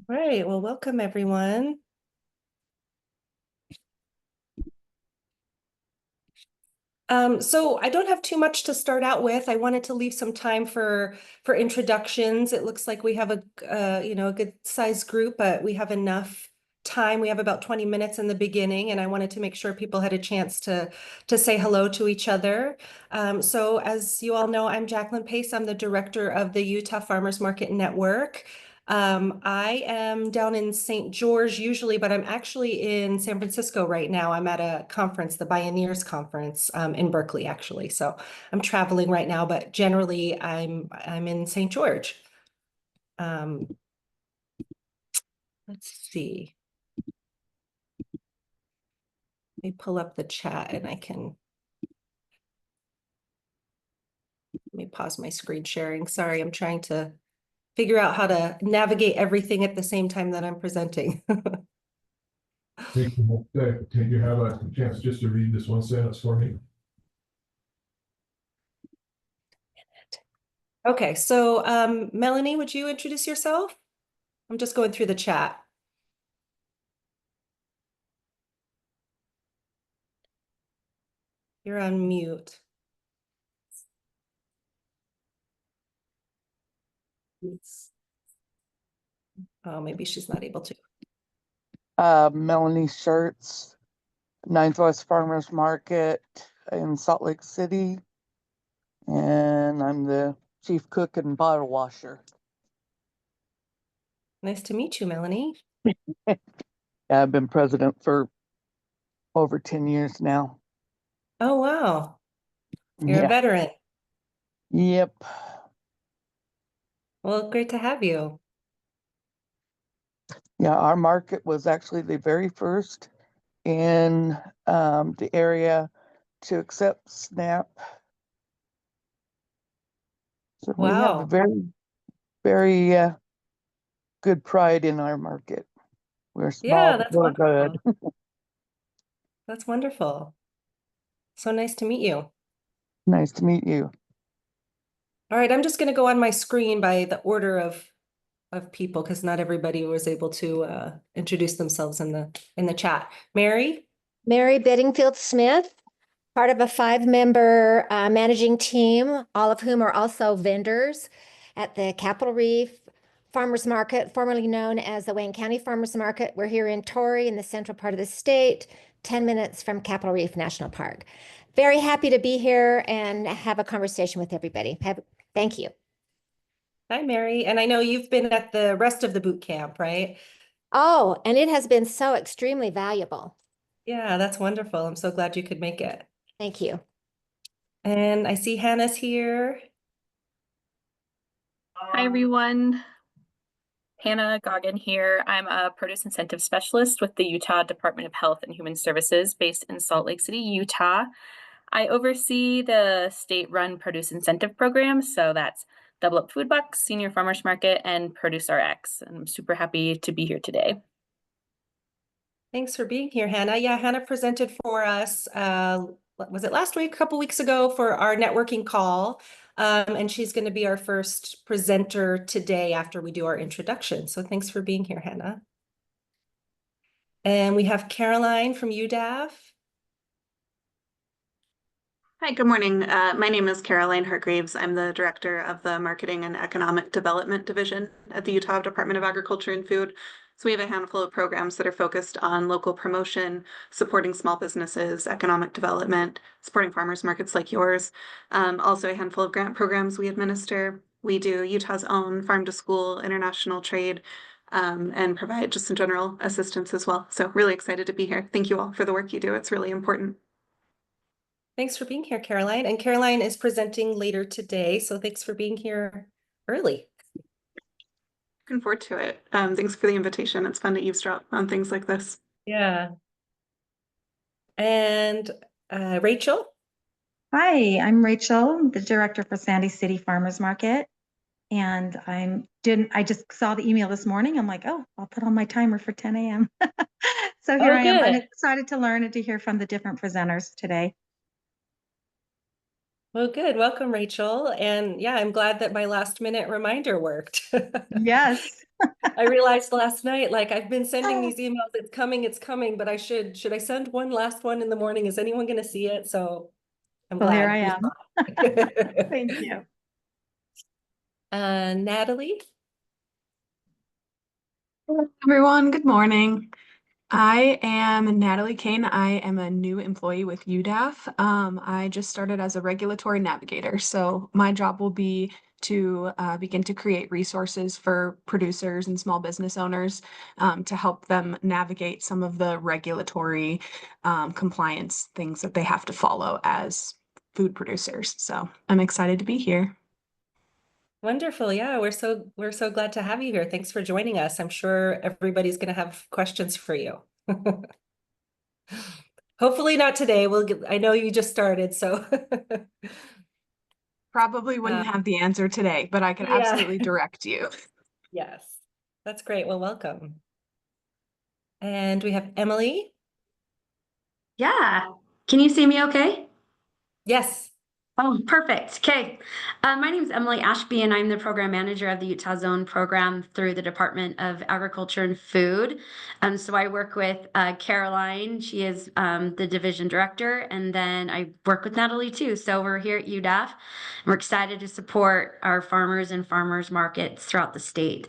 Right. Well, welcome everyone. So I don't have too much to start out with. I wanted to leave some time for introductions. It looks like we have a good sized group, but we have enough time. We have about 20 minutes in the beginning, and I wanted to make sure people had a chance to say hello to each other. So as you all know, I'm Jacqueline Pace. I'm the director of the Utah Farmers Market Network. I am down in St. George usually, but I'm actually in San Francisco right now. I'm at a conference, the Bioneers Conference, in Berkeley, actually. So I'm traveling right now, but generally I'm in St. George. Um, let's see. Let me pull up the chat and let me pause my screen sharing. Sorry, I'm trying to figure out how to navigate everything at the same time that I'm presenting. Take you have a chance just to read this one sentence for me? Okay, so Melanie, would you introduce yourself? I'm just going through the chat. You're on mute. Oh, maybe she's not able to. Melanie Shirts, Ninth West Farmers Market in Salt Lake City, and I'm the chief cook and bottle washer. Nice to meet you, Melanie. I've been president for over 10 years now. Oh, wow. You're a Yeah. veteran. Yep. Well, great to have you. Yeah, our market was actually the very first in the area to accept SNAP. So we have a Wow. very good pride in our market. We're small, Yeah, but that's we're good. wonderful. That's wonderful. So nice to meet you. Nice to meet you. All right, I'm just going to go on my screen by the order of people because not everybody was able to introduce themselves in the chat. Mary? Mary Bedingfield Smith, part of a five-member managing team, all of whom are also vendors at the Capitol Reef Farmers Market, formerly known as the Wayne County Farmers Market. We're here in Torrey in the central part of the state, 10 minutes from Capitol Reef National Park. Very happy to be here and have a conversation with everybody. Thank you. Hi, Mary. And I know you've been at the rest of the boot camp, right? Oh, and it has been so extremely valuable. Yeah, that's wonderful. I'm so glad you could make it. Thank you. And I see Hannah's here. Hi, everyone. Hannah Goggin here. I'm a produce incentive specialist with the Utah Department of Health and Human Services based in Salt Lake City, Utah. I oversee the state-run produce incentive program, so that's Double Up Food Bucks, Senior Farmers Market, and Produce RX. And I'm super happy to be here today. Thanks for being here, Hannah. Yeah, Hannah presented for us, was it last week, a couple weeks ago for our networking call. And she's going to be our first presenter today after we do our introduction. So thanks for being here, Hannah. And we have Caroline from UDAF. Hi, good morning. My name is Caroline Hargreaves. I'm the director of the Marketing and Economic Development Division at the Utah Department of Agriculture and Food. So we have a handful of programs that are focused on local promotion, supporting small businesses, economic development, supporting farmers markets like yours. Also a handful of grant programs we administer. We do Utah's own farm to school, international trade, and provide just some general assistance as well. So really excited to be here. Thank you all for the work you do. It's really important. Thanks for being here, Caroline. And Caroline is presenting later today. So thanks for being here early. Looking forward to it. Thanks for the invitation. It's fun to eavesdrop on things like this. Yeah. And Rachel? Hi, I'm Rachel, the director for Sandy City Farmers Market. And I just saw the email this morning. I'm like, oh, I'll put on my timer for 10 a.m. So here I am. I'm excited to learn and to hear from the different presenters today. Well, good. Welcome, Rachel. And yeah, I'm glad that my last minute reminder worked. Yes. I realized last night, like I've been sending these emails, it's coming, but should I send one last one in the morning? Is anyone going to see it? So I'm Well, here I glad. am. Thank you. Natalie? Everyone, good morning. I am Natalie Kane. I am a new employee with UDAF. I just started as a regulatory navigator, so my job will be to begin to create resources for producers and small business owners to help them navigate some of the regulatory compliance things that they have to follow as food producers. So I'm excited to be here. Wonderful. Yeah, we're so glad to have you here. Thanks for joining us. I'm sure everybody's going to have questions for you. Hopefully not today. I know you just started, so Probably wouldn't have the answer today, but I can yeah. absolutely direct you. Yes. That's great. Well, welcome. And we have Emily. Yeah. Can you see me okay? Yes. Oh, perfect. Okay. My name is Emily Ashby, and I'm the program manager of the Utah Zone program through the Department of Agriculture and Food. So I work with Caroline. She is the division director, and then I work with Natalie too. So we're here at UDAF. We're excited to support our farmers and farmers markets throughout the state.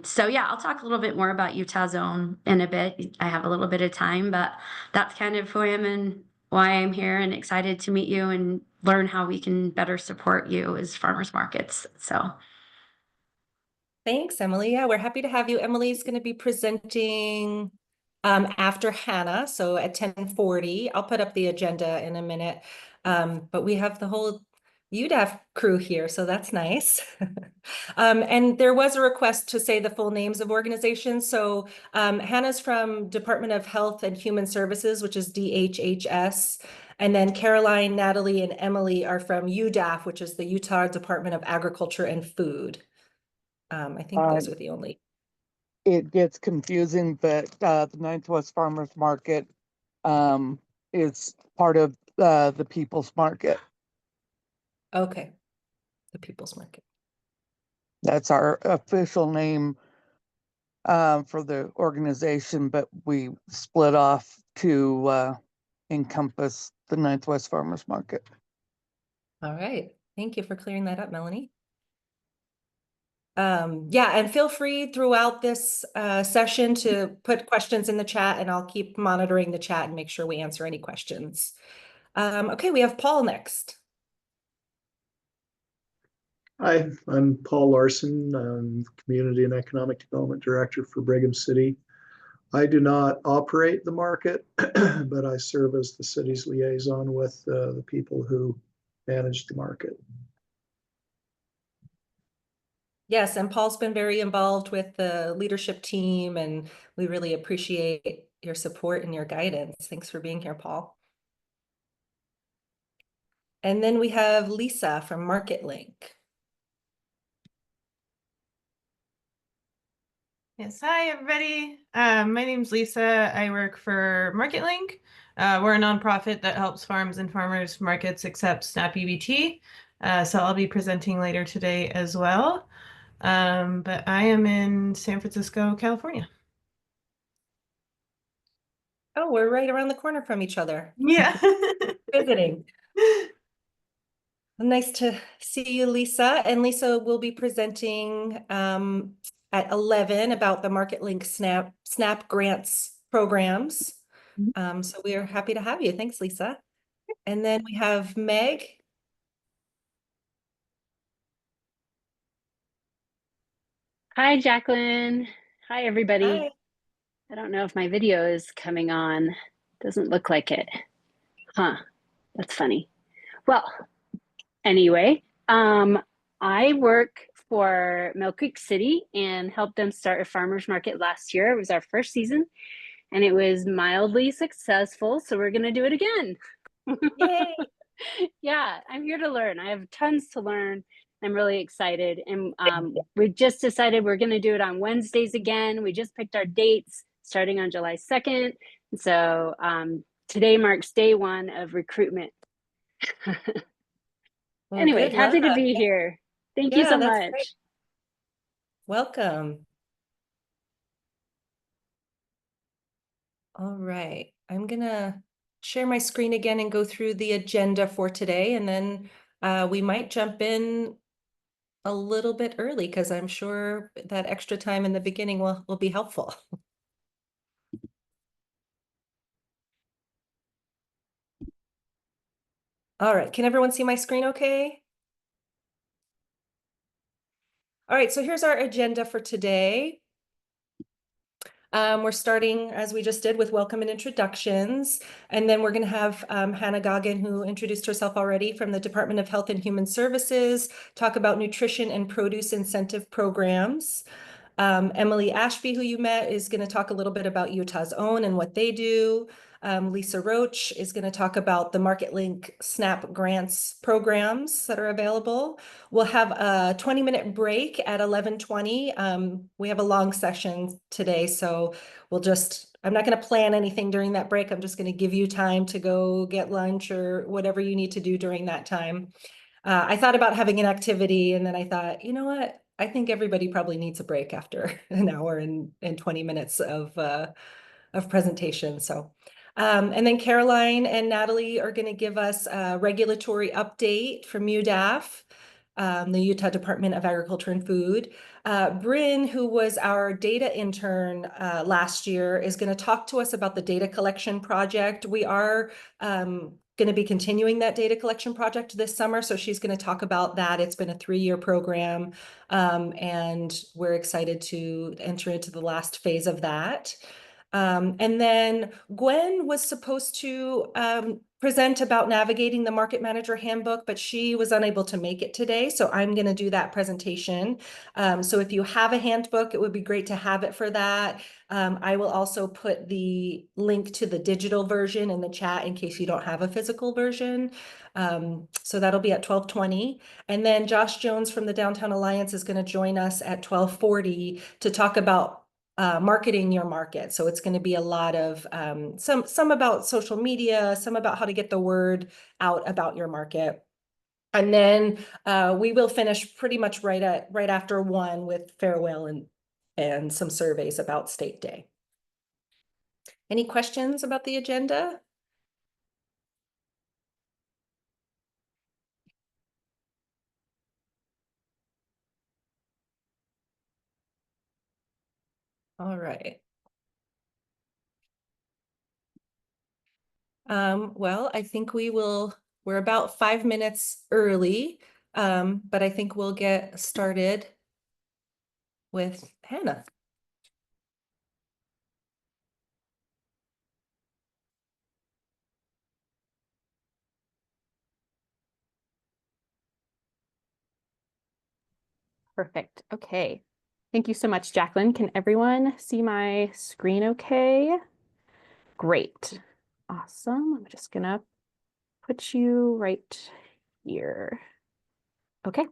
So yeah, I'll talk a little bit more about Utah Zone in a bit. I have a little bit of time, but that's kind of who I am and why I'm here, and excited to meet you and learn how we can better support you as farmers markets. So Thanks, Emily. Yeah, we're happy to have you. Emily's going to be presenting after Hannah, so at 10:40. I'll put up the agenda in a minute. But we have the whole UDAF crew here, so that's nice. And there was a request to say the full names of organizations. So Hannah's from Department of Health and Human Services, which is DHHS. And then Caroline, Natalie, and Emily are from UDAF, which is the Utah Department of Agriculture and Food. I think those are the only. It gets confusing, but the Ninth West Farmers Market is part of the People's Market. Okay. The People's Market. That's our official name for the organization, but we split off to encompass the Ninth West Farmers Market. All right. Thank you for clearing that up, Melanie. Yeah, and feel free throughout this session to put questions in the chat, and I'll keep monitoring the chat and make sure we answer any questions. Okay, we have Paul next. Hi, I'm Paul Larson. I'm Community and Economic Development Director for Brigham City. I do not operate the market, but I serve as the city's liaison with the people who manage the market. Yes, and Paul's been very involved with the leadership team, and we really appreciate your support and your guidance. Thanks for being here, Paul. And then we have Lisa from MarketLink. Yes, hi everybody. My name's Lisa. I work for MarketLink. We're a nonprofit that helps farms and farmers markets accept SNAP EBT. So I'll be presenting later today as well. But I am in San Francisco, California. Oh, we're right around the corner from each other. Yeah. Visiting. Nice to see you, Lisa. And Lisa will be presenting at 11 about the MarketLink SNAP grants programs. So we are happy to have you. Thanks, Lisa. And then we have Meg. Hi, Jacqueline. Hi, everybody. Hi. I don't know if my video is coming on. Doesn't look like it. Huh. That's funny. Well, anyway, I work for Mill Creek City and helped them start a farmers market last year. It was our first season and it was mildly successful. So we're going to do it again. Yay. Yeah, I'm here to learn. I have tons to learn. I'm really excited. And we just decided we're going to do it on Wednesdays again. We just picked our dates starting on July 2nd. So today marks day one of recruitment. Well, anyway, good happy luck. to be here. Thank you so much. Great. Welcome. All right, I'm gonna share my screen again and go through the agenda for today, and then we might jump in a little bit early because I'm sure that extra time in the beginning will be helpful. All right, can everyone see my screen okay? All right, so here's our agenda for today. We're starting, as we just did, with welcome and introductions. And then we're going to have Hannah Goggin, who introduced herself already, from the Department of Health and Human Services, talk about nutrition and produce incentive programs. Emily Ashby, who you met, is going to talk a little bit about Utah's Own and what they do. Lisa Roach is going to talk about the MarketLink SNAP grants programs that are available. We'll have a 20-minute break at 11:20. We have a long session today, so I'm not going to plan anything during that break. I'm just going to give you time to go get lunch or whatever you need to do during that time. I thought about having an activity, and then I thought, you know what? I think everybody probably needs a break after an hour and 20 minutes of presentation. So, and then Caroline and Natalie are going to give us a regulatory update from UDAF, the Utah Department of Agriculture and Food. Bryn, who was our data intern last year, is going to talk to us about the data collection project. We are going to be continuing that data collection project this summer, so she's going to talk about that. It's been a 3-year program, and we're excited to enter into the last phase of that. And then Gwen was supposed to present about navigating the Market Manager Handbook, but she was unable to make it today. So I'm going to do that presentation. So if you have a handbook, it would be great to have it for that. I will also put the link to the digital version in the chat in case you don't have a physical version. So that'll be at 12:20. And then Josh Jones from the Downtown Alliance is going to join us at 12:40 to talk about marketing your market. So it's going to be a lot of some about social media, some about how to get the word out about your market. And then we will finish pretty much right after 1 with farewell and some surveys about State Day. Any questions about the agenda? All right. Well, I think we're about 5 minutes early, but I think we'll get started with Hannah. Perfect. Okay. Thank you so much, Jacqueline. Can everyone see my screen okay? Great. Awesome. I'm just gonna put you right here. Okay.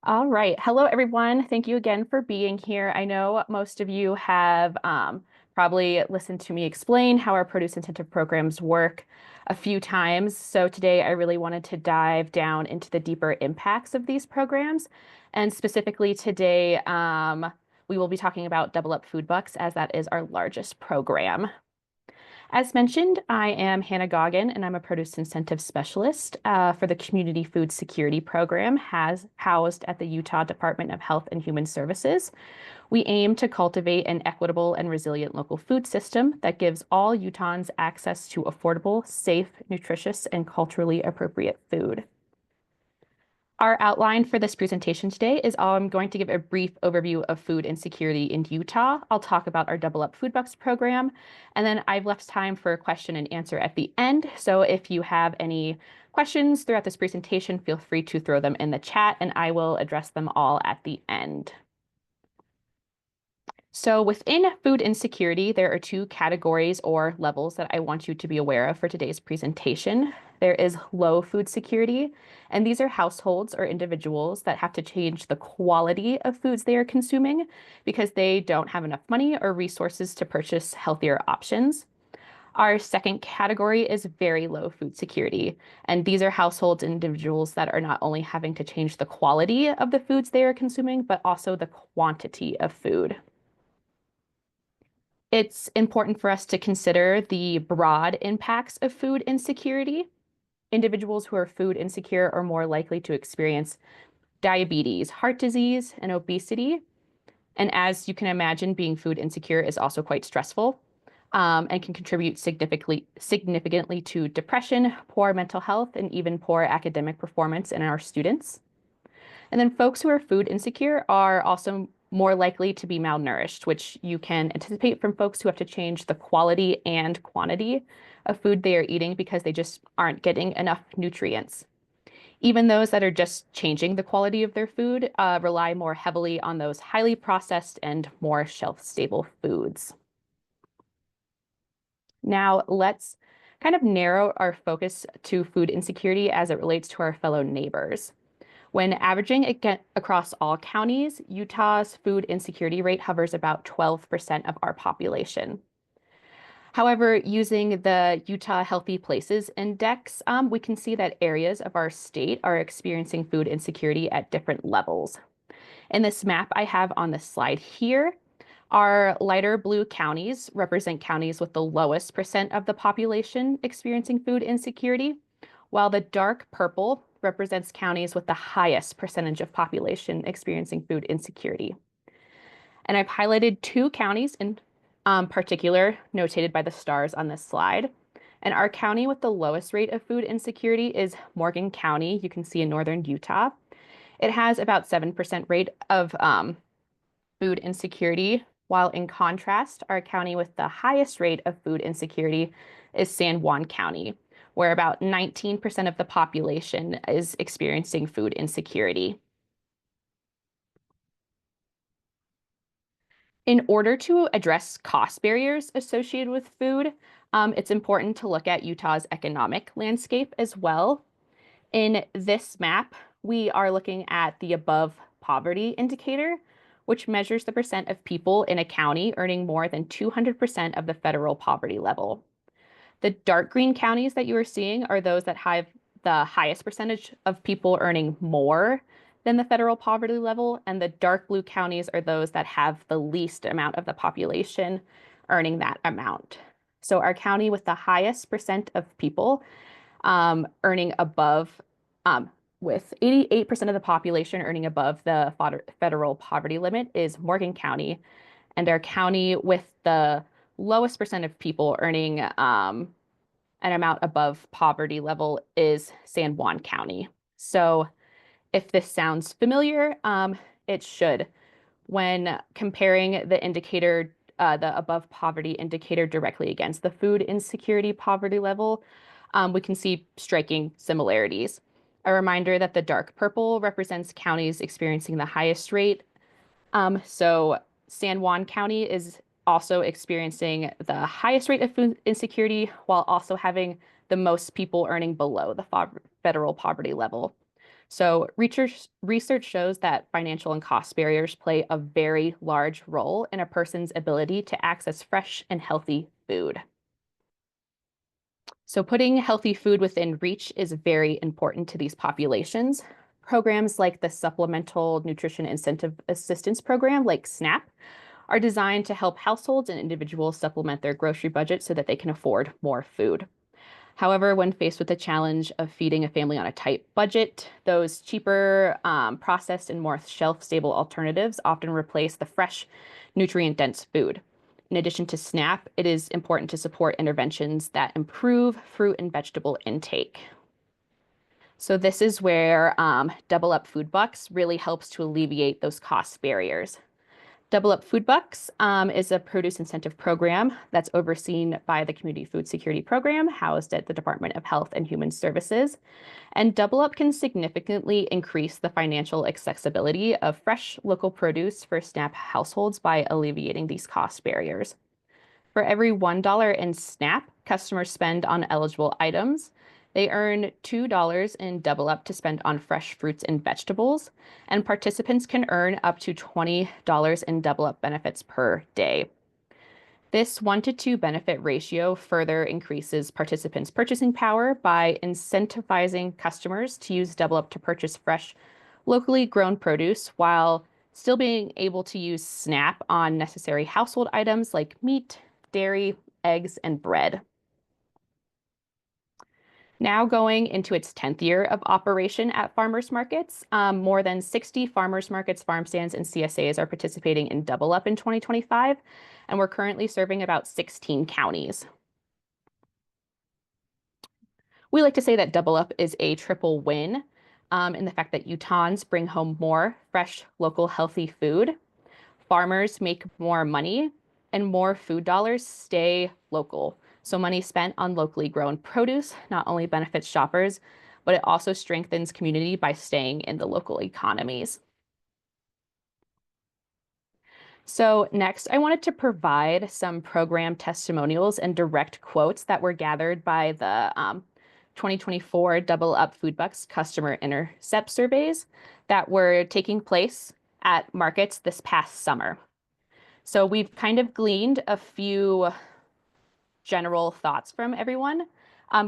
All right. Hello, everyone. Thank you again for being here. I know most of you have probably listened to me explain how our produce incentive programs work a few times. So today I really wanted to dive down into the deeper impacts of these programs. And specifically today, we will be talking about Double Up Food Bucks, as that is our largest program. As mentioned, I am Hannah Goggin, and I'm a produce incentive specialist for the Community Food Security Program housed at the Utah Department of Health and Human Services. We aim to cultivate an equitable and resilient local food system that gives all Utahns access to affordable, safe, nutritious, and culturally appropriate food. Our outline for this presentation today is I'm going to give a brief overview of food insecurity in Utah. I'll talk about our Double Up Food Bucks program, and then I've left time for a question and answer at the end. So if you have any questions throughout this presentation, feel free to throw them in the chat and I will address them all at the end. So within food insecurity, there are 2 categories or levels that I want you to be aware of for today's presentation. There is low food security, and these are households or individuals that have to change the quality of foods they are consuming because they don't have enough money or resources to purchase healthier options. Our second category is very low food security, and these are households and individuals that are not only having to change the quality of the foods they are consuming, but also the quantity of food. It's important for us to consider the broad impacts of food insecurity. Individuals who are food insecure are more likely to experience diabetes, heart disease, and obesity. And as you can imagine, being food insecure is also quite stressful, and can contribute significantly to depression, poor mental health, and even poor academic performance in our students. And then folks who are food insecure are also more likely to be malnourished, which you can anticipate from folks who have to change the quality and quantity of food they are eating because they just aren't getting enough nutrients. Even those that are just changing the quality of their food rely more heavily on those highly processed and more shelf-stable foods. Now let's kind of narrow our focus to food insecurity as it relates to our fellow neighbors. When averaging across all counties, Utah's food insecurity rate hovers about 12% of our population. However, using the Utah Healthy Places Index, we can see that areas of our state are experiencing food insecurity at different levels. In this map I have on the slide here, our lighter blue counties represent counties with the lowest percent of the population experiencing food insecurity, while the dark purple represents counties with the highest percentage of population experiencing food insecurity. And I've highlighted 2 counties in particular, notated by the stars on this slide. And our county with the lowest rate of food insecurity is Morgan County, you can see in northern Utah. It has about 7% rate of food insecurity, while in contrast, our county with the highest rate of food insecurity is San Juan County, where about 19% of the population is experiencing food insecurity. In order to address cost barriers associated with food, it's important to look at Utah's economic landscape as well. In this map, we are looking at the above poverty indicator, which measures the percent of people in a county earning more than 200% of the federal poverty level. The dark green counties that you are seeing are those that have the highest percentage of people earning more than the federal poverty level, and the dark blue counties are those that have the least amount of the population earning that amount. So our county with the highest percent of people earning above, with 88% of the population earning above the federal poverty limit is Morgan County, and our county with the lowest percent of people earning an amount above poverty level is San Juan County. So if this sounds familiar, it should. When comparing the indicator, the above poverty indicator directly against the food insecurity poverty level, we can see striking similarities. A reminder that the dark purple represents counties experiencing the highest rate. So San Juan County is also experiencing the highest rate of food insecurity while also having the most people earning below the federal poverty level. So research shows that financial and cost barriers play a very large role in a person's ability to access fresh and healthy food. So putting healthy food within reach is very important to these populations. Programs like the Supplemental Nutrition Incentive Assistance Program, like SNAP, are designed to help households and individuals supplement their grocery budget so that they can afford more food. However, when faced with the challenge of feeding a family on a tight budget, those cheaper, processed and more shelf-stable alternatives often replace the fresh, nutrient-dense food. In addition to SNAP, it is important to support interventions that improve fruit and vegetable intake. So this is where Double Up Food Bucks really helps to alleviate those cost barriers. Double Up Food Bucks is a produce incentive program that's overseen by the Community Food Security Program, housed at the Department of Health and Human Services. And Double Up can significantly increase the financial accessibility of fresh local produce for SNAP households by alleviating these cost barriers. For every $1 in SNAP customers spend on eligible items, they earn $2 in Double Up to spend on fresh fruits and vegetables, and participants can earn up to $20 in Double Up benefits per day. This 1-to-2 benefit ratio further increases participants' purchasing power by incentivizing customers to use Double Up to purchase fresh, locally grown produce while still being able to use SNAP on necessary household items like meat, dairy, eggs, and bread. Now going into its 10th year of operation at farmers markets, more than 60 farmers markets, farm stands, and CSAs are participating in Double Up in 2025, and we're currently serving about 16 counties. We like to say that Double Up is a triple win in the fact that Utahns bring home more fresh, local, healthy food, farmers make more money, and more food dollars stay local. So money spent on locally grown produce not only benefits shoppers, but it also strengthens community by staying in the local economies. So next, I wanted to provide some program testimonials and direct quotes that were gathered by the 2024 Double Up Food Bucks customer intercept surveys that were taking place at markets this past summer. So we've kind of gleaned a few general thoughts from everyone.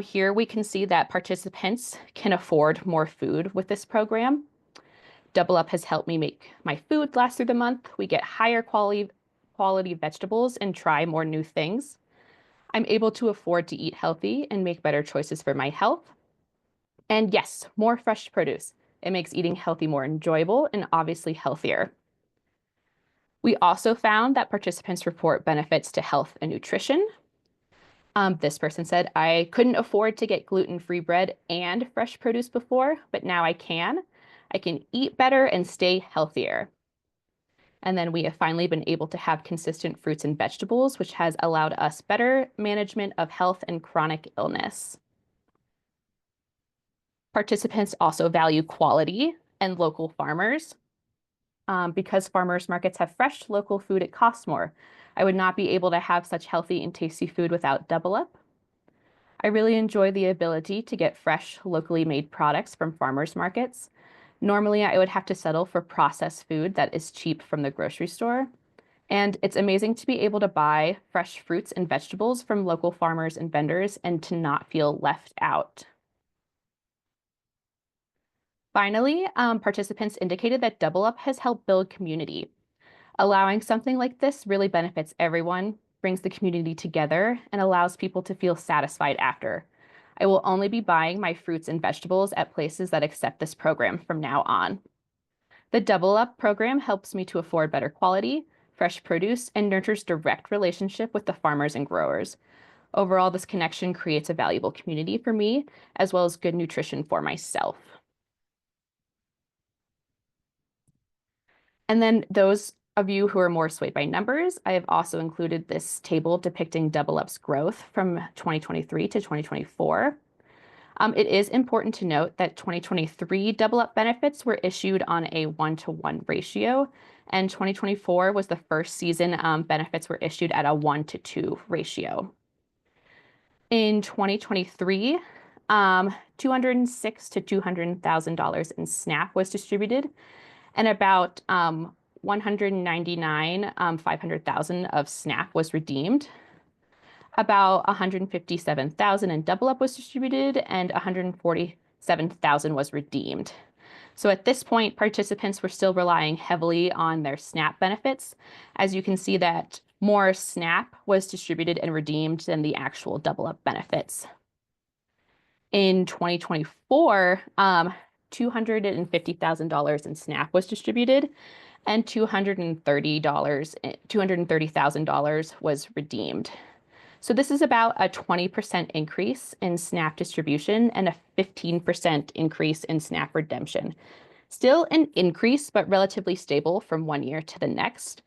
Here we can see that participants can afford more food with this program. Double Up has helped me make my food last through the month. We get higher quality vegetables and try more new things. I'm able to afford to eat healthy and make better choices for my health. And yes, more fresh produce. It makes eating healthy more enjoyable and obviously healthier. We also found that participants report benefits to health and nutrition. This person said, I couldn't afford to get gluten-free bread and fresh produce before, but now I can. I can eat better and stay healthier. And then we have finally been able to have consistent fruits and vegetables, which has allowed us better management of health and chronic illness. Participants also value quality and local farmers. Because farmers markets have fresh local food, it costs more. I would not be able to have such healthy and tasty food without Double Up. I really enjoy the ability to get fresh, locally made products from farmers markets. Normally, I would have to settle for processed food that is cheap from the grocery store. And it's amazing to be able to buy fresh fruits and vegetables from local farmers and vendors and to not feel left out. Finally, participants indicated that Double Up has helped build community. Allowing something like this really benefits everyone, brings the community together, and allows people to feel satisfied after. I will only be buying my fruits and vegetables at places that accept this program from now on. The Double Up program helps me to afford better quality, fresh produce, and nurtures direct relationship with the farmers and growers. Overall, this connection creates a valuable community for me, as well as good nutrition for myself. And then those of you who are more swayed by numbers, I have also included this table depicting Double Up's growth from 2023 to 2024. It is important to note that 2023 Double Up benefits were issued on a 1-to-1 ratio, and 2024 was the first season benefits were issued at a 1-to-2 ratio. In 2023, $206,000 to $200,000 in SNAP was distributed, and about $199,500 of SNAP was redeemed. About $157,000 in Double Up was distributed, and $147,000 was redeemed. So at this point, participants were still relying heavily on their SNAP benefits. As you can see that more SNAP was distributed and redeemed than the actual Double Up benefits. In 2024, $250,000 in SNAP was distributed, and $230,000 was redeemed. So this is about a 20% increase in SNAP distribution and a 15% increase in SNAP redemption. Still an increase, but relatively stable from one year to the next.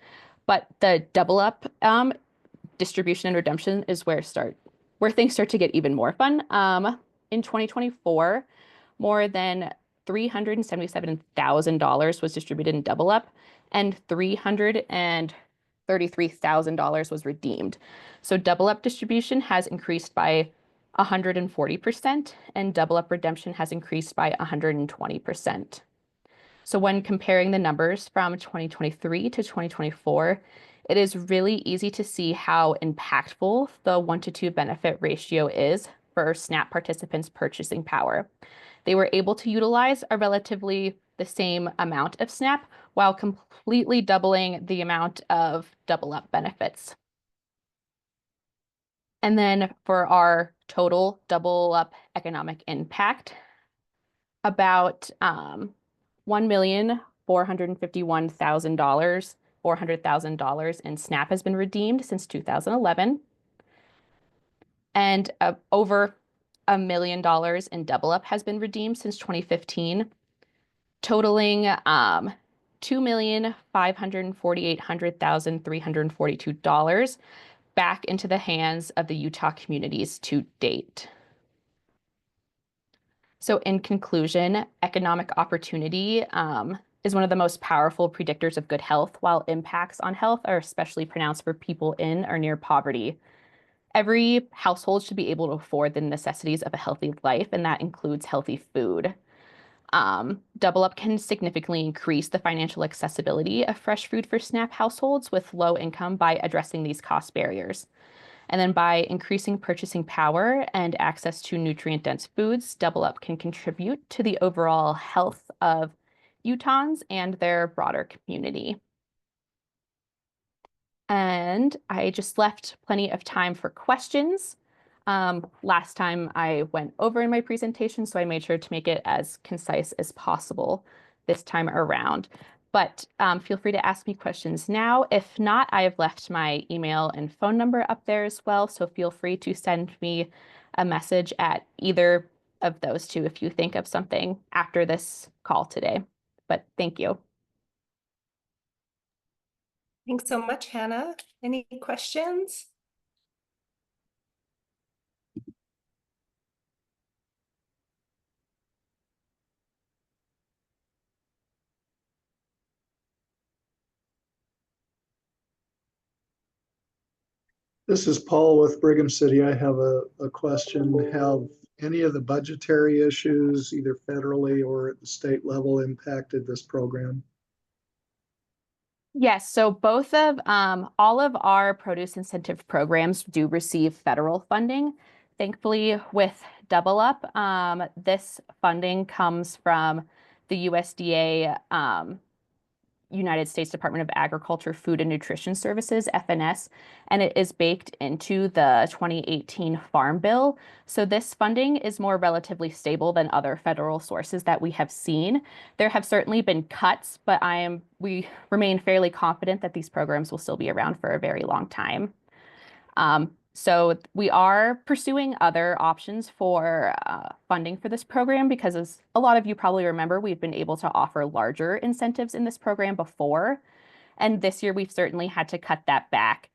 But the Double Up distribution and redemption is where things start to get even more fun. In 2024, more than $377,000 was distributed in Double Up, and $333,000 was redeemed. So Double Up distribution has increased by 140%, and Double Up redemption has increased by 120%. So when comparing the numbers from 2023 to 2024, it is really easy to see how impactful the 1-to-2 benefit ratio is for SNAP participants' purchasing power. They were able to utilize a relatively the same amount of SNAP while completely doubling the amount of Double Up benefits. And then for our total Double Up economic impact, about $1,451,000, $400,000 in SNAP has been redeemed since 2011. And over $1 million in Double Up has been redeemed since 2015, totaling $2,548,342 back into the hands of the Utah communities to date. So in conclusion, economic opportunity is one of the most powerful predictors of good health, while impacts on health are especially pronounced for people in or near poverty. Every household should be able to afford the necessities of a healthy life, and that includes healthy food. Double Up can significantly increase the financial accessibility of fresh food for SNAP households with low income by addressing these cost barriers. And then by increasing purchasing power and access to nutrient-dense foods, Double Up can contribute to the overall health of Utahns and their broader community. And I just left plenty of time for questions. Last time I went over in my presentation, so I made sure to make it as concise as possible this time around. But feel free to ask me questions now. If not, I have left my email and phone number up there as well, so feel free to send me a message at either of those two if you think of something after this call today. But thank you. Thanks so much, Hannah. Any questions? This is Paul with Brigham City. I have a question. Have any of the budgetary issues, either federally or at the state level, impacted this program? Yes, so both of all of our produce incentive programs do receive federal funding. Thankfully, with Double Up, this funding comes from the USDA, United States Department of Agriculture, Food and Nutrition Services, FNS, and it is baked into the 2018 Farm Bill. So this funding is more relatively stable than other federal sources that we have seen. There have certainly been cuts, but we remain fairly confident that these programs will still be around for a very long time. So we are pursuing other options for funding for this program because, as a lot of you probably remember, we've been able to offer larger incentives in this program before. And this year, we've certainly had to cut that back.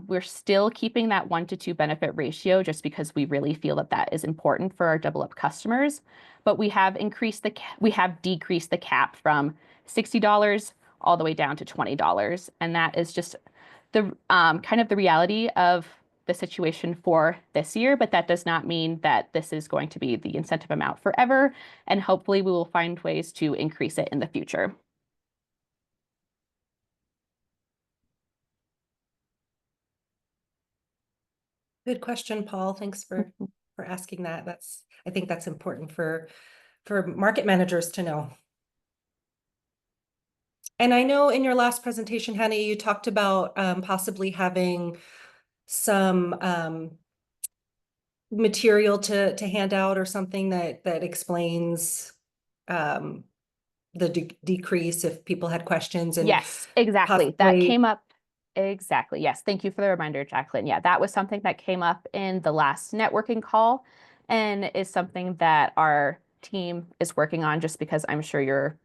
We're still keeping that 1-to-2 benefit ratio just because we really feel that that is important for our Double Up customers. But we have decreased the cap from $60 all the way down to $20. And that is just the kind of the reality of the situation for this year, but that does not mean that this is going to be the incentive amount forever. And hopefully we will find ways to increase it in the future. Good question, Paul. Thanks for asking that. I think that's important for market managers to know. And I know in your last presentation, Hannah, you talked about possibly having some material to hand out or something that explains the decrease if people had questions. And yes, exactly. That came up. Exactly. Yes. Thank you for the reminder, Jacqueline. Yeah, that was something that came up in the last networking call and is something that our team is working on, just because I'm sure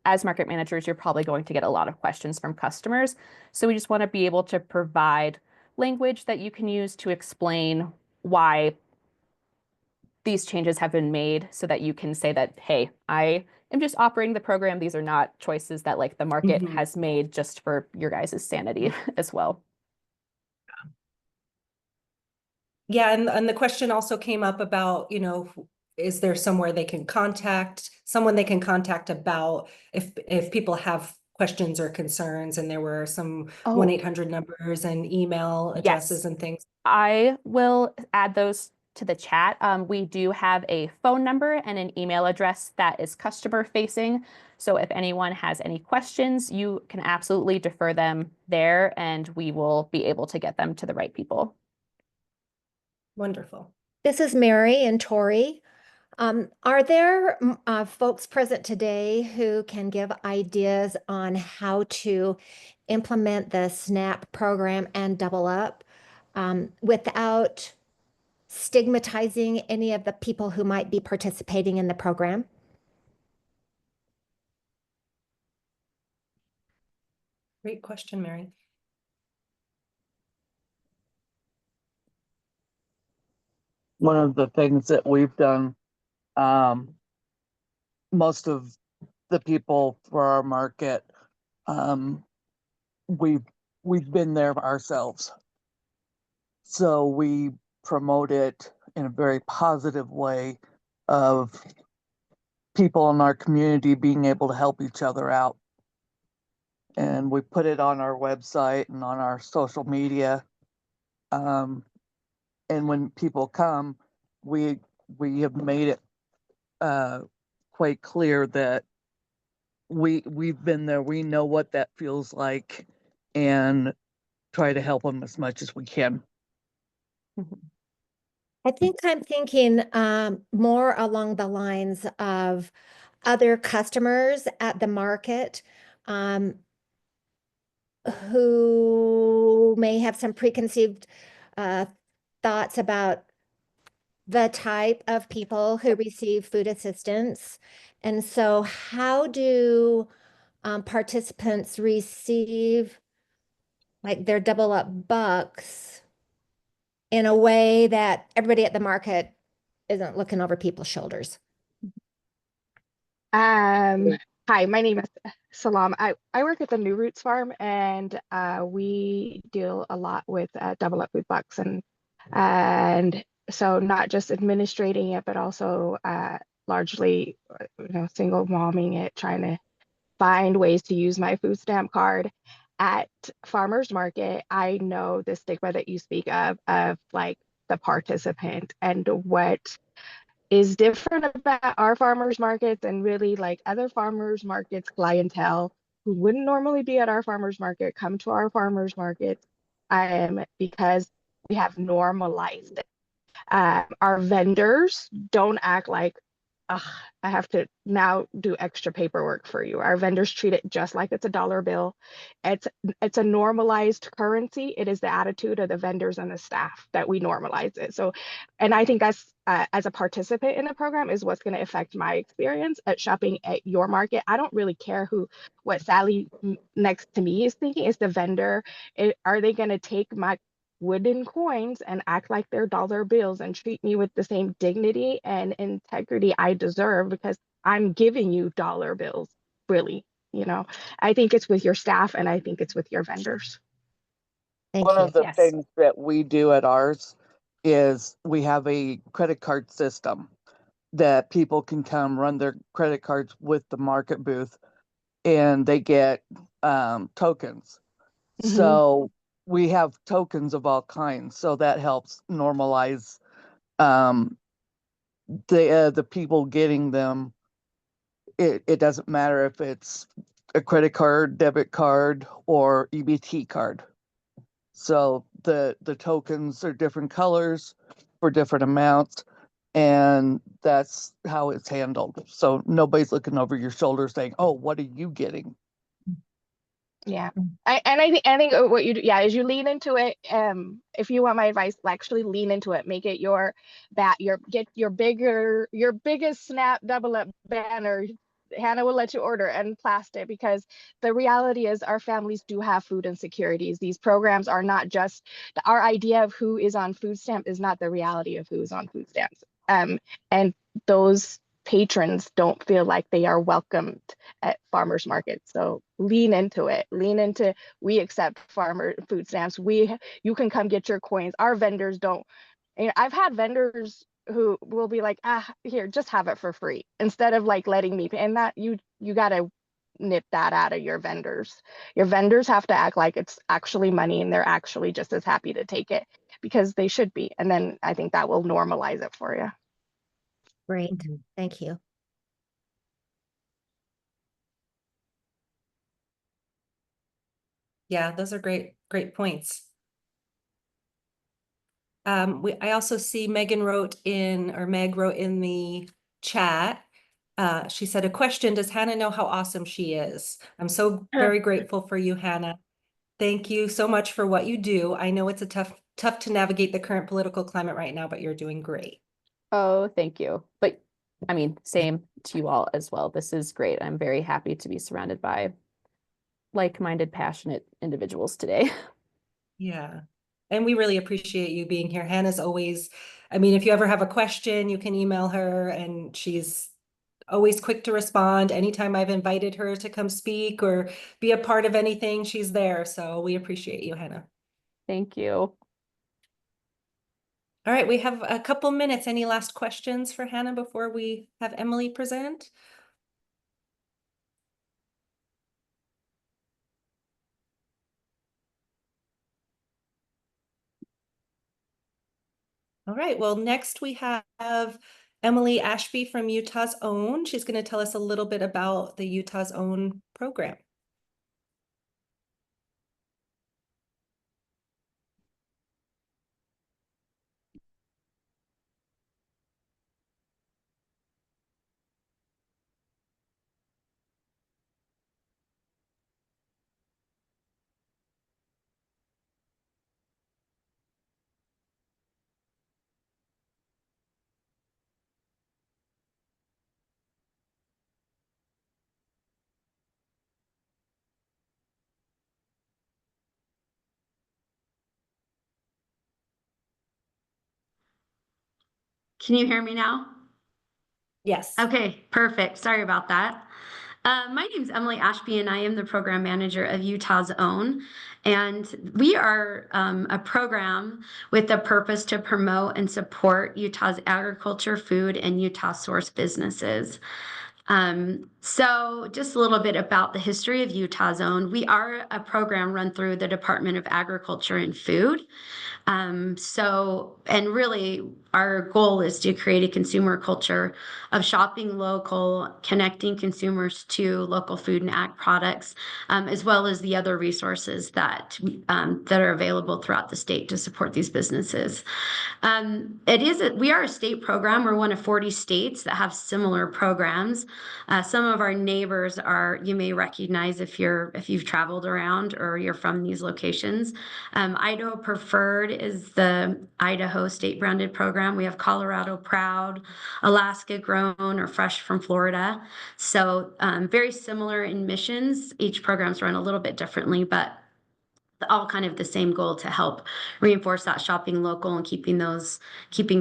as market managers, you're probably going to get a lot of questions from customers. So we just want to be able to provide language that you can use to explain why these changes have been made, so that you can say that, hey, I am just operating the program. These are not choices that the market has made just for your guys' sanity as well. Yeah, and the question also came up about, is there someone they can contact about if people have questions or concerns, and there were some 1-800 numbers and email addresses and things. I will add those to the chat. We do have a phone number and an email address that is customer facing. So if anyone has any questions, you can absolutely defer them there and we will be able to get them to the right people. Wonderful. This is Mary and Tori. Are there folks present today who can give ideas on how to implement the SNAP program and Double Up without stigmatizing any of the people who might be participating in the program? Great question, Mary. One of the things that we've done, most of the people for our market, we've been there ourselves. So we promote it in a very positive way of people in our community being able to help each other out. And we put it on our website and on our social media. And when people come, we have made it quite clear that we've been there, we know what that feels like, and try to help them as much as we can. I think I'm thinking more along the lines of other customers at the market who may have some preconceived thoughts about the type of people who receive food assistance. And so how do participants receive like their Double Up bucks in a way that everybody at the market isn't looking over people's shoulders? Hi, my name is Salam. I work at the New Roots Farm, and we deal a lot with Double Up food bucks, and so not just administrating it, but also largely, single momming it, trying to find ways to use my food stamp card at farmers market. I know the stigma that you speak of like the participant, and what is different about our farmers markets and really like other farmers markets clientele who wouldn't normally be at our farmers market come to our farmers markets because we have normalized it. Our vendors don't act like, ugh, I have to now do extra paperwork for you. Our vendors treat it just like it's a dollar bill. It's a normalized currency. It is the attitude of the vendors and the staff that we normalize it. So, and I think that's as a participant in the program is what's going to affect my experience at shopping at your market. I don't really care what Sally next to me is thinking. Is the vendor, are they going to take my wooden coins and act like they're dollar bills and treat me with the same dignity and integrity I deserve because I'm giving you dollar bills, really? I think it's with your staff and I think it's with your vendors. Thank One you. of the Yes. things that we do at ours is we have a credit card system that people can come run their credit cards with the market booth and they get tokens. So we have tokens of all kinds. So that helps normalize the people getting them. It doesn't matter if it's a credit card, debit card, or EBT card. So the tokens are different colors for different amounts, and that's how it's handled. So nobody's looking over your shoulder saying, "Oh, what are you getting?" Yeah. I think what you do, yeah, is you lean into it. If you want my advice, actually lean into it. Make it get your biggest SNAP Double Up banner. Hannah will let you order and plastic, because the reality is our families do have food insecurities. These programs are not just our idea of who is on food stamp is not the reality of who is on food stamps. And those patrons don't feel like they are welcomed at farmers markets. So lean into it. We accept farmer food stamps. You can come get your coins. Our vendors don't. I've had vendors who will be like, here, just have it for free instead of like letting me pay. And that you got to nip that out of your vendors. Your vendors have to act like it's actually money and they're actually just as happy to take it because they should be. And then I think that will normalize it for you. Great. Thank you. Yeah, those are great points. I also see Meg wrote in the chat. She said, a question, does Hannah know how awesome she is? I'm so very grateful for you, Hannah. Thank you so much for what you do. I know it's a tough to navigate the current political climate right now, but you're doing great. Oh, thank you. But I mean, same to you all as well. This is great. I'm very happy to be surrounded by like-minded, passionate individuals today. Yeah. And we really appreciate you being here. Hannah's always, I mean, if you ever have a question, you can email her and she's always quick to respond. Anytime I've invited her to come speak or be a part of anything, she's there. So we appreciate you, Hannah. Thank you. All right, we have a couple minutes. Any last questions for Hannah before we have Emily present? All right, well, next we have Emily Ashby from Utah's Own. She's going to tell us a little bit about the Utah's Own program. Can you hear me now? Yes. Okay, perfect. Sorry about that. My name is Emily Ashby, and I am the program manager of Utah's Own. And we are a program with the purpose to promote and support Utah's agriculture, food, and Utah source businesses. So just a little bit about the history of Utah's Own. We are a program run through the Department of Agriculture and Food. And really our goal is to create a consumer culture of shopping local, connecting consumers to local food and ag products, as well as the other resources that are available throughout the state to support these businesses. We are a state program. We're one of 40 states that have similar programs. Some of our neighbors you may recognize if you've traveled around or you're from these locations. Idaho Preferred is the Idaho state branded program. We have Colorado Proud, Alaska Grown, or Fresh from Florida. So very similar in missions. Each program's run a little bit differently, but all kind of the same goal to help reinforce that shopping local and keeping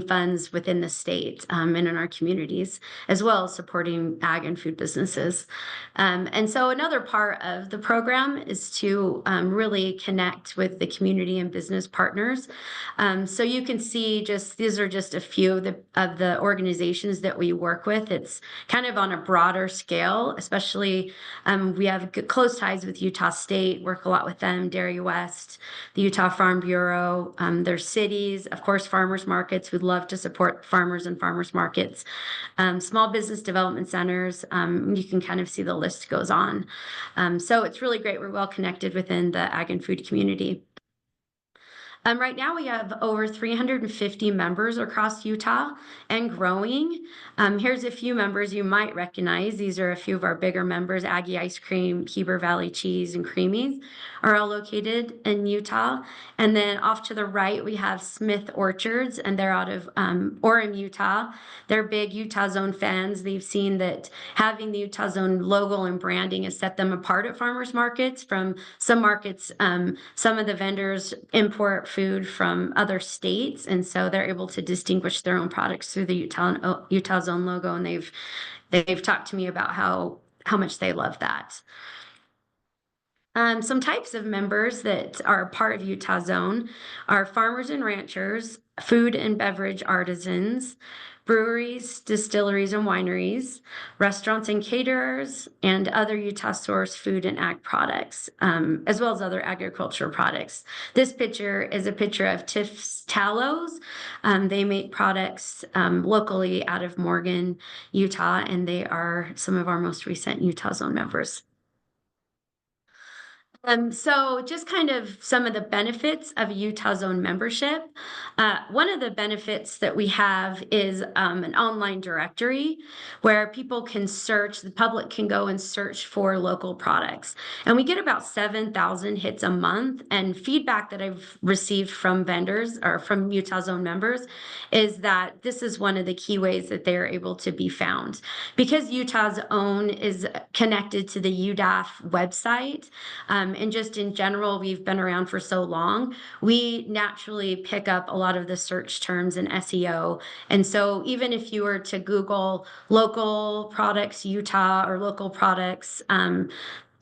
funds within the state and in our communities, as well as supporting ag and food businesses. And so another part of the program is to really connect with the community and business partners. So you can see these are just a few of the organizations that we work with. It's kind of on a broader scale, especially we have close ties with Utah State, work a lot with them, Dairy West, the Utah Farm Bureau, their cities, of course, farmers markets. We'd love to support farmers and farmers markets, small business development centers. You can kind of see the list goes on. So it's really great. We're well connected within the ag and food community. Right now we have over 350 members across Utah and growing. Here's a few members you might recognize. These are a few of our bigger members. Aggie Ice Cream, Heber Valley Cheese, and Creamies are all located in Utah. And then off to the right, we have Smith Orchards, and they're out of Orem, Utah. They're big Utah Zone fans. They've seen that having the Utah Zone logo and branding has set them apart at farmers markets. From some markets, some of the vendors import food from other states, and so they're able to distinguish their own products through the Utah Zone logo, and they've talked to me about how much they love that. Some types of members that are part of Utah Zone are farmers and ranchers, food and beverage artisans, breweries, distilleries and wineries, restaurants and caterers, and other Utah source food and ag products, as well as other agricultural products. This picture is a picture of Tiff's Tallows. They make products locally out of Morgan, Utah, and they are some of our most recent Utah Zone members. So just kind of some of the benefits of a Utah Zone membership. One of the benefits that we have is an online directory where people can search, the public can go and search for local products. And we get about 7,000 hits a month. And feedback that I've received from vendors or from Utah Zone members is that this is one of the key ways that they're able to be found. Because Utah's Own is connected to the UDAF website, and just in general, we've been around for so long, we naturally pick up a lot of the search terms in SEO. And so even if you were to Google local products Utah or local products,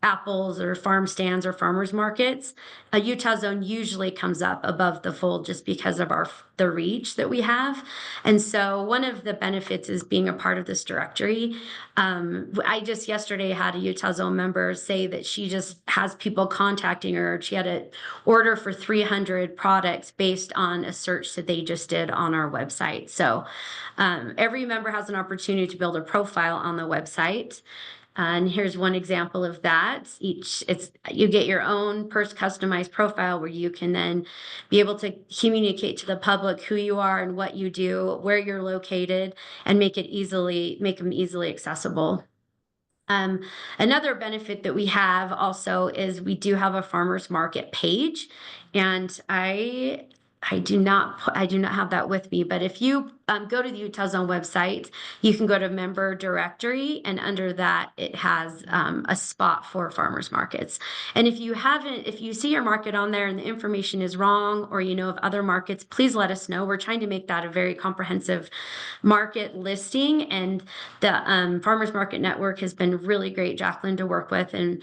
apples or farm stands or farmers markets, a Utah Zone usually comes up above the fold just because of the reach that we have. And so one of the benefits is being a part of this directory. I just yesterday had a Utah Zone member say that she just has people contacting her. She had an order for 300 products based on a search that they just did on our website. So every member has an opportunity to build a profile on the website. And here's one example of that. You get your own customized profile where you can then be able to communicate to the public who you are and what you do, where you're located, and make them easily accessible. Another benefit that we have also is we do have a farmers market page, and I do not have that with me, but if you go to the Utah Zone website, you can go to member directory, and under that it has a spot for farmers markets. And if you see your market on there and the information is wrong, or you know of other markets, please let us know. We're trying to make that a very comprehensive market listing, and the Farmers Market Network has been really great, Jacqueline, to work with, and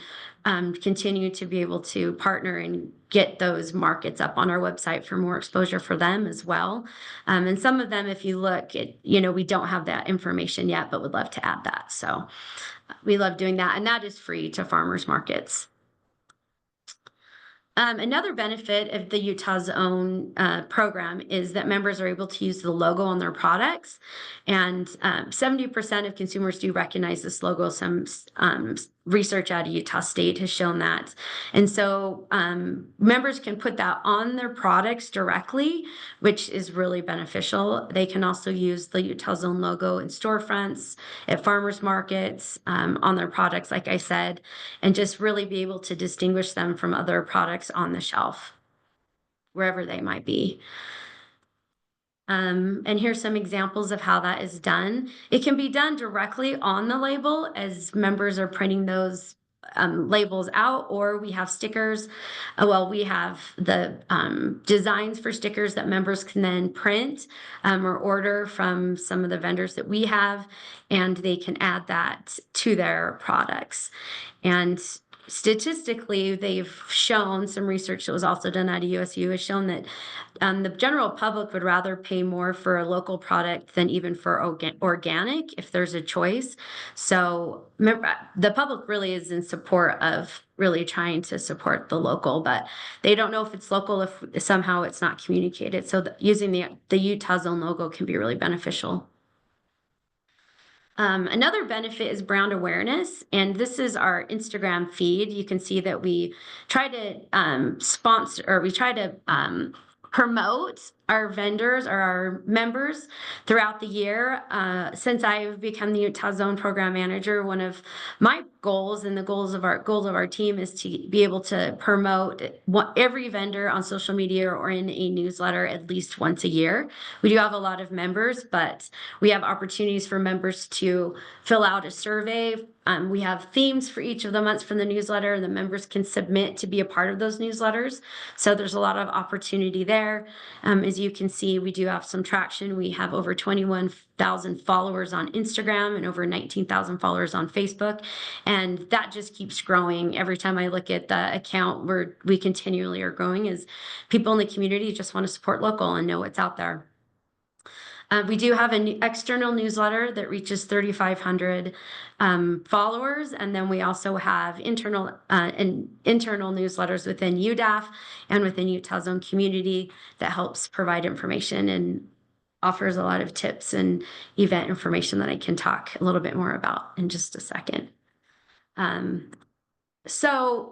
continue to be able to partner and get those markets up on our website for more exposure for them as well. And some of them, if you look at, we don't have that information yet, but would love to add that. So we love doing that. And that is free to farmers markets. Another benefit of the Utah's Own program is that members are able to use the logo on their products, and 70% of consumers do recognize this logo. Some research out of Utah State has shown that. And so members can put that on their products directly, which is really beneficial. They can also use the Utah's Own logo in storefronts, at farmers markets, on their products, like I said, and just really be able to distinguish them from other products on the shelf, wherever they might be. And here's some examples of how that is done. It can be done directly on the label as members are printing those labels out, or we have stickers. We have the designs for stickers that members can then print or order from some of the vendors that we have, and they can add that to their products. And statistically, they've shown, some research that was also done at USU has shown that the general public would rather pay more for a local product than even for organic if there's a choice. So the public really is in support of really trying to support the local, but they don't know if it's local if somehow it's not communicated. So using the Utah Zone logo can be really beneficial. Another benefit is brand awareness, and this is our Instagram feed. You can see that we try to sponsor, or we try to promote our vendors or our members throughout the year. Since I've become the Utah Zone program manager, one of my goals and the goals of our team is to be able to promote every vendor on social media or in a newsletter at least once a year. We do have a lot of members, but we have opportunities for members to fill out a survey. We have themes for each of the months from the newsletter, and the members can submit to be a part of those newsletters. So there's a lot of opportunity there. As you can see, we do have some traction. We have over 21,000 followers on Instagram and over 19,000 followers on Facebook. And that just keeps growing. Every time I look at the account, we continually are growing as people in the community just want to support local and know what's out there. We do have an external newsletter that reaches 3,500 followers, and then we also have internal newsletters within UDAF and within Utah Zone community that helps provide information and offers a lot of tips and event information that I can talk a little bit more about in just a second. So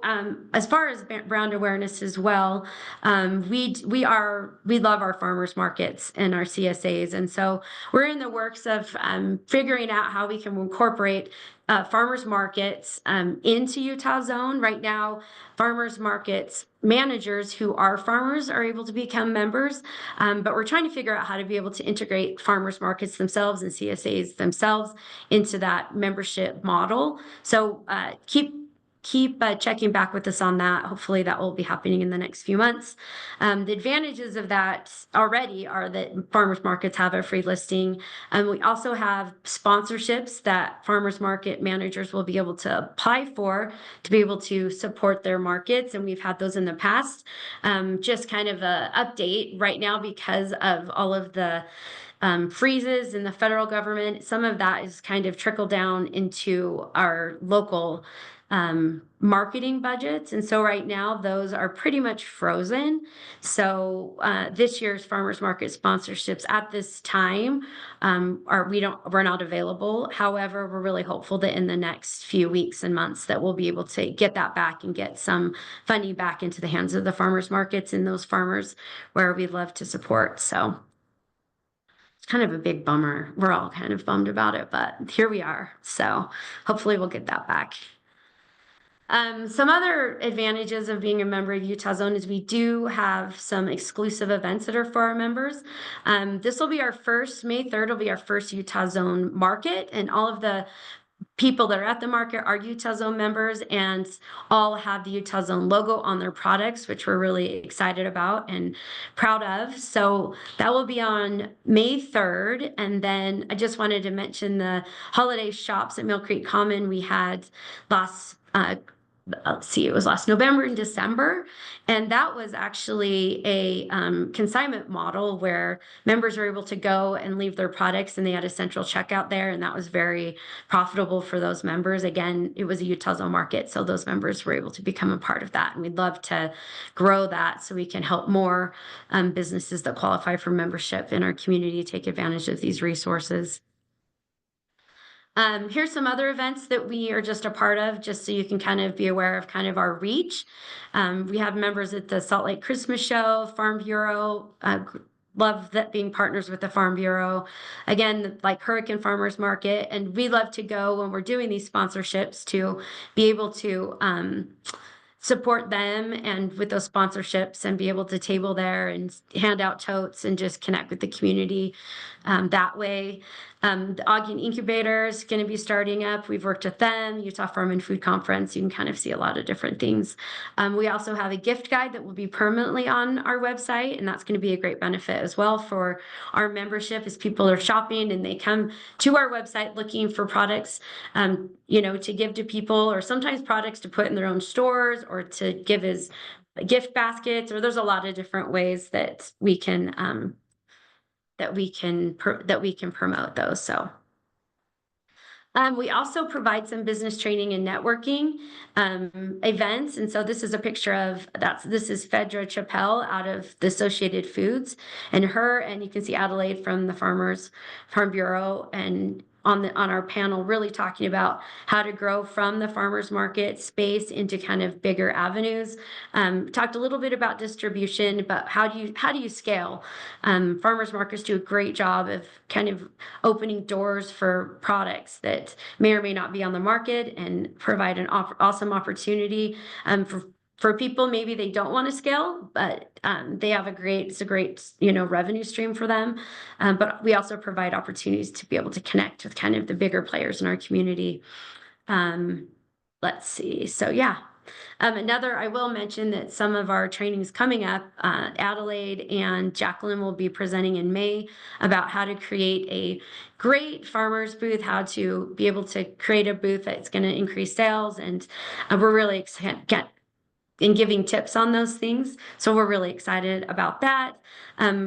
as far as brand awareness as well, we love our farmers markets and our CSAs, and so we're in the works of figuring out how we can incorporate farmers markets into Utah Zone. Right now, farmers markets managers who are farmers are able to become members, but we're trying to figure out how to be able to integrate farmers markets themselves and CSAs themselves into that membership model. So keep checking back with us on that. Hopefully that will be happening in the next few months. The advantages of that already are that farmers markets have a free listing. We also have sponsorships that farmers market managers will be able to apply for to be able to support their markets. And we've had those in the past. Just kind of a update right now because of all of the freezes in the federal government. Some of that is kind of trickled down into our local marketing budgets. And so right now those are pretty much frozen. So this year's farmers market sponsorships at this time we're not available. However, we're really hopeful that in the next few weeks and months that we'll be able to get that back and get some funding back into the hands of the farmers markets and those farmers where we'd love to support. So it's kind of a big bummer. We're all kind of bummed about it, but here we are. So hopefully we'll get that back. Some other advantages of being a member of Utah Zone is we do have some exclusive events that are for our members. This will be our first, May 3rd will be our first Utah Zone market, and all of the people that are at the market are Utah Zone members and all have the Utah Zone logo on their products, which we're really excited about and proud of. So that will be on May 3rd. And then I just wanted to mention the holiday shops at Mill Creek Common we had it was last November and December. And that was actually a consignment model where members were able to go and leave their products and they had a central checkout there. And that was very profitable for those members. Again, it was a Utah Zone market. So those members were able to become a part of that. And we'd love to grow that so we can help more businesses that qualify for membership in our community take advantage of these resources. Here's some other events that we are just a part of, just so you can kind of be aware of kind of our reach. We have members at the Salt Lake Christmas Show, Farm Bureau. Love that being partners with the Farm Bureau. Again, like Hurricane Farmers Market. And we love to go when we're doing these sponsorships to be able to support them and with those sponsorships and be able to table there and hand out totes and just connect with the community that way. The Ogden Incubator is going to be starting up. We've worked with them, Utah Farm and Food Conference. You can kind of see a lot of different things. We also have a gift guide that will be permanently on our website, and that's going to be a great benefit as well for our membership as people are shopping and they come to our website looking for products, to give to people, or sometimes products to put in their own stores or to give as gift baskets, or there's a lot of different ways that we can promote those. So we also provide some business training and networking events. And so this is a picture of this is Phaedra Chappelle out of the Associated Foods, and you can see Adelaide from the Farm Bureau, and on our panel really talking about how to grow from the farmers market space into kind of bigger avenues. Talked a little bit about distribution, but how do you scale? Farmers markets do a great job of kind of opening doors for products that may or may not be on the market and provide an awesome opportunity for people. Maybe they don't want to scale, but they have it's a great revenue stream for them. But we also provide opportunities to be able to connect with kind of the bigger players in our community. Let's see. So yeah. I will mention that some of our trainings coming up, Adelaide and Jacqueline will be presenting in May about how to create a great farmers booth, how to be able to create a booth that's going to increase sales. And we're really excited in giving tips on those things. So we're really excited about that.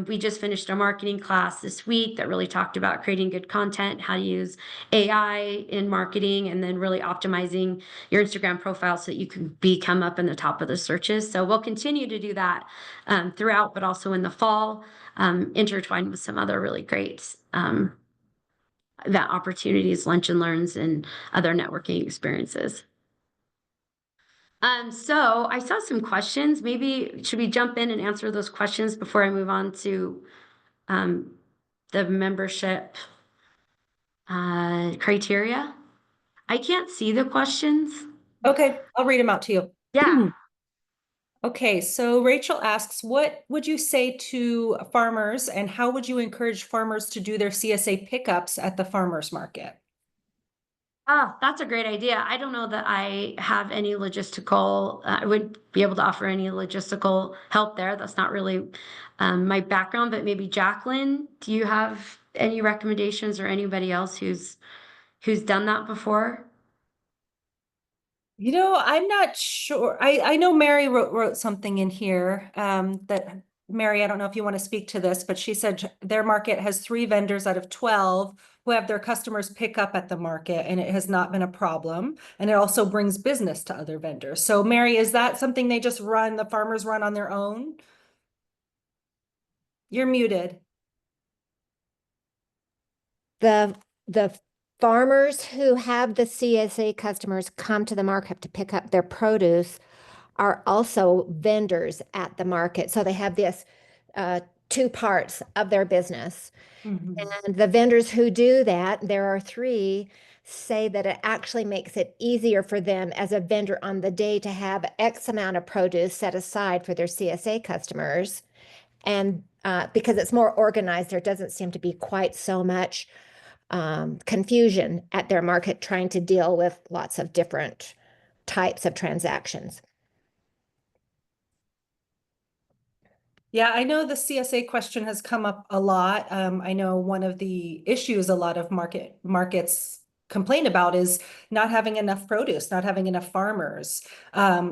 We just finished a marketing class this week that really talked about creating good content, how to use AI in marketing, and then really optimizing your Instagram profile so that you can come up in the top of the searches. So we'll continue to do that throughout, but also in the fall, intertwined with some other really great opportunities, lunch and learns, and other networking experiences. So I saw some questions. Maybe should we jump in and answer those questions before I move on to the membership criteria? I can't see the questions. Okay, I'll read them out to you. Yeah. Okay, so Rachel asks, what would you say to farmers and how would you encourage farmers to do their CSA pickups at the farmers market? Oh, that's a great idea. I don't know that I have any logistical, I would be able to offer any logistical help there. That's not really my background, but maybe Jacqueline, do you have any recommendations or anybody else who's done that before? You know, I'm not sure. I know Mary wrote something in here that Mary, I don't know if you want to speak to this, but she said their market has 3 vendors out of 12 who have their customers pick up at the market, and it has not been a problem. And it also brings business to other vendors. So Mary, is that something they just run, the farmers run on their own? You're muted. The farmers who have the CSA customers come to the market to pick up their produce are also vendors at the market. So they have this 2 parts of their business. And the vendors who do that, there are 3, say that it actually makes it easier for them as a vendor on the day to have X amount of produce set aside for their CSA customers. And because it's more organized, there doesn't seem to be quite so much confusion at their market trying to deal with lots of different types of transactions. Yeah, I know the CSA question has come up a lot. I know one of the issues a lot of markets complain about is not having enough produce, not having enough farmers.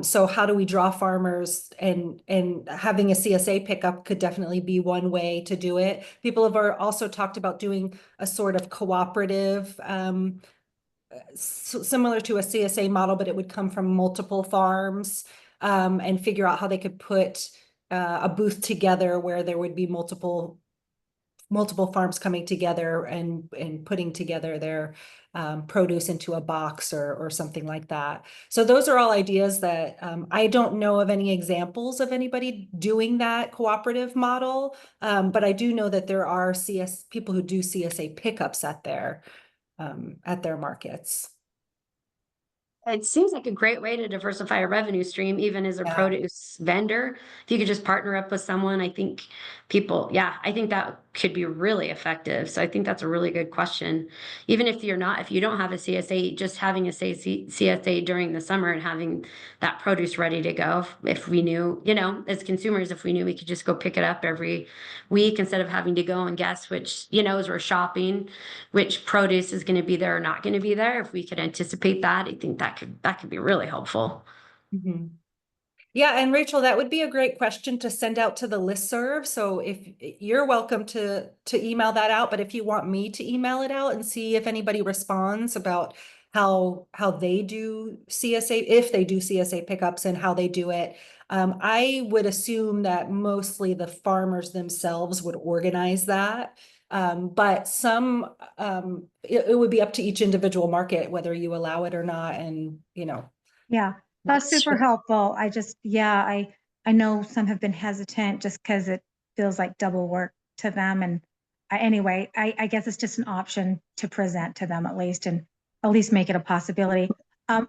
So how do we draw farmers, and having a CSA pickup could definitely be one way to do it. People have also talked about doing a sort of cooperative, similar to a CSA model, but it would come from multiple farms, and figure out how they could put a booth together where there would be multiple farms coming together and putting together their produce into a box or something like that. So those are all ideas that I don't know of any examples of anybody doing that cooperative model, but I do know that there are people who do CSA pickups at their markets. It seems like a great way to diversify a revenue stream, even as a Yeah. produce vendor. If you could just partner up with someone, I think I think that could be really effective. So I think that's a really good question. Even if you don't have a CSA, just having a CSA during the summer and having that produce ready to go. If we knew, as consumers, if we knew we could just go pick it up every week instead of having to go and guess which, as we're shopping, which produce is going to be there or not going to be there. If we could anticipate that, I think that could be really helpful. Yeah, and Rachel, that would be a great question to send out to the listserv. So if you're welcome to email that out, but if you want me to email it out and see if anybody responds about how they do CSA, if they do CSA pickups and how they do it, I would assume that mostly the farmers themselves would organize that. But some it would be up to each individual market whether you allow it or not, and Yeah, that's super helpful. I know some have been hesitant just because it feels like double work to them. And anyway, I guess it's just an option to present to them at least, and at least make it a possibility.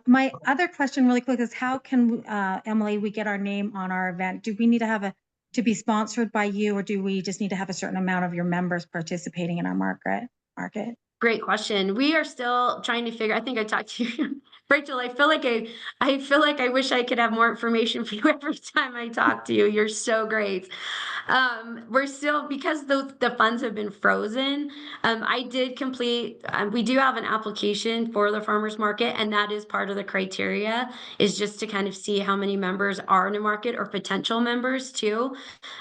My other question really quick is how can, Emily, we get our name on our event? Do we need to be sponsored by you, or do we just need to have a certain amount of your members participating in our market? Great question. We are still trying to figure. I think I talked to you, Rachel. I feel like I wish I could have more information for you every time I talk to you. You're so great. We're still, because the funds have been frozen. I did complete. We do have an application for the farmers market, and that is part of the criteria. Is just to kind of see how many members are in a market or potential members too.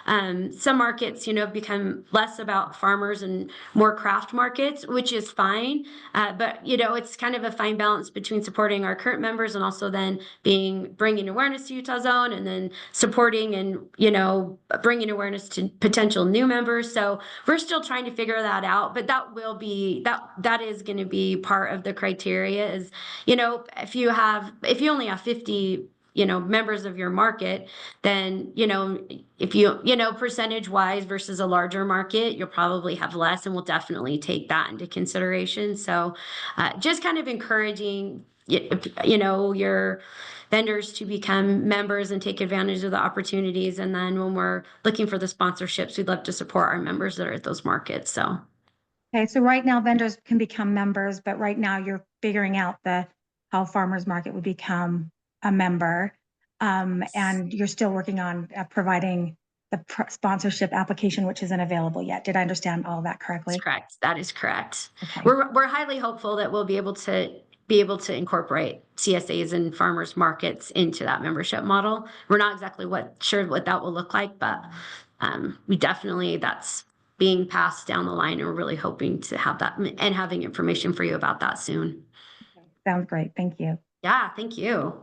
Some markets, become less about farmers and more craft markets, which is fine. But it's kind of a fine balance between supporting our current members and also then bringing awareness to Utah Zone, and then supporting and bringing awareness to potential new members. So we're still trying to figure that out. But that is going to be part of the criteria. Is if you only have 50 members of your market, then, if you, percentage wise versus a larger market, you'll probably have less, and we'll definitely take that into consideration. So just kind of encouraging, your vendors to become members and take advantage of the opportunities. And then when we're looking for the sponsorships, we'd love to support our members that are at those markets. So. Okay, so right now vendors can become members, but right now you're figuring out how farmers market would become a member. And you're still working on providing the sponsorship application, which isn't available yet. Did I understand all of that correctly? That's correct. That is correct. Okay. We're highly hopeful that we'll be able to incorporate CSAs and farmers markets into that membership model. We're not exactly sure what that will look like, but that's being passed down the line, and we're really hoping to have that and having information for you about that soon. Sounds great. Thank you. Yeah, thank you.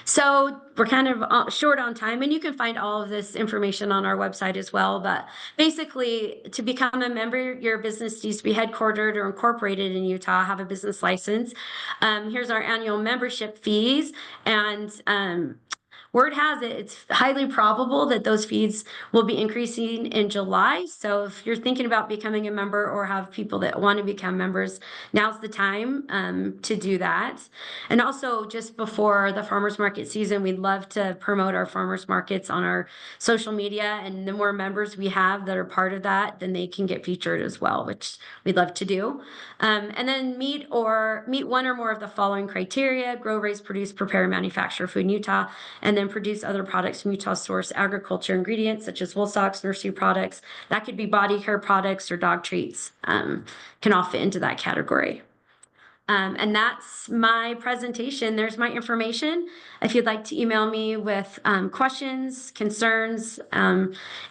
So we're kind of short on time, and you can find all of this information on our website as well. But basically, to become a member, your business needs to be headquartered or incorporated in Utah, have a business license. Here's our annual membership fees, and word has it, it's highly probable that those fees will be increasing in July. So if you're thinking about becoming a member or have people that want to become members, now's the time to do that. And also, just before the farmers market season, we'd love to promote our farmers markets on our social media. And the more members we have that are part of that, then they can get featured as well, which we'd love to do. And then meet one or more of the following criteria: grow, raise, produce, prepare, and manufacture food in Utah, and then produce other products from Utah source agriculture ingredients such as wool socks, nursery products. That could be body care products or dog treats, can all fit into that category. And that's my presentation. There's my information. If you'd like to email me with questions, concerns,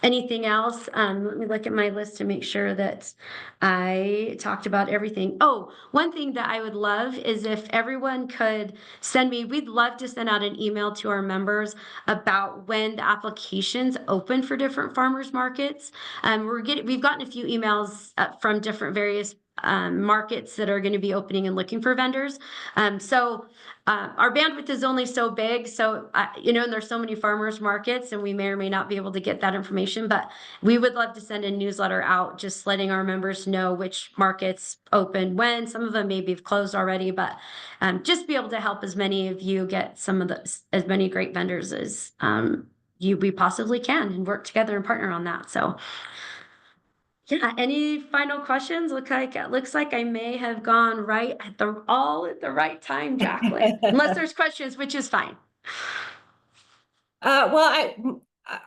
anything else, let me look at my list to make sure that I talked about everything. Oh, one thing that I would love is if everyone could we'd love to send out an email to our members about when the applications open for different farmers markets. We've gotten a few emails from different various markets that are going to be opening and looking for vendors. So our bandwidth is only so big. So, and there's so many farmers markets, and we may or may not be able to get that information, but we would love to send a newsletter out, just letting our members know which markets open when. Some of them maybe have closed already, but just be able to help as many of you get as many great vendors as we possibly can, and work together and partner on that. So yeah, any final questions? Looks like I may have gone right at the right time, Jacqueline. Unless there's questions, which is fine. Well,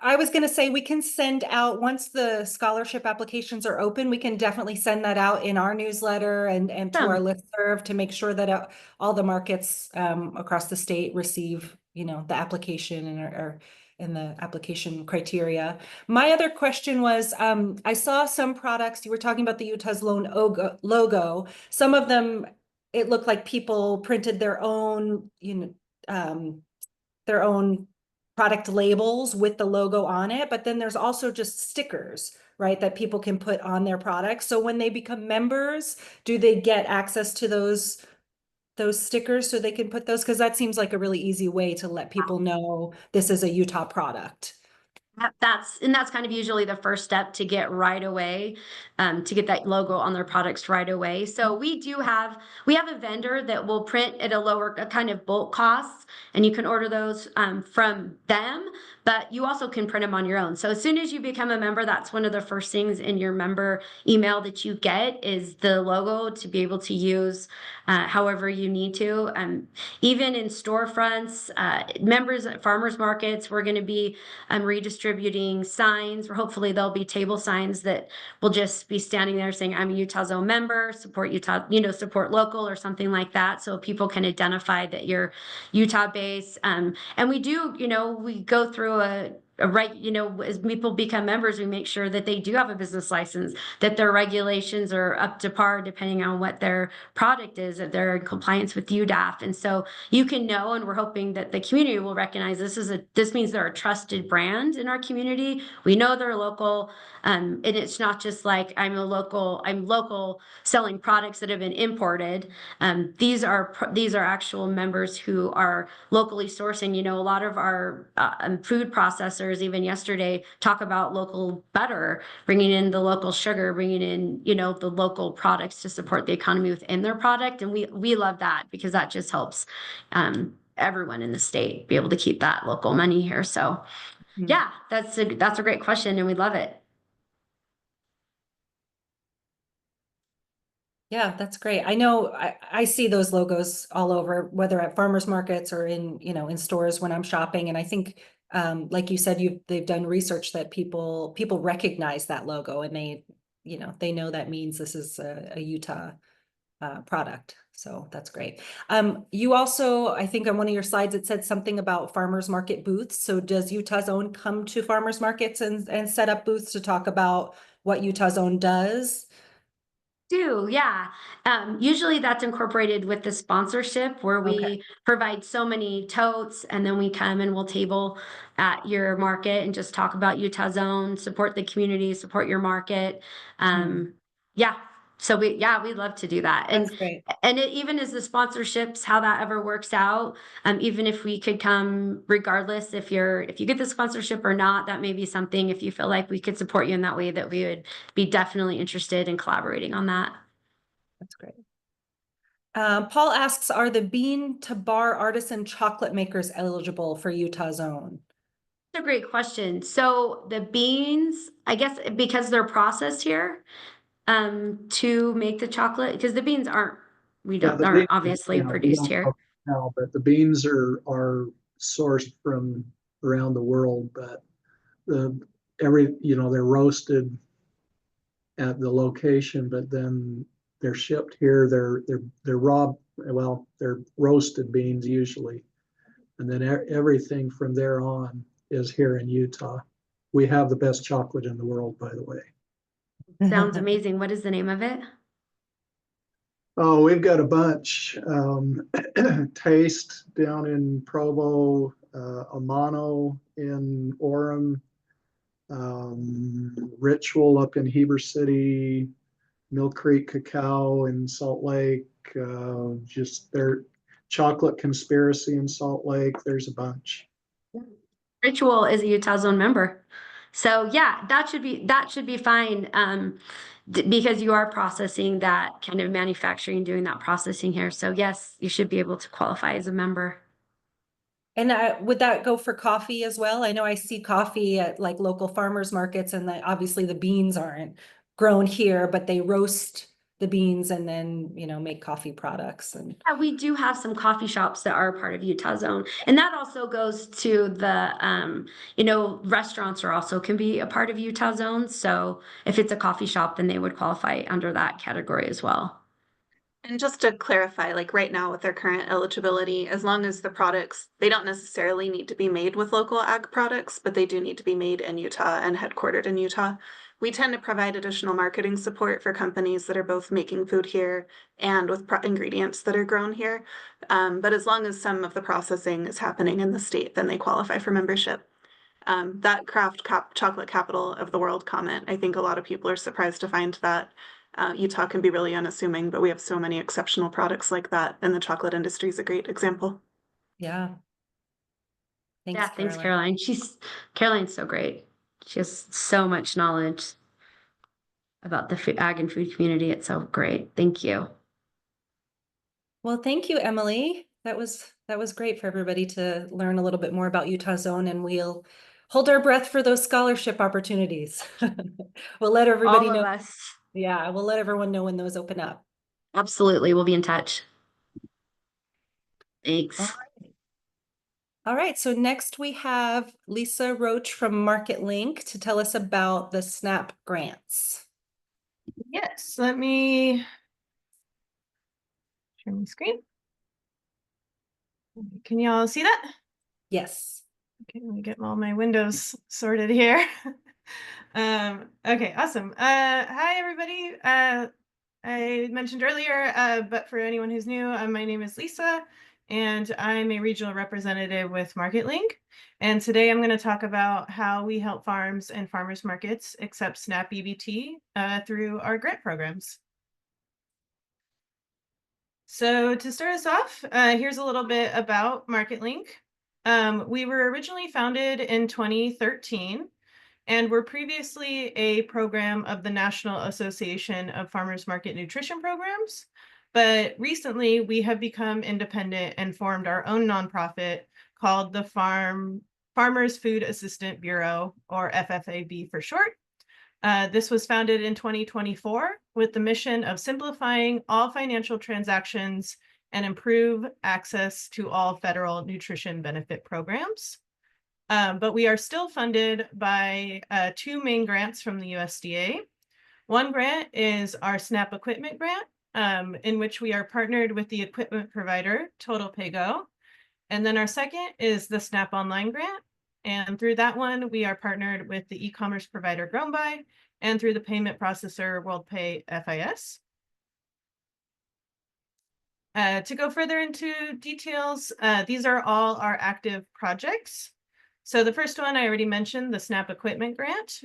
I was going to say we can send out, once the scholarship applications are open, we can definitely send that out in our newsletter and to our listserv to make sure that all the markets across the state receive, the application and the application criteria. My other question was, I saw some products, you were talking about the Utah's Loan logo. Some of them, it looked like people printed their own, their own product labels with the logo on it, but then there's also just stickers, right, that people can put on their products. So when they become members, do they get access to those stickers so they can put those? Because that seems like a really easy way to let people know this is a Utah product. That's kind of usually the first step to get right away, to get that logo on their products right away. So we have a vendor that will print at a lower kind of bulk costs, and you can order those from them, but you also can print them on your own. So as soon as you become a member, that's one of the first things in your member email that you get is the logo to be able to use however you need to. Even in storefronts, members at farmers markets, we're going to be redistributing signs, or hopefully there'll be table signs that will just be standing there saying, I'm a Utah Zone member, support Utah, support local, or something like that. So people can identify that you're Utah based. And we do, we go through right, you know, as people become members, we make sure that they do have a business license, that their regulations are up to par depending on what their product is, that they're in compliance with UDAF. And so you can know, and we're hoping that the community will recognize this means they're a trusted brand in our community. We know they're local. And it's not just like I'm local selling products that have been imported. These are actual members who are locally sourcing. You know, a lot of our food processors, even yesterday, talk about local butter, bringing in the local sugar, bringing in, you know, the local products to support the economy within their product. And we love that because that just helps everyone in the state be able to keep that local money here. So yeah, that's a great question, and we love it. Yeah, that's great. I know I see those logos all over, whether at farmers markets or in, you know, in stores when I'm shopping. And I think, like you said, they've done research that people recognize that logo and they, you know, they know that means this is a Utah product. So that's great. You also, I think on one of your slides, it said something about farmers market booths. So does Utah's Own come to farmers markets and set up booths to talk about what Utah's Own does? Yeah. Usually that's incorporated with the sponsorship where we provide so many totes, and then we come and we'll table at your market and just talk about Utah's Own, support the community, support your market. Yeah. So we'd love to do that. That's great. And it even as the sponsorships, how that ever works out, even if we could come regardless, if you get the sponsorship or not, that may be something, if you feel like we could support you in that way, that we would be definitely interested in collaborating on that. That's great. Paul asks, are the bean to bar artisan chocolate makers eligible for Utah's Own? That's a great question. So the beans, I guess because they're processed here, to make the chocolate, because the beans aren't obviously produced here. No, but the beans are sourced from around the world, but they're roasted at the location, but then they're shipped here. They're raw, well, they're roasted beans usually, and then everything from there on is here in Utah. We have the best chocolate in the world, by the way. Sounds amazing. What is the name of it? Oh, we've got a bunch. Taste down in Provo, Amano in Orem, Ritual up in Heber City, Mill Creek Cacao in Salt Lake, just their Chocolate Conspiracy in Salt Lake. There's a bunch. Ritual is a Utah's Own member. So yeah, that should be fine. Because you are processing that kind of manufacturing, doing that processing here. So yes, you should be able to qualify as a member. And would that go for coffee as well? I know I see coffee at like local farmers markets, and obviously the beans aren't grown here, but they roast the beans and then, you know, make coffee products. And yeah, we do have some coffee shops that are part of Utah's Own, and that also goes to the restaurants are also can be a part of Utah's Own. So if it's a coffee shop, then they would qualify under that category as well. And just to clarify, like right now with their current eligibility, as long as the products, they don't necessarily need to be made with local ag products, but they do need to be made in Utah and headquartered in Utah. We tend to provide additional marketing support for companies that are both making food here and with ingredients that are grown here. But as long as some of the processing is happening in the state, then they qualify for membership. That chocolate capital of the world comment, I think a lot of people are surprised to find that Utah can be really unassuming, but we have so many exceptional products like that, and the chocolate industry is a great example. yeah. Thanks, Caroline. Caroline's so great. She has so much knowledge about the ag and food community. It's so great. Thank you. Well, thank you, Emily. That was great for everybody to learn a little bit more about Utah's Own, and we'll hold our breath for those scholarship opportunities. We'll let everybody know. All of us. Yeah, we'll let everyone know when those open up. Absolutely. We'll be in touch. Thanks. All right, so next we have Lisa Roach from Market Link to tell us about the SNAP grants. Yes, let me share my screen. Can y'all see that? Yes. Okay, let me get all my windows sorted here. Okay, awesome. Hi, everybody. I mentioned earlier, but for anyone who's new, my name is Lisa, and I'm a regional representative with MarketLink. And today I'm going to talk about how we help farms and farmers markets accept SNAP EBT through our grant programs. So to start us off, here's a little bit about MarketLink. We were originally founded in 2013 and were previously a program of the National Association of Farmers Market Nutrition Programs. But recently we have become independent and formed our own nonprofit called the Farmers Food Assistant Bureau, or FFAB for short. This was founded in 2024 with the mission of simplifying all financial transactions and improve access to all federal nutrition benefit programs. But we are still funded by 2 main grants from the USDA. One grant is our SNAP equipment grant, in which we are partnered with the equipment provider, Total Pay Go. And then our second is the SNAP Online grant. And through that one, we are partnered with the e-commerce provider GrownBuy and through the payment processor WorldPay FIS. To go further into details, these are all our active projects. So the first one I already mentioned, the SNAP equipment grant.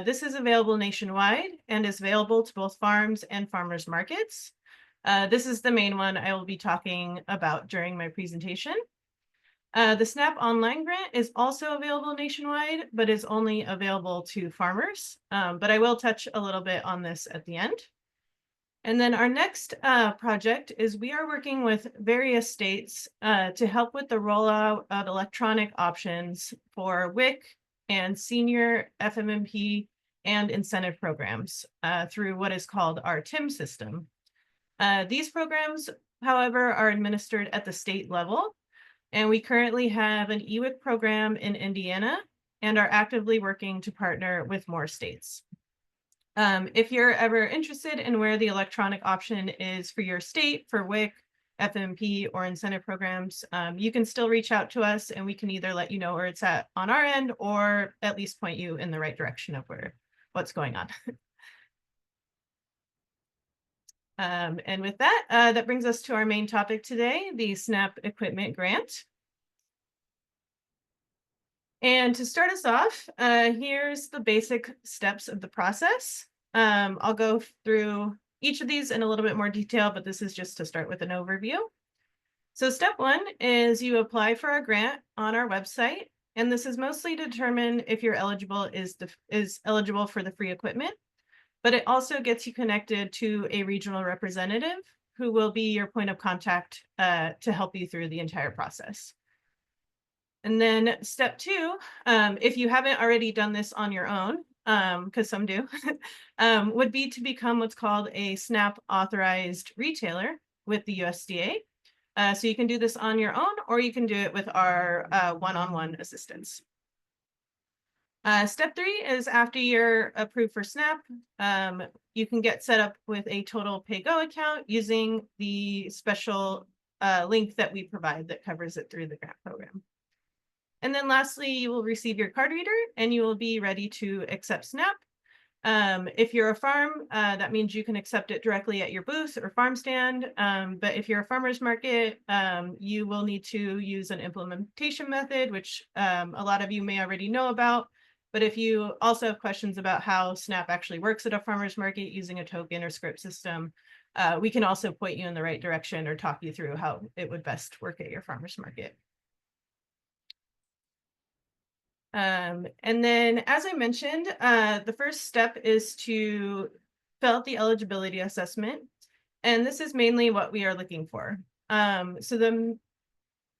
This is available nationwide and is available to both farms and farmers markets. This is the main one I will be talking about during my presentation. The SNAP Online grant is also available nationwide, but is only available to farmers. But I will touch a little bit on this at the end. And then our next project is we are working with various states to help with the rollout of electronic options for WIC and senior FMMP and incentive programs through what is called our TIM system. These programs, however, are administered at the state level. And we currently have an EWIC program in Indiana and are actively working to partner with more states. If you're ever interested in where the electronic option is for your state for WIC, FMP, or incentive programs, you can still reach out to us and we can either let you know where it's at on our end or at least point you in the right direction of what's going on. And with that, that brings us to our main topic today, the SNAP equipment grant. And to start us off, here's the basic steps of the process. I'll go through each of these in a little bit more detail, but this is just to start with an overview. So step 1 is you apply for a grant on our website, and this is mostly to determine if you're eligible is eligible for the free equipment, but it also gets you connected to a regional representative who will be your point of contact to help you through the entire process. And then step 2, if you haven't already done this on your own, because some do, would be to become what's called a SNAP authorized retailer with the USDA. So you can do this on your own, or you can do it with our one-on-one assistance. Step 3 is after you're approved for SNAP, you can get set up with a Total Pay Go account using the special link that we provide that covers it through the grant program. And then lastly, you will receive your card reader and you will be ready to accept SNAP. If you're a farm, that means you can accept it directly at your booth or farm stand. But if you're a farmer's market, you will need to use an implementation method, which a lot of you may already know about. But if you also have questions about how SNAP actually works at a farmer's market using a token or script system, we can also point you in the right direction or talk you through how it would best work at your farmer's market. And then, as I mentioned, the first step is to fill out the eligibility assessment. And this is mainly what we are looking for. So the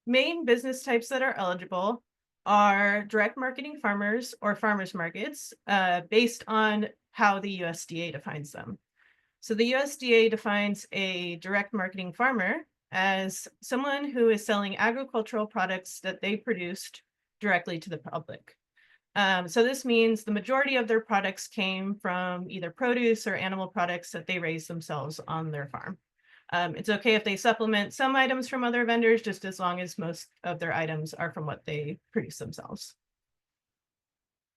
main business types that are eligible are direct marketing farmers or farmers markets based on how the USDA defines them. So the USDA defines a direct marketing farmer as someone who is selling agricultural products that they produced directly to the public. So this means the majority of their products came from either produce or animal products that they raised themselves on their farm. It's okay if they supplement some items from other vendors, just as long as most of their items are from what they produce themselves.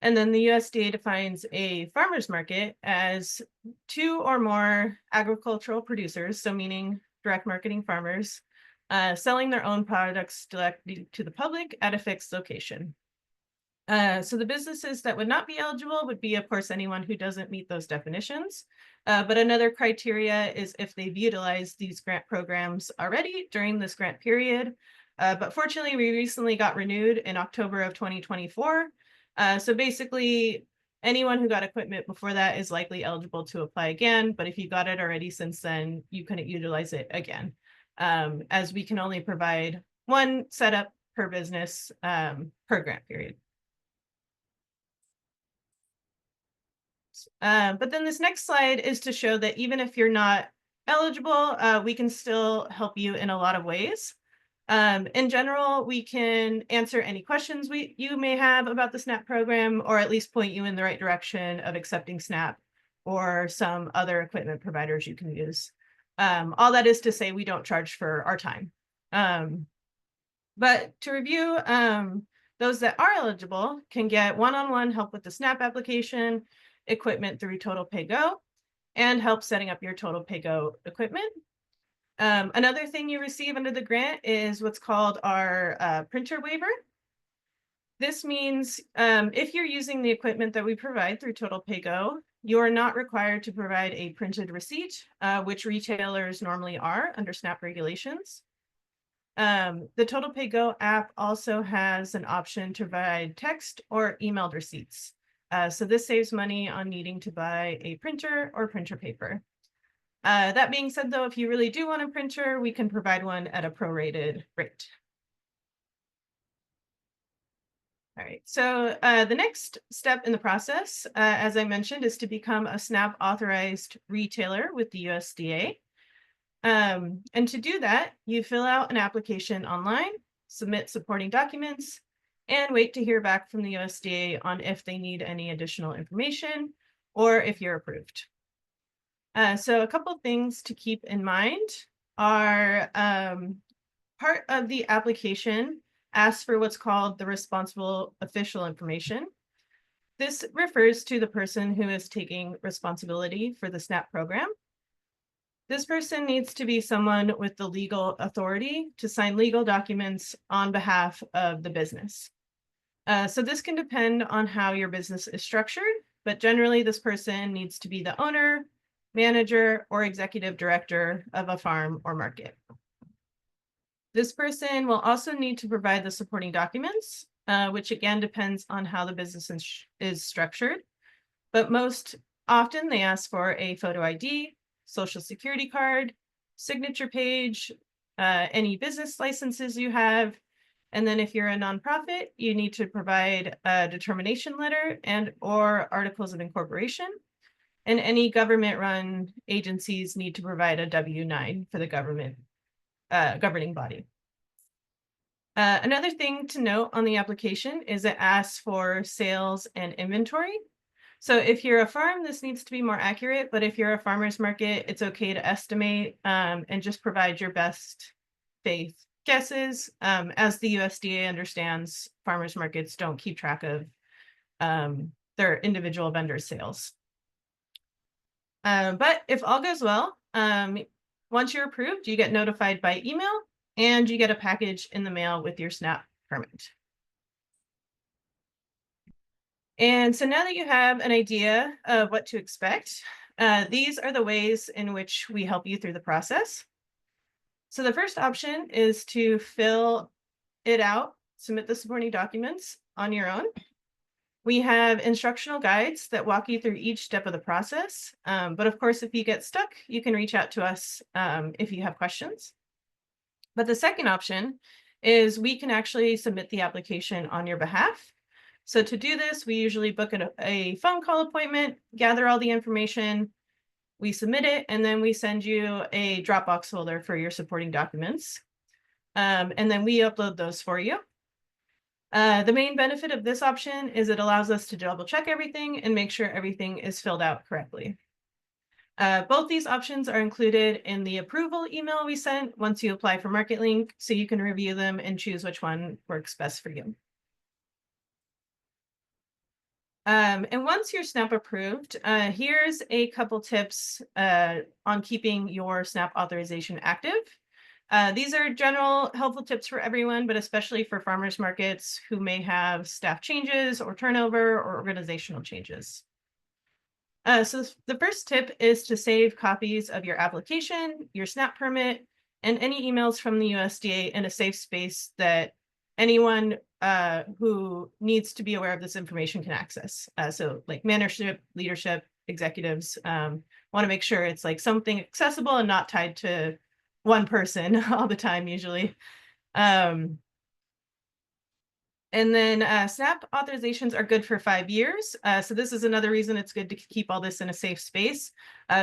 And then the USDA defines a farmer's market as 2 or more agricultural producers, so meaning direct marketing farmers, selling their own products directly to the public at a fixed location. So the businesses that would not be eligible would be, of course, anyone who doesn't meet those definitions. But another criteria is if they've utilized these grant programs already during this grant period. But fortunately, we recently got renewed in October of 2024. So basically, anyone who got equipment before that is likely eligible to apply again. But if you got it already since then, you couldn't utilize it again, as we can only provide one setup per business per grant period. But then this next slide is to show that even if you're not eligible, we can still help you in a lot of ways. In general, we can answer any questions you may have about the SNAP program, or at least point you in the right direction of accepting SNAP or some other equipment providers you can use. All that is to say, we don't charge for our time. But to review, those that are eligible can get one-on-one help with the SNAP application, equipment through Total Pay Go, and help setting up your Total Pay Go equipment. Another thing you receive under the grant is what's called our printer waiver. This means if you're using the equipment that we provide through Total Pay Go, you are not required to provide a printed receipt, which retailers normally are under SNAP regulations. The Total Pay Go app also has an option to provide text or emailed receipts. So this saves money on needing to buy a printer or printer paper. That being said, though, if you really do want a printer, we can provide one at a prorated rate. All right, so the next step in the process, as I mentioned, is to become a SNAP authorized retailer with the USDA. And to do that, you fill out an application online, submit supporting documents, and wait to hear back from the USDA on if they need any additional information or if you're approved. So a couple things to keep in mind are part of the application asks for what's called the responsible official information. This refers to the person who is taking responsibility for the SNAP program. This person needs to be someone with the legal authority to sign legal documents on behalf of the business. So this can depend on how your business is structured, but generally this person needs to be the owner, manager, or executive director of a farm or market. This person will also need to provide the supporting documents, which again depends on how the business is structured. But most often they ask for a photo ID, social security card, signature page, any business licenses you have. And then if you're a nonprofit, you need to provide a determination letter and or articles of incorporation. And any government-run agencies need to provide a W-9 for the government governing body. Another thing to note on the application is it asks for sales and inventory. So if you're a farm, this needs to be more accurate, but if you're a farmer's market, it's okay to estimate and just provide your best faith guesses. As the USDA understands, farmers markets don't keep track of their individual vendor sales. But if all goes well, once you're approved, you get notified by email and you get a package in the mail with your SNAP permit. And so now that you have an idea of what to expect, these are the ways in which we help you through the process. So the first option is to fill it out, submit the supporting documents on your own. We have instructional guides that walk you through each step of the process. But of course, if you get stuck, you can reach out to us if you have questions. But the second option is we can actually submit the application on your behalf. So to do this, we usually book a phone call appointment, gather all the information, we submit it, and then we send you a Dropbox folder for your supporting documents. And then we upload those for you. The main benefit of this option is it allows us to double check everything and make sure everything is filled out correctly. Both these options are included in the approval email we sent once you apply for MarketLink, so you can review them and choose which one works best for you. And once you're SNAP approved, here's a couple tips on keeping your SNAP authorization active. These are general helpful tips for everyone, but especially for farmers markets who may have staff changes or turnover or organizational changes. So the first tip is to save copies of your application, your SNAP permit, and any emails from the USDA in a safe space that anyone who needs to be aware of this information can access. So like management, leadership, executives want to make sure it's like something accessible and not tied to one person all the time usually. And then SNAP authorizations are good for 5 years. So this is another reason it's good to keep all this in a safe space,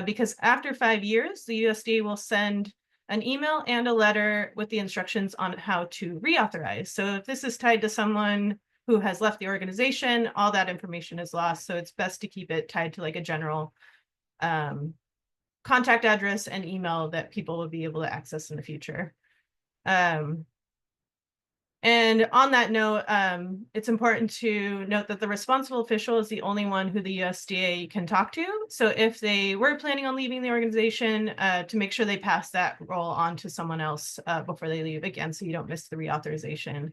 because after 5 years, the USDA will send an email and a letter with the instructions on how to reauthorize. So if this is tied to someone who has left the organization, all that information is lost. So it's best to keep it tied to like a general contact address and email that people will be able to access in the future. And on that note, it's important to note that the responsible official is the only one who the USDA can talk to. So if they were planning on leaving the organization, to make sure they pass that role on to someone else before they leave, again, so you don't miss the reauthorization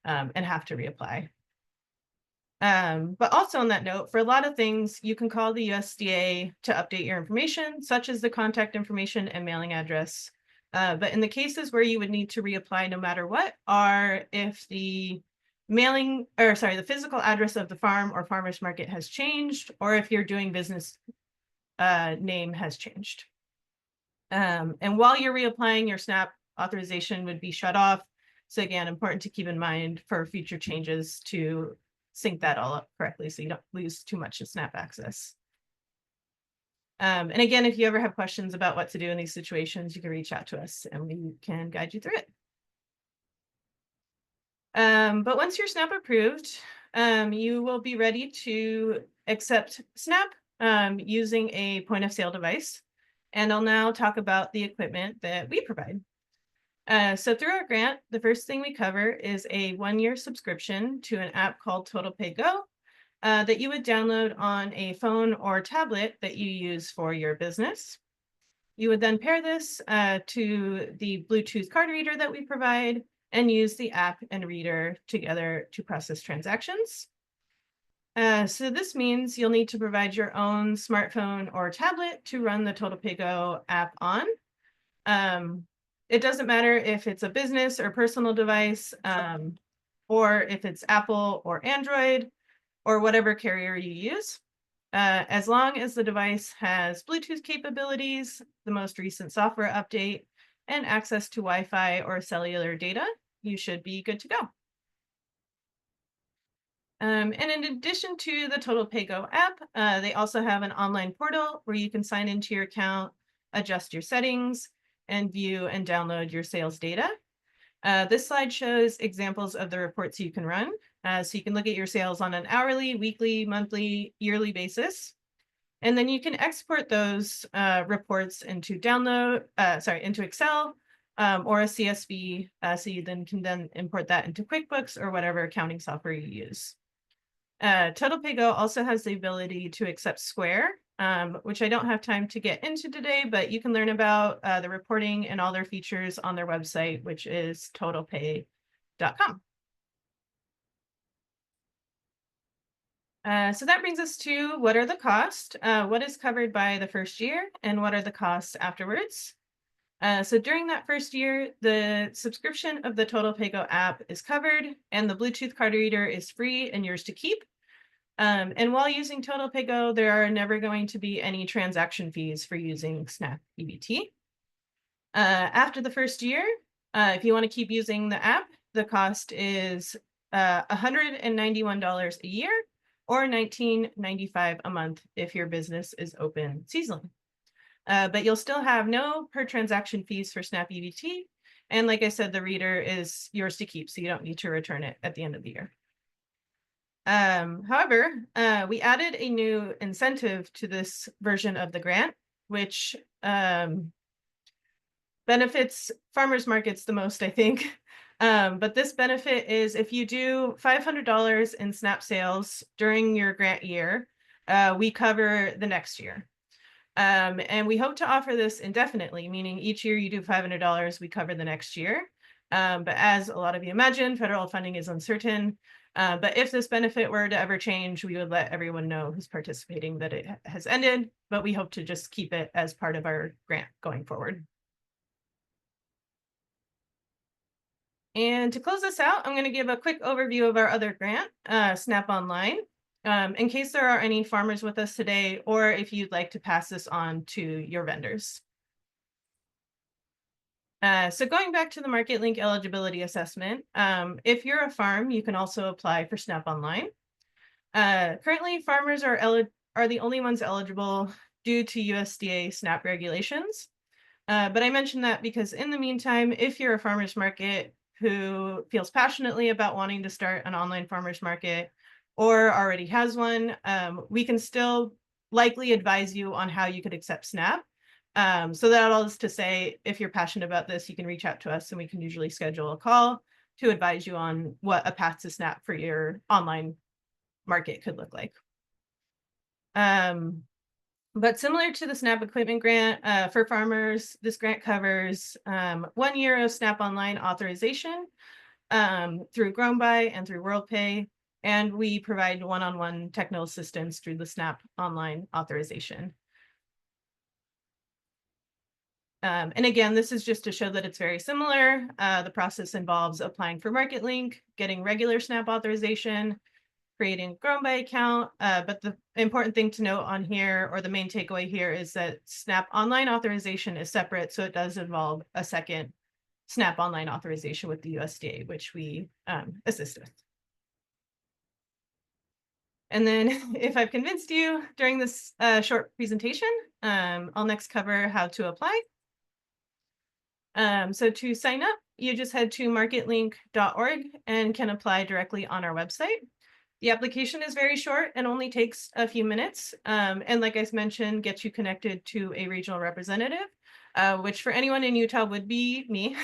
and have to reapply. But also on that note, for a lot of things, you can call the USDA to update your information, such as the contact information and mailing address. But in the cases where you would need to reapply no matter what are if the the physical address of the farm or farmer's market has changed, or if your doing business name has changed. And while you're reapplying, your SNAP authorization would be shut off. So again, important to keep in mind for future changes to sync that all up correctly so you don't lose too much of SNAP access. And again, if you ever have questions about what to do in these situations, you can reach out to us and we can guide you through it. But once you're SNAP approved, you will be ready to accept SNAP using a point of sale device. And I'll now talk about the equipment that we provide. So through our grant, the first thing we cover is a 1-year subscription to an app called TotalPay Go. That you would download on a phone or tablet that you use for your business. You would then pair this to the Bluetooth card reader that we provide and use the app and reader together to process transactions. So this means you'll need to provide your own smartphone or tablet to run the TotalPay Go app on. It doesn't matter if it's a business or personal device, or if it's Apple or Android, or whatever carrier you use. As long as the device has Bluetooth capabilities, the most recent software update, and access to Wi-Fi or cellular data, you should be good to go. And in addition to the TotalPay Go app, they also have an online portal where you can sign into your account, adjust your settings, and view and download your sales data. This slide shows examples of the reports you can run. So you can look at your sales on an hourly, weekly, monthly, yearly basis. And then you can export those reports into into Excel or a CSV. So you then can import that into QuickBooks or whatever accounting software you use. TotalPay Go also has the ability to accept Square, which I don't have time to get into today, but you can learn about the reporting and all their features on their website, which is totalpay.com. So that brings us to what are the costs, what is covered by the first year, and what are the costs afterwards. So during that first year, the subscription of the TotalPay Go app is covered, and the Bluetooth card reader is free and yours to keep. And while using TotalPay Go, there are never going to be any transaction fees for using SNAP EBT. After the first year, if you want to keep using the app, the cost is $191 a year or $19.95 a month if your business is open seasonally. But you'll still have no per transaction fees for SNAP EBT. And like I said, the reader is yours to keep, so you don't need to return it at the end of the year. However, we added a new incentive to this version of the grant, which benefits farmers markets the most, I think. But this benefit is if you do $500 in SNAP sales during your grant year, we cover the next year. And we hope to offer this indefinitely, meaning each year you do $500, we cover the next year. But as a lot of you imagine, federal funding is uncertain. But if this benefit were to ever change, we would let everyone know who's participating that it has ended, but we hope to just keep it as part of our grant going forward. And to close this out, I'm going to give a quick overview of our other grant, SNAP Online, in case there are any farmers with us today, or if you'd like to pass this on to your vendors. So going back to the Market Link eligibility assessment, if you're a farm, you can also apply for SNAP Online. Currently, farmers are the only ones eligible due to USDA SNAP regulations. But I mentioned that because in the meantime, if you're a farmer's market who feels passionately about wanting to start an online farmer's market or already has one, we can still likely advise you on how you could accept SNAP. So that all is to say, if you're passionate about this, you can reach out to us and we can usually schedule a call to advise you on what a path to SNAP for your online market could look like. But similar to the SNAP Equipment Grant for farmers, this grant covers 1 year of SNAP Online authorization through GrownBuy and through WorldPay, and we provide one-on-one technical assistance through the SNAP Online authorization. And again, this is just to show that it's very similar. The process involves applying for Market Link, getting regular SNAP authorization, creating a GrownBuy account. But the important thing to note on here, or the main takeaway here, is that SNAP Online authorization is separate. So it does involve a second SNAP Online authorization with the USDA, which we assist with. And then if I've convinced you during this short presentation, I'll next cover how to apply. So to sign up, you just head to marketlink.org and can apply directly on our website. The application is very short and only takes a few minutes. And like I mentioned, gets you connected to a regional representative, which for anyone in Utah would be me,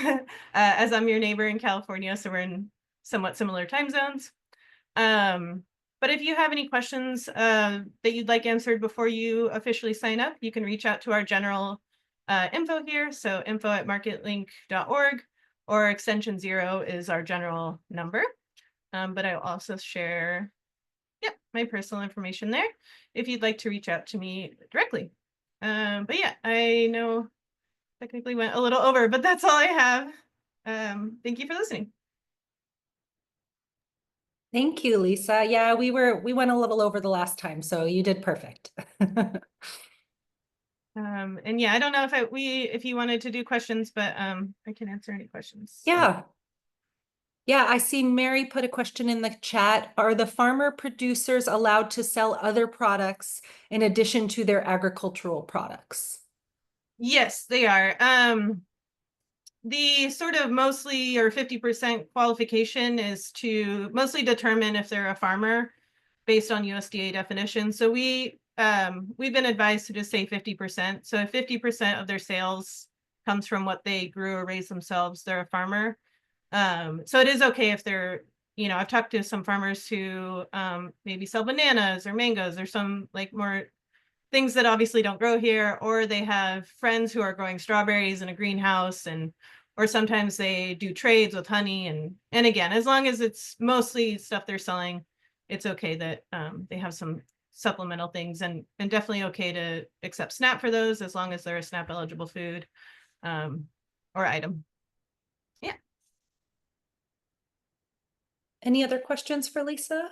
as I'm your neighbor in California, so we're in somewhat similar time zones. But if you have any questions that you'd like answered before you officially sign up, you can reach out to our general info here. So info@marketlink.org, or extension 0 is our general number. But I'll also share my personal information there if you'd like to reach out to me directly. But yeah, I know technically went a little over, but that's all I have. Thank you for listening. Thank you, Lisa. Yeah, we went a little over the last time, so you did perfect. And yeah, I don't know if you wanted to do questions, but I can answer any questions. Yeah. Yeah, I see Mary put a question in the chat. Are the farmer producers allowed to sell other products in addition to their agricultural products? Yes, they are. The sort of mostly or 50% qualification is to mostly determine if they're a farmer based on USDA definition. So we've been advised to just say 50%. So if 50% of their sales comes from what they grew or raised themselves, they're a farmer. So it is okay if they're, I've talked to some farmers who maybe sell bananas or mangoes or some like more things that obviously don't grow here, or they have friends who are growing strawberries in a greenhouse, or sometimes they do trades with honey. And again, as long as it's mostly stuff they're selling, it's okay that they have some supplemental things, and definitely okay to accept SNAP for those as long as they're a SNAP eligible food or item. Yeah. Any other questions for Lisa?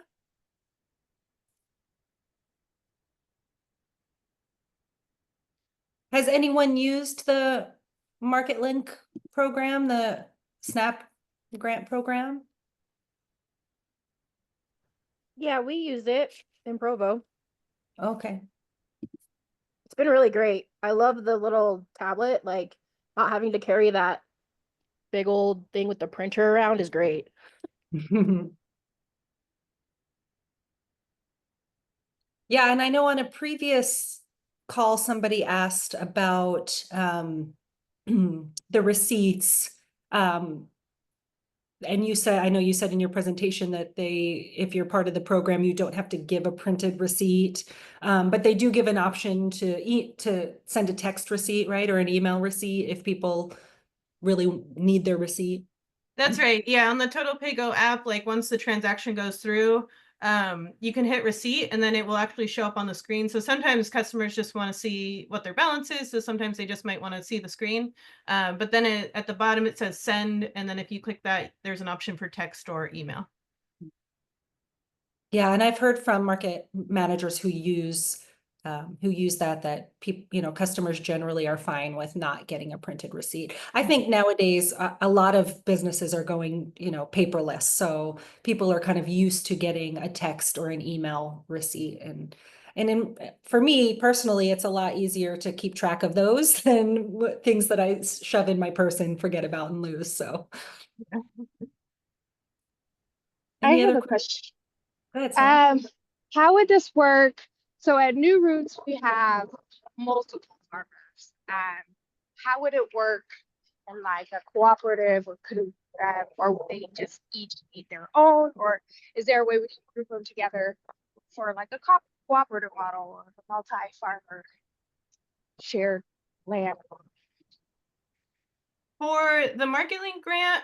Has anyone used the Market Link program, the SNAP grant program? Yeah, we use it in Provo. Okay. It's been really great. I love the little tablet, like not having to carry that big old thing with the printer around is great. Yeah, and I know on a previous call, somebody asked about the receipts. And you said, I know you said in your presentation that if you're part of the program, you don't have to give a printed receipt. But they do give an option to send a text receipt, right? Or an email receipt if people really need their receipt. That's right. Yeah, on the Total Pay Go app, like once the transaction goes through, you can hit receipt and then it will actually show up on the screen. So sometimes customers just want to see what their balance is. So sometimes they just might want to see the screen. But then at the bottom it says send, and then if you click that, there's an option for text or email. Yeah, and I've heard from market managers who use that people, customers generally are fine with not getting a printed receipt. I think nowadays a lot of businesses are going, paperless. So people are kind of used to getting a text or an email receipt. For me personally, it's a lot easier to keep track of those than things that I shove in my purse and forget about and lose. So I any have other a questions? question. Go ahead, Sarah. How would this work? So at New Roots, we have multiple farmers. How would it work in like a cooperative, or or would they just each eat their own, or is there a way we can group them together for like a cooperative model or a multi-farmer shared land? For the Market Link grant,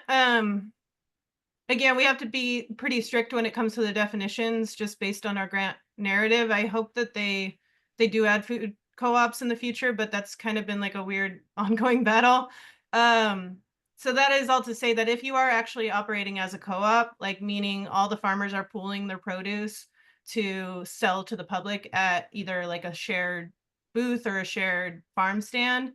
again, we have to be pretty strict when it comes to the definitions, just based on our grant narrative. I hope that they do add food co-ops in the future, but that's kind of been like a weird ongoing battle. So that is all to say that if you are actually operating as a co-op, like meaning all the farmers are pooling their produce to sell to the public at either like a shared booth or a shared farm stand,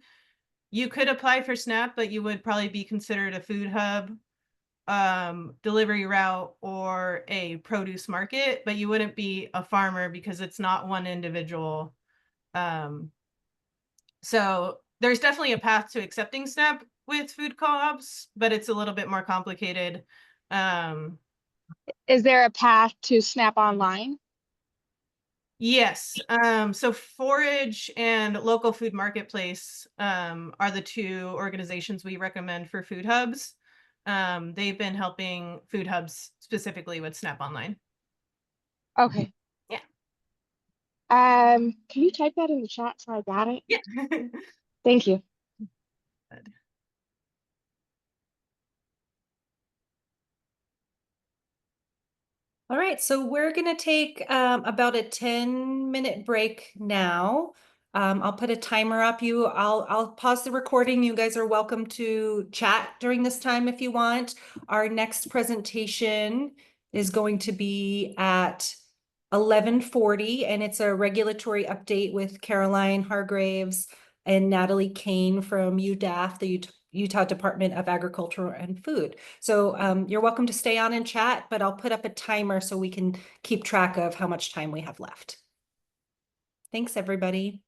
you could apply for SNAP, but you would probably be considered a food hub, delivery route, or a produce market, but you wouldn't be a farmer because it's not one individual. So there's definitely a path to accepting SNAP with food co-ops, but it's a little bit more complicated. Is there a path to SNAP Online? Yes. So Forage and Local Food Marketplace are the two organizations we recommend for food hubs. They've been helping food hubs specifically with SNAP Online. Okay. Yeah. Can you type that in the chat so I got it? Yeah. Thank you. Good. All right, so we're gonna take about a 10-minute break now. I'll put a timer up. I'll pause the recording. You guys are welcome to chat during this time if you want. Our next presentation is going to be at 11:40, and it's a regulatory update with Caroline Hargraves and Natalie Kane from UDAF, the Utah Department of Agriculture and Food. So you're welcome to stay on and chat, but I'll put up a timer so we can keep track of how much time we have left. Thanks, everybody.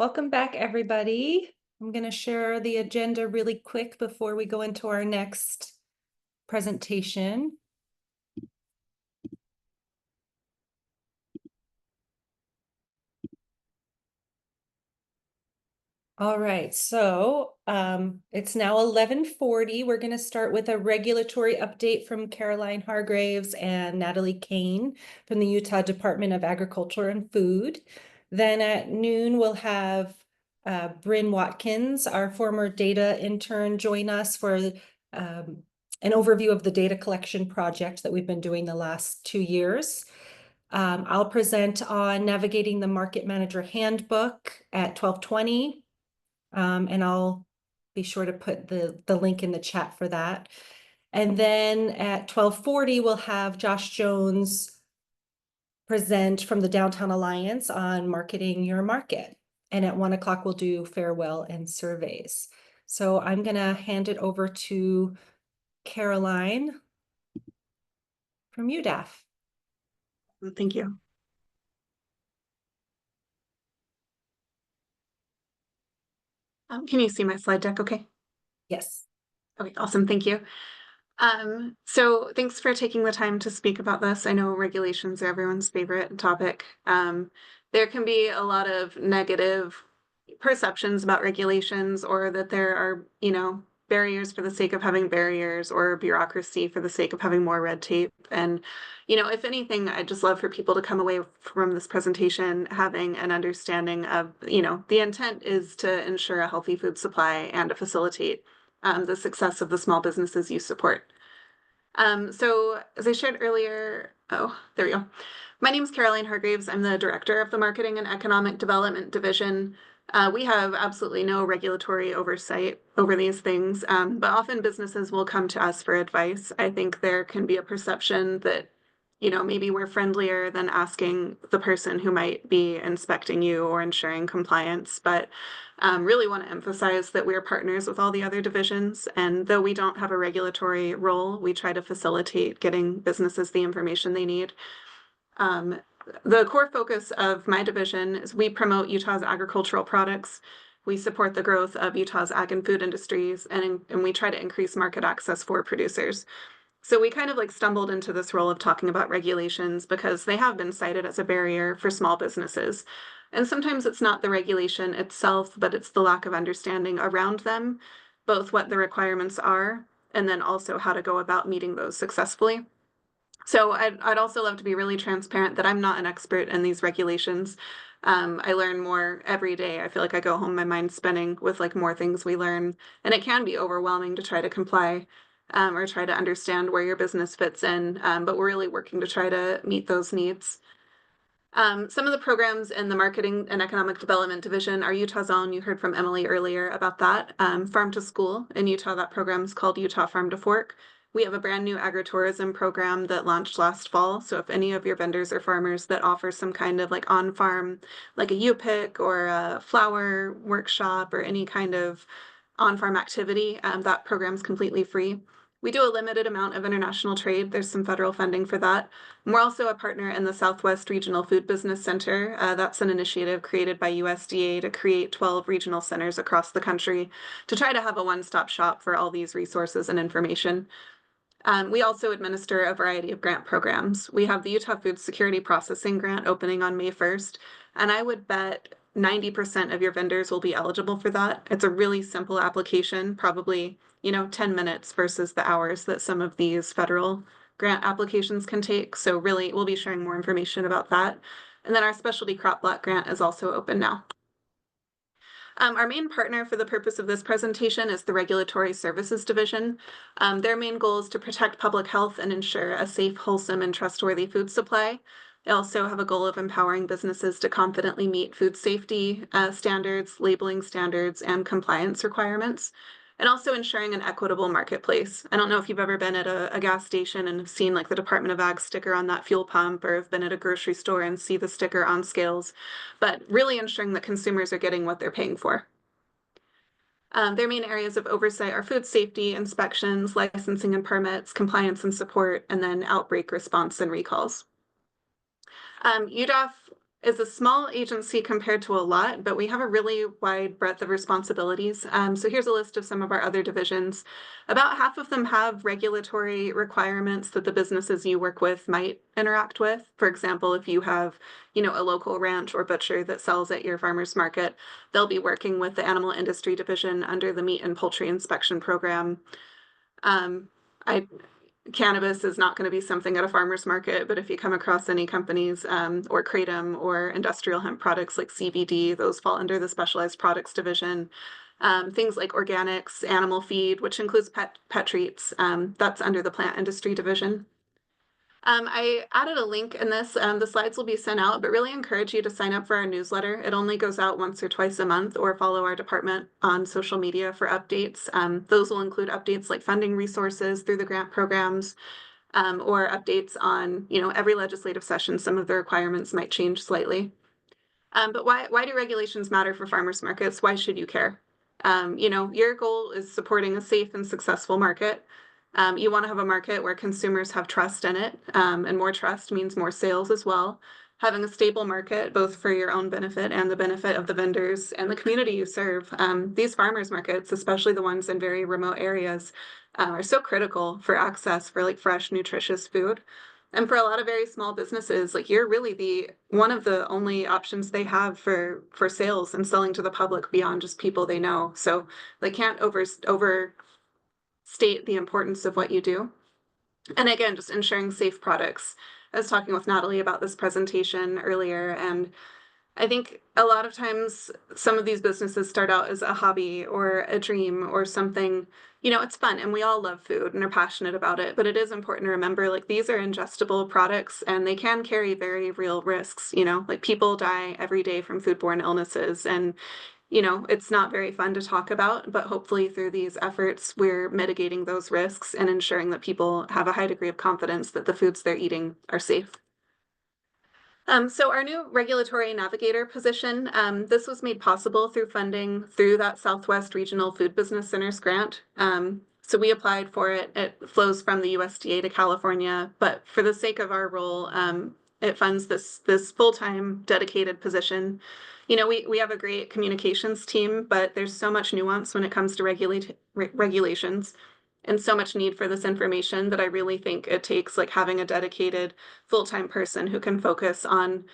Welcome back, everybody. I'm going to share the agenda really quick before we go into our next presentation. All right, so it's now 11:40. We're going to start with a regulatory update from Caroline Hargraves and Natalie Kane from the Utah Department of Agriculture and Food. Then at noon, we'll have Bryn Watkins, our former data intern, join us for an overview of the data collection project that we've been doing the last 2 years. I'll present on navigating the Market Manager Handbook at 12:20. And I'll be sure to put the link in the chat for that. And then at 12:40, we'll have Josh Jones present from the Downtown Alliance on marketing your market. And at 1 o'clock, we'll do farewell and surveys. So I'm going to hand it over to Caroline from UDAF. Thank you. Can you see my slide deck okay? Yes. Okay, awesome. Thank you. So thanks for taking the time to speak about this. I know regulations are everyone's favorite topic. There can be a lot of negative perceptions about regulations, or that there are, barriers for the sake of having barriers, or bureaucracy for the sake of having more red tape. And, if anything, I'd just love for people to come away from this presentation having an understanding of, the intent is to ensure a healthy food supply and to facilitate the success of the small businesses you support. So as I shared earlier, there we go. My name is Caroline Hargraves. I'm the director of the Marketing and Economic Development Division. We have absolutely no regulatory oversight over these things, but often businesses will come to us for advice. I think there can be a perception that, maybe we're friendlier than asking the person who might be inspecting you or ensuring compliance, but really want to emphasize that we're partners with all the other divisions. And though we don't have a regulatory role, we try to facilitate getting businesses the information they need. The core focus of my division is we promote Utah's agricultural products. We support the growth of Utah's ag and food industries, and we try to increase market access for producers. So we kind of stumbled into this role of talking about regulations because they have been cited as a barrier for small businesses. And sometimes it's not the regulation itself, but it's the lack of understanding around them, both what the requirements are and then also how to go about meeting those successfully. So I'd also love to be really transparent that I'm not an expert in these regulations. I learn more every day. I feel like I go home, my mind's spinning with more things we learn, and it can be overwhelming to try to comply or try to understand where your business fits in, but we're really working to try to meet those needs. Some of the programs in the Marketing and Economic Development Division are Utah's own. You heard from Emily earlier about that. Farm to School in Utah, that program is called Utah Farm to Fork. We have a brand new agritourism program that launched last fall. So if any of your vendors or farmers that offer some kind of on-farm, like a U-Pick or a flower workshop or any kind of on-farm activity, that program's completely free. We do a limited amount of international trade. There's some federal funding for that. And we're also a partner in the Southwest Regional Food Business Center. That's an initiative created by USDA to create 12 regional centers across the country to try to have a one-stop shop for all these resources and information. We also administer a variety of grant programs. We have the Utah Food Security Processing Grant opening on May 1st, and I would bet 90% of your vendors will be eligible for that. It's a really simple application, probably 10 minutes versus the hours that some of these federal grant applications can take. So really, we'll be sharing more information about that. And then our Specialty Crop Block Grant is also open now. Our main partner for the purpose of this presentation is the Regulatory Services Division. Their main goal is to protect public health and ensure a safe, wholesome, and trustworthy food supply. They also have a goal of empowering businesses to confidently meet food safety standards, labeling standards, and compliance requirements, and also ensuring an equitable marketplace. I don't know if you've ever been at a gas station and have seen the Department of Ag sticker on that fuel pump, or have been at a grocery store and see the sticker on scales, but really ensuring that consumers are getting what they're paying for. Their main areas of oversight are food safety, inspections, licensing and permits, compliance and support, and then outbreak response and recalls. UDAF is a small agency compared to a lot, but we have a really wide breadth of responsibilities. So here's a list of some of our other divisions. About half of them have regulatory requirements that the businesses you work with might interact with. For example, if you have, a local ranch or butcher that sells at your farmer's market, they'll be working with the animal industry division under the meat and poultry inspection program. Cannabis is not going to be something at a farmer's market, but if you come across any companies or kratom or industrial hemp products like CBD, those fall under the specialized products division. Things like organics, animal feed, which includes pet treats, that's under the plant industry division. I added a link in this. The slides will be sent out, but really encourage you to sign up for our newsletter. It only goes out once or twice a month, or follow our department on social media for updates. Those will include updates like funding resources through the grant programs, or updates on, every legislative session. Some of the requirements might change slightly. But why do regulations matter for farmers markets? Why should you care? Your goal is supporting a safe and successful market. You want to have a market where consumers have trust in it, and more trust means more sales as well. Having a stable market, both for your own benefit and the benefit of the vendors and the community you serve. These farmers markets, especially the ones in very remote areas, are so critical for access for like fresh, nutritious food. And for a lot of very small businesses, like you're really one of the only options they have for sales and selling to the public beyond just people they know. So they can't overstate the importance of what you do. And again, just ensuring safe products. I was talking with Natalie about this presentation earlier, and I think a lot of times some of these businesses start out as a hobby or a dream or something, it's fun and we all love food and are passionate about it, but it is important to remember like these are ingestible products and they can carry very real risks, like people die every day from foodborne illnesses, and it's not very fun to talk about, but hopefully through these efforts, we're mitigating those risks and ensuring that people have a high degree of confidence that the foods they're eating are safe. So our new regulatory navigator position, this was made possible through funding through that Southwest Regional Food Business Centers grant. So we applied for it. It flows from the USDA to California, but for the sake of our role, it funds this full-time dedicated position. We have a great communications team, but there's so much nuance when it comes to regulations and so much need for this information that I really think it takes like having a dedicated full-time person who can focus on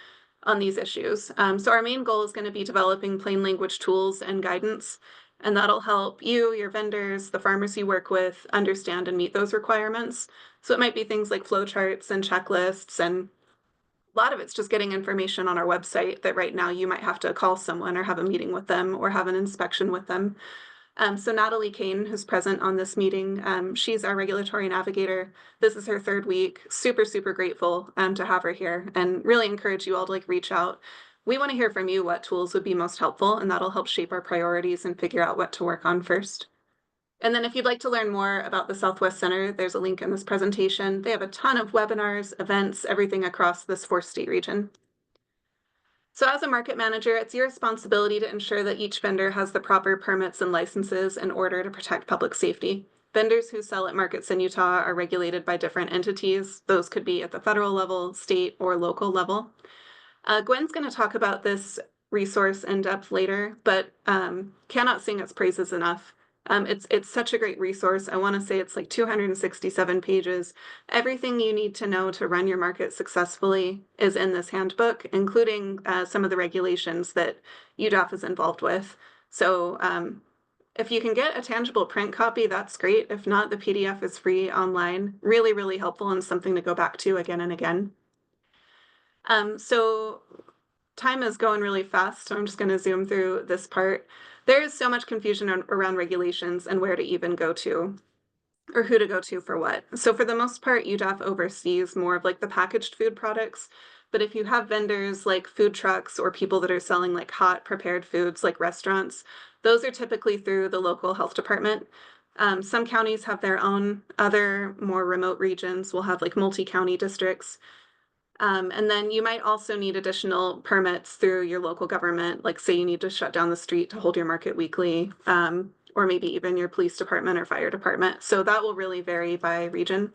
these issues. So our main goal is going to be developing plain language tools and guidance, and that'll help you, your vendors, the farmers you work with understand and meet those requirements. So it might be things like flowcharts and checklists, and a lot of it's just getting information on our website that right now you might have to call someone or have a meeting with them or have an inspection with them. So Natalie Kane, who's present on this meeting, she's our regulatory navigator. This is her third week. Super, super grateful to have her here, and really encourage you all to reach out. We want to hear from you what tools would be most helpful, and that'll help shape our priorities and figure out what to work on first. And then if you'd like to learn more about the Southwest Center, there's a link in this presentation. They have a ton of webinars, events, everything across this 4-state region. So as a market manager, it's your responsibility to ensure that each vendor has the proper permits and licenses in order to protect public safety. Vendors who sell at markets in Utah are regulated by different entities. Those could be at the federal level, state, or local level. Gwen's going to talk about this resource in depth later, but cannot sing its praises enough. It's such a great resource. I want to say it's like 267 pages. Everything you need to know to run your market successfully is in this handbook, including some of the regulations that UDAF is involved with. So if you can get a tangible print copy, that's great. If not, the PDF is free online. Really, really helpful and something to go back to again and again. So time is going really fast, so I'm just going to zoom through this part. There is so much confusion around regulations and where to even go to, or who to go to for what. So for the most part, UDAF oversees more of like the packaged food products. But if you have vendors like food trucks or people that are selling like hot prepared foods like restaurants, those are typically through the local health department. Some counties have their own. Other more remote regions will have like multi-county districts. And then you might also need additional permits through your local government, like say you need to shut down the street to hold your market weekly, or maybe even your police department or fire department. So that will really vary by region.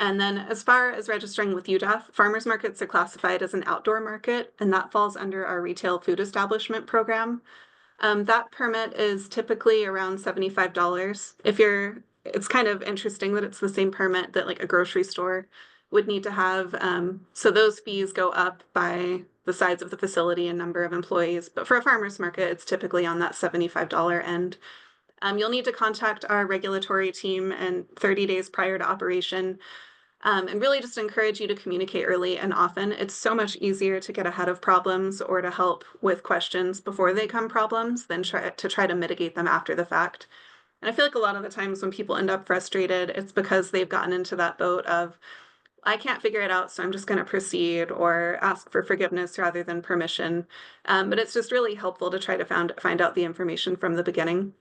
And then as far as registering with UDAF, farmers markets are classified as an outdoor market, and that falls under our retail food establishment program. That permit is typically around $75. It's kind of interesting that it's the same permit that like a grocery store would need to have. So those fees go up by the size of the facility and number of employees. But for a farmer's market, it's typically on that $75 end. You'll need to contact our regulatory team and 30 days prior to operation. And really just encourage you to communicate early and often. It's so much easier to get ahead of problems or to help with questions before they become problems than try to mitigate them after the fact. And I feel like a lot of the times when people end up frustrated, it's because they've gotten into that boat of, I can't figure it out, so I'm just going to proceed or ask for forgiveness rather than permission. But it's just really helpful to try to find out the information from the beginning.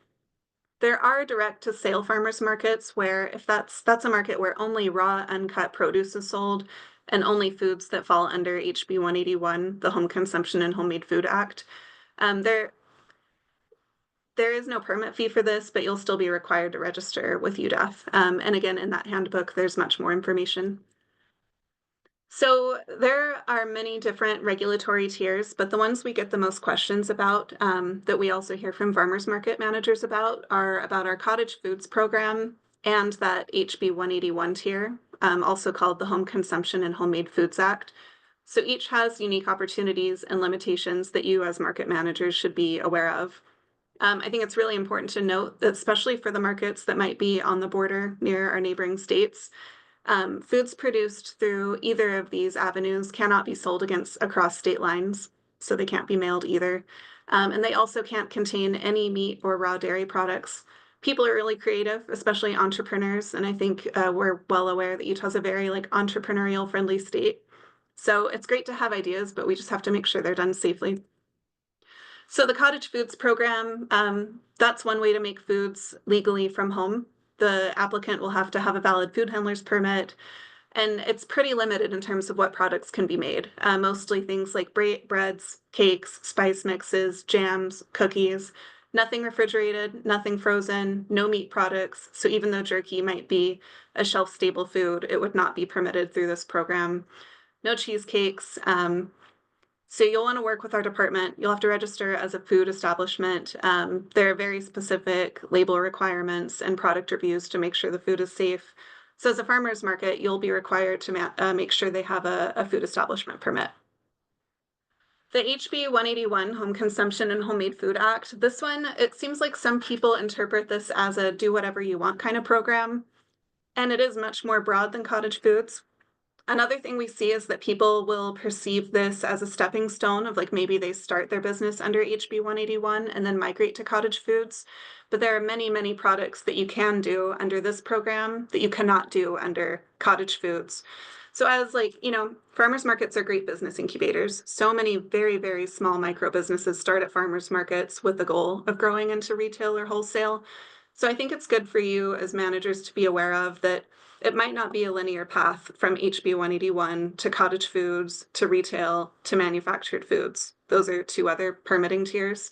There are direct to sale farmers markets where if that's a market where only raw uncut produce is sold and only foods that fall under HB 181, the Home Consumption and Homemade Food Act. There is no permit fee for this, but you'll still be required to register with UDAF. And again, in that handbook, there's much more information. So there are many different regulatory tiers, but the ones we get the most questions about that we also hear from farmers market managers about are about our cottage foods program and that HB 181 tier, also called the Home Consumption and Homemade Foods Act. So each has unique opportunities and limitations that you as market managers should be aware of. I think it's really important to note that especially for the markets that might be on the border near our neighboring states, foods produced through either of these avenues cannot be sold across state lines, so they can't be mailed either. And they also can't contain any meat or raw dairy products. People are really creative, especially entrepreneurs, and I think we're well aware that Utah's a very entrepreneurial friendly state. So it's great to have ideas, but we just have to make sure they're done safely. So the cottage foods program, that's one way to make foods legally from home. The applicant will have to have a valid food handler's permit, and it's pretty limited in terms of what products can be made. Mostly things like breads, cakes, spice mixes, jams, cookies, nothing refrigerated, nothing frozen, no meat products. So even though jerky might be a shelf-stable food, it would not be permitted through this program. No cheesecakes. So you'll want to work with our department. You'll have to register as a food establishment. There are very specific label requirements and product reviews to make sure the food is safe. So as a farmer's market, you'll be required to make sure they have a food establishment permit. The HB 181 Home Consumption and Homemade Food Act, this one, it seems like some people interpret this as a do whatever you want kind of program. And it is much more broad than cottage foods. Another thing we see is that people will perceive this as a stepping stone of maybe they start their business under HB 181 and then migrate to cottage foods. But there are many, many products that you can do under this program that you cannot do under cottage foods. So as farmers markets are great business incubators. So many very, very small micro businesses start at farmers markets with the goal of growing into retail or wholesale. So I think it's good for you as managers to be aware of that it might not be a linear path from HB 181 to cottage foods, to retail, to manufactured foods. Those are two other permitting tiers.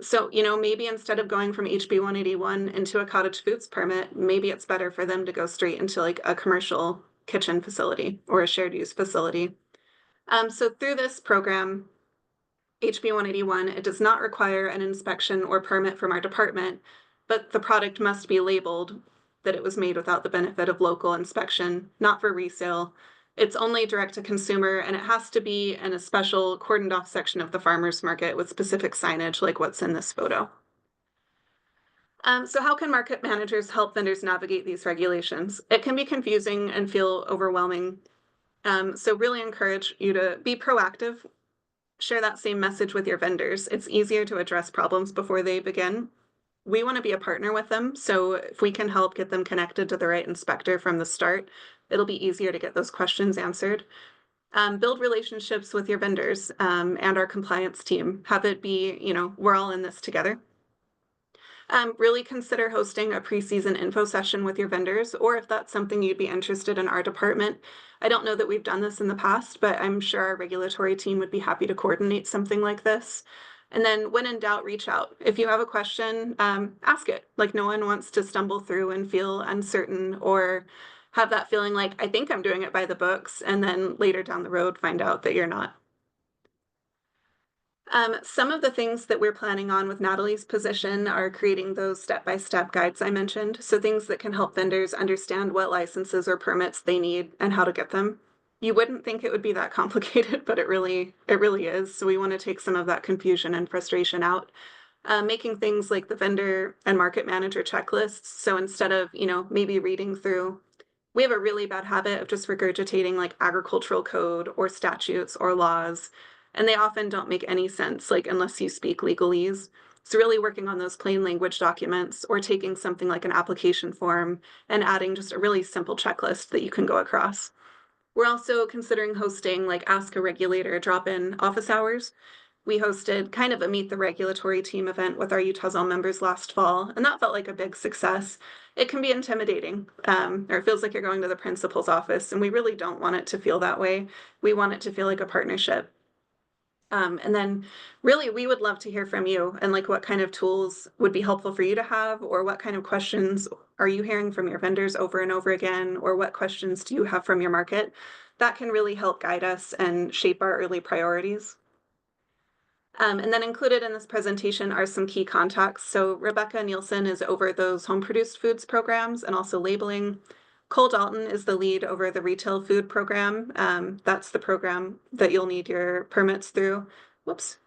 So, maybe instead of going from HB 181 into a cottage foods permit, maybe it's better for them to go straight into a commercial kitchen facility or a shared use facility. So through this program, HB 181, it does not require an inspection or permit from our department, but the product must be labeled that it was made without the benefit of local inspection, not for resale. It's only direct to consumer, and it has to be in a special cordoned off section of the farmer's market with specific signage like what's in this photo. So how can market managers help vendors navigate these regulations? It can be confusing and feel overwhelming. So really encourage you to be proactive. Share that same message with your vendors. It's easier to address problems before they begin. We want to be a partner with them, so if we can help get them connected to the right inspector from the start, it'll be easier to get those questions answered. Build relationships with your vendors and our compliance team. Have it be, we're all in this together. Really consider hosting a pre-season info session with your vendors, or if that's something you'd be interested in our department. I don't know that we've done this in the past, but I'm sure our regulatory team would be happy to coordinate something like this. And then when in doubt, reach out. If you have a question, ask it. No one wants to stumble through and feel uncertain or have that feeling like, I think I'm doing it by the books, and then later down the road find out that you're not. Some of the things that we're planning on with Natalie's position are creating those step-by-step guides I mentioned. So things that can help vendors understand what licenses or permits they need and how to get them. You wouldn't think it would be that complicated, but it really is. So we want to take some of that confusion and frustration out. Making things like the vendor and market manager checklists. So instead of, maybe reading through, we have a really bad habit of just regurgitating like agricultural code or statutes or laws, and they often don't make any sense, like unless you speak legalese. So really working on those plain language documents, or taking something like an application form and adding just a really simple checklist that you can go across. We're also considering hosting like Ask a Regulator drop-in office hours. We hosted kind of a Meet the Regulatory Team event with our Utah Zone members last fall, and that felt like a big success. It can be intimidating, or it feels like you're going to the principal's office, and we really don't want it to feel that way. We want it to feel like a partnership. And then really, we would love to hear from you and like what kind of tools would be helpful for you to have, or what kind of questions are you hearing from your vendors over and over again, or what questions do you have from your market? That can really help guide us and shape our early priorities. And then included in this presentation are some key contacts. So Rebecca Nielsen is over those home produced foods programs and also labeling. Cole Dalton is the lead over the retail food program. That's the program that you'll need your permits through. Whoops.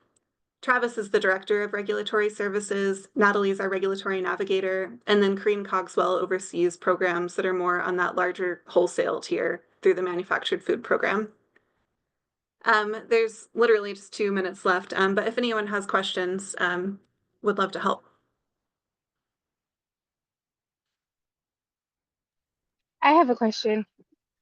Travis is the director of regulatory services. Natalie's our regulatory navigator. And then Corinne Cogswell oversees programs that are more on that larger wholesale tier through the manufactured food program. There's literally just 2 minutes left, but if anyone has questions, would love to help. I have a question.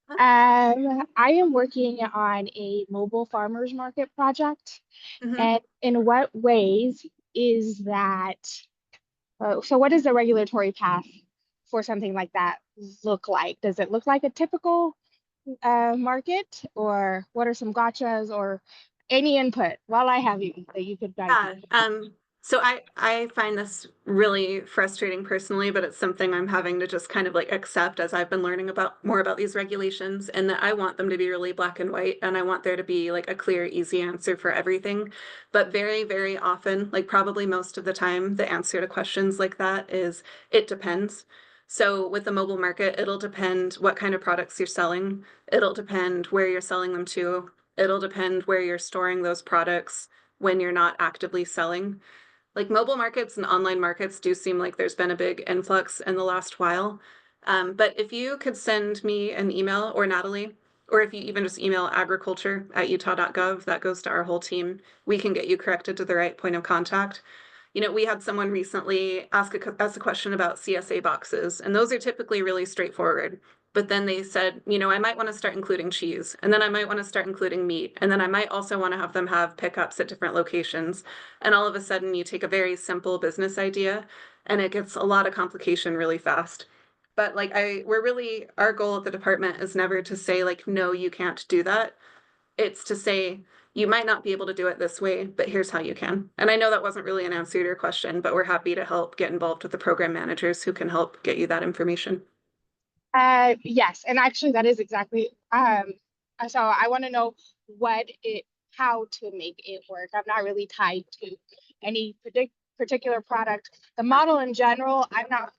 I am working on a mobile farmers market project. And in what ways is that, so what does the regulatory path for something like that look like? Does it look like a typical market, or what are some gotchas, or any input while I have you that you could guide me? So I find this really frustrating personally, but it's something I'm having to just kind of like accept as I've been learning more about these regulations, and that I want them to be really black and white, and I want there to be like a clear, easy answer for everything. But very, very often, like probably most of the time, the answer to questions like that is it depends. So with the mobile market, it'll depend what kind of products you're selling. It'll depend where you're selling them to. It'll depend where you're storing those products when you're not actively selling. Like mobile markets and online markets do seem like there's been a big influx in the last while. But if you could send me an email, or Natalie, or if you even just email agriculture@utah.gov, that goes to our whole team, we can get you corrected to the right point of contact. We had someone recently ask a question about CSA boxes, and those are typically really straightforward. But then they said, I might want to start including cheese, and then I might want to start including meat, and then I might also want to have them have pickups at different locations. And all of a sudden, you take a very simple business idea, and it gets a lot of complication really fast. But our goal at the department is never to say like, no, you can't do that. It's to say, you might not be able to do it this way, but here's how you can. And I know that wasn't really an answer to your question, but we're happy to help get involved with the program managers who can help get you that information. Yes, and actually that is exactly, so I want to know how to make it work. I'm not really tied to any particular product. The model in general, I'm not,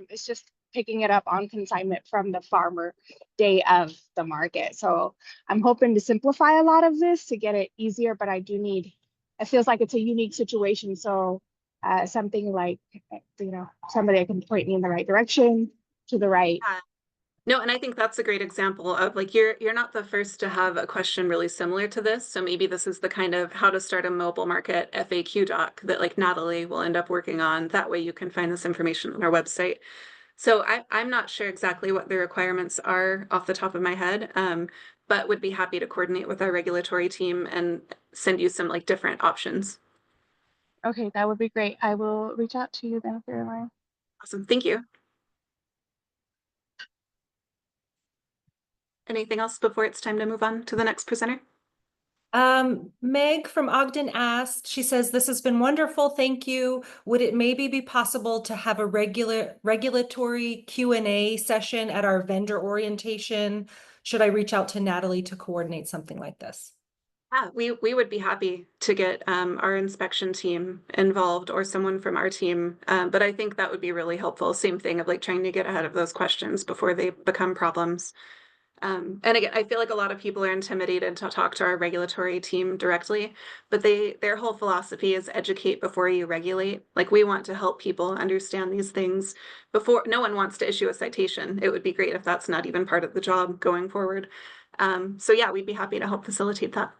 it's just picking it up on consignment from the farmer day of the market. So I'm hoping to simplify a lot of this to get it easier, but I do need, it feels like it's a unique situation. So something like, somebody can point me in the right direction, to the right. No, and I think that's a great example of like, you're not the first to have a question really similar to this. So maybe this is the kind of how to start a mobile market FAQ doc that like Natalie will end up working on. That way you can find this information on our website. So I'm not sure exactly what the requirements are off the top of my head, but would be happy to coordinate with our regulatory team and send you some like different options. Okay, that would be great. I will reach out to you then, Caroline. Awesome, thank you. Anything else before it's time to move on to the next presenter? Meg from Ogden asked, she says, this has been wonderful. Thank you. Would it maybe be possible to have a regulatory Q&A session at our vendor orientation? Should I reach out to Natalie to coordinate something like this? Yeah, we would be happy to get our inspection team involved or someone from our team. But I think that would be really helpful. Same thing of like trying to get ahead of those questions before they become problems. And again, I feel like a lot of people are intimidated to talk to our regulatory team directly, but their whole philosophy is educate before you regulate. Like we want to help people understand these things before. No one wants to issue a citation. It would be great if that's not even part of the job going forward. So yeah, we'd be happy to help facilitate that.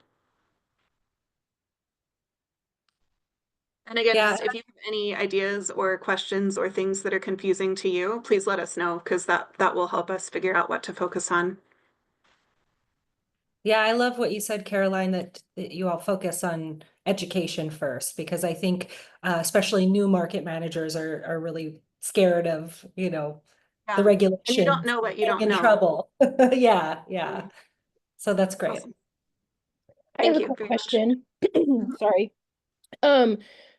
And again, Yeah. just if you have any ideas or questions or things that are confusing to you, please let us know because that will help us figure out what to focus on. Yeah, I love what you said, Caroline, that you all focus on education first, because I think especially new market managers are really scared of, the Yeah. regulations. And you don't know what you don't in know. trouble. Yeah. So that's great. Awesome. I have Thank a you quick very much. question. Sorry.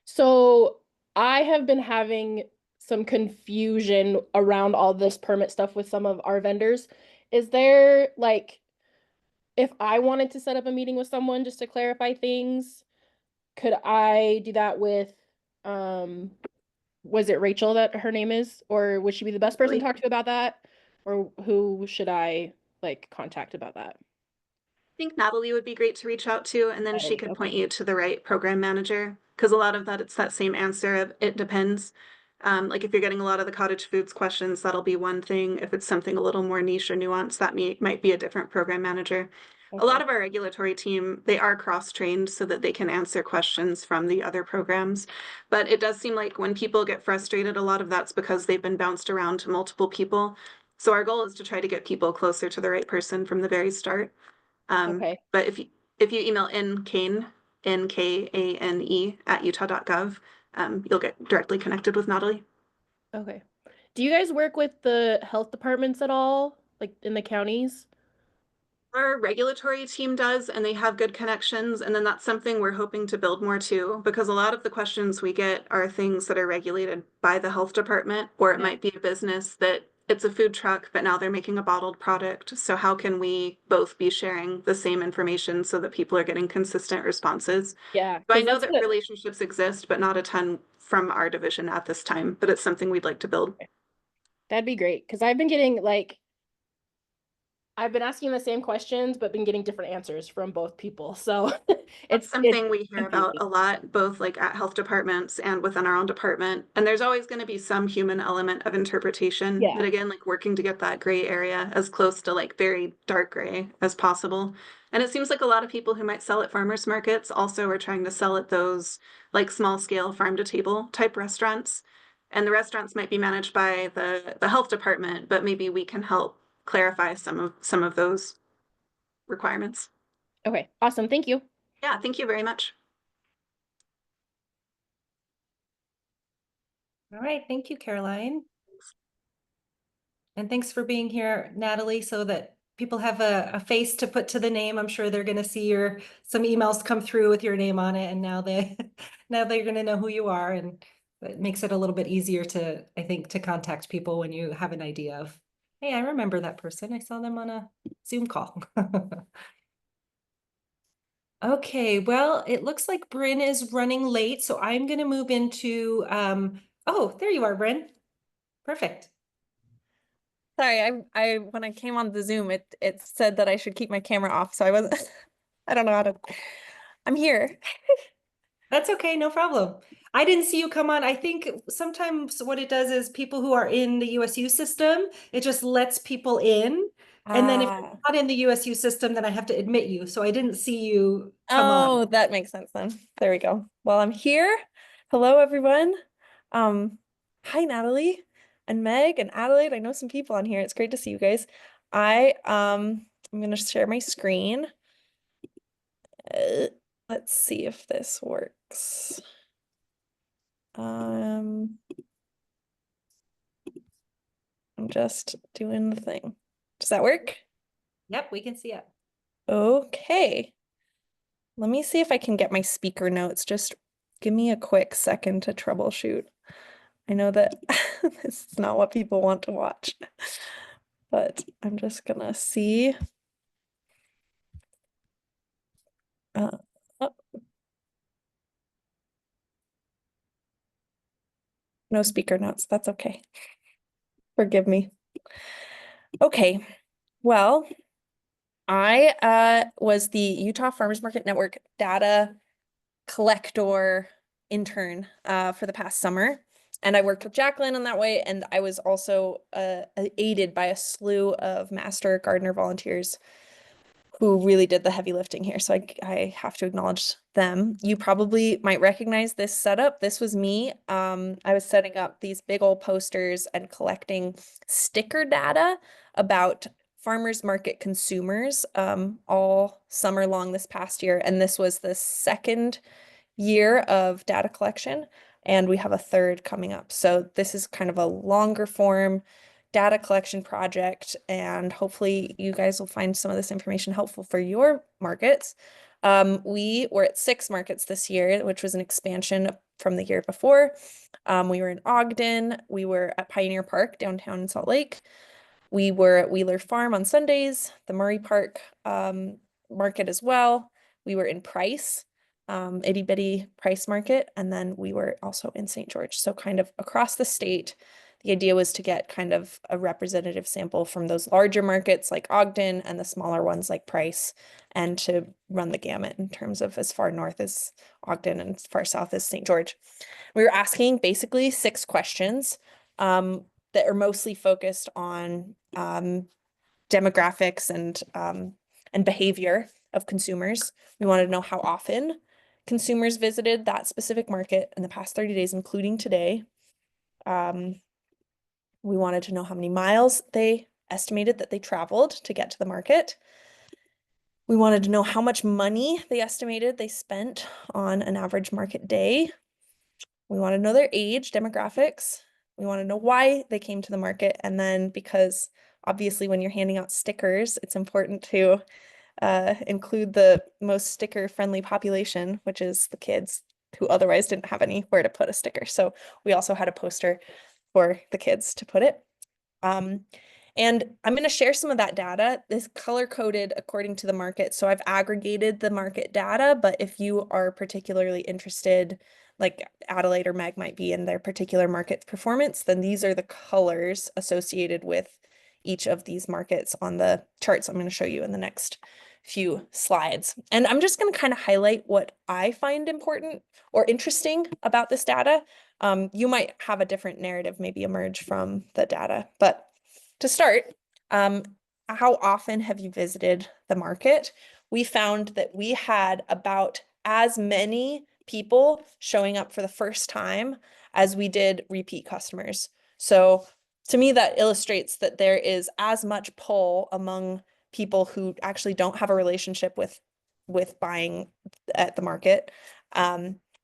So I have been having some confusion around all this permit stuff with some of our vendors. Is there like, if I wanted to set up a meeting with someone just to clarify things, could I do that with, was it Rachel that her name is, or would she be the best person to talk to about that? Or who should I like contact about that? I think Natalie would be great to reach out to, and then she could point Okay. you to the right program manager. Because a lot of that, it's that same answer of it depends. Like if you're getting a lot of the cottage foods questions, that'll be one thing. If it's something a little more niche or nuanced, that might be a different program manager. A lot of our regulatory team, they are cross-trained so that they can answer questions from the other programs. But it does seem like when people get frustrated, a lot of that's because they've been bounced around to multiple people. So our goal is to try to get people closer to the right person from the very start. Okay. But if you email nkane, Nkane at utah.gov, you'll get directly connected with Natalie. Okay. Do you guys work with the health departments at all, like in the counties? Our regulatory team does, and they have good connections. And then that's something we're hoping to build more too, because a lot of the questions we get are things that are regulated by the health department, or it might be a business that it's a food truck, but now they're making a bottled product. So how can we both be sharing the same information so that people are getting consistent responses? Yeah, So I 'cause know that's that what relationships exist, but not a ton from our division at this time, but it's something we'd like to build. that'd be great. Because I've been getting like, I've been asking the same questions, but been getting different answers from both people. So That's it's something we hear about confusing. a lot, both like at health departments and within our own department. And there's always going to be some human element of interpretation. Yeah. But again, like working to get that gray area as close to like very dark gray as possible. And it seems like a lot of people who might sell at farmers markets also are trying to sell at those like small scale farm to table type restaurants. And the restaurants might be managed by the health department, but maybe we can help clarify some of those requirements. Okay, awesome. Thank you. Yeah, thank you very much. All right. Thank you, Caroline. And thanks for being here, Natalie, so that people have a face to put to the name. I'm sure they're going to see some emails come through with your name on it, and now now they're going to know who you are, and it makes it a little bit easier I think, to contact people when you have an idea of, hey, I remember that person. I saw them on a Zoom call. Okay, well, it looks like Bryn is running late, so I'm going to move into oh, there you are, Bryn. Perfect. Sorry, I when I came on the Zoom, it said that I should keep my camera off, so I wasn't I don't know how to I'm here. That's okay, no problem. I didn't see you come on. I think sometimes what it does is people who are in the USU system, it just lets people in. And then if you're not in the USU system, then I have to admit you. So I didn't see you come on. Oh, that makes sense then. There we go. Well, I'm here. Hello, everyone. Hi, Natalie and Meg and Adelaide. I know some people on here. It's great to see you guys. I'm gonna share my screen. Let's see if this works. I'm just doing the thing. Does that work? Yep, we can see it. Okay. let me see if I can get my speaker notes. Just give me a quick second to troubleshoot. I know that this is not what people want to watch, but I'm just gonna see. Oh. No speaker notes. That's okay. Forgive me. Okay. Well, I was the Utah Farmers Market Network data collector intern for the past summer. And I worked with Jacqueline in that way. And I was also aided by a slew of master gardener volunteers who really did the heavy lifting here. So I have to acknowledge them. You probably might recognize this setup. This was me. I was setting up these big old posters and collecting sticker data about farmers market consumers all summer long this past year. And this was the second year of data collection, and we have a third coming up. So this is kind of a longer form data collection project, and hopefully you guys will find some of this information helpful for your markets. We were at 6 markets this year, which was an expansion from the year before. We were in Ogden, we were at Pioneer Park downtown in Salt Lake. We were at Wheeler Farm on Sundays, the Murray Park market as well. We were in Price, itty bitty Price Market, and then we were also in St. George. So kind of across the state, the idea was to get kind of a representative sample from those larger markets like Ogden and the smaller ones like Price, and to run the gamut in terms of as far north as Ogden and as far south as St. George. We were asking basically 6 questions that are mostly focused on demographics and behavior of consumers. We wanted to know how often consumers visited that specific market in the past 30 days, including today. We wanted to know how many miles they estimated that they traveled to get to the market. We wanted to know how much money they estimated they spent on an average market day. We want to know their age, demographics. We want to know why they came to the market. And then, because obviously when you're handing out stickers, it's important to include the most sticker-friendly population, which is the kids who otherwise didn't have anywhere to put a sticker. So we also had a poster for the kids to put it. And I'm going to share some of that data. This color-coded according to the market. So I've aggregated the market data, but if you are particularly interested, like Adelaide or Meg might be in their particular market performance, then these are the colors associated with each of these markets on the charts I'm going to show you in the next few slides. And I'm just going to kind of highlight what I find important or interesting about this data. You might have a different narrative maybe emerge from the data, but to start, how often have you visited the market? We found that we had about as many people showing up for the first time as we did repeat customers. So to me, that illustrates that there is as much pull among people who actually don't have a relationship with buying at the market,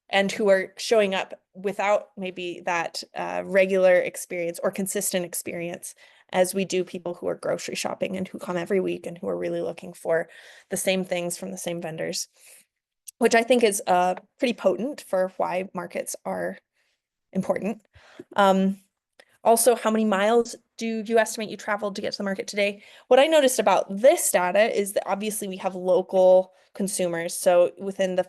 and who are showing up without maybe that regular experience or consistent experience as we do people who are grocery shopping and who come every week and who are really looking for the same things from the same vendors, which I think is pretty potent for why markets are important. Also, how many miles do you estimate you traveled to get to the market today? What I noticed about this data is that obviously we have local consumers. So within the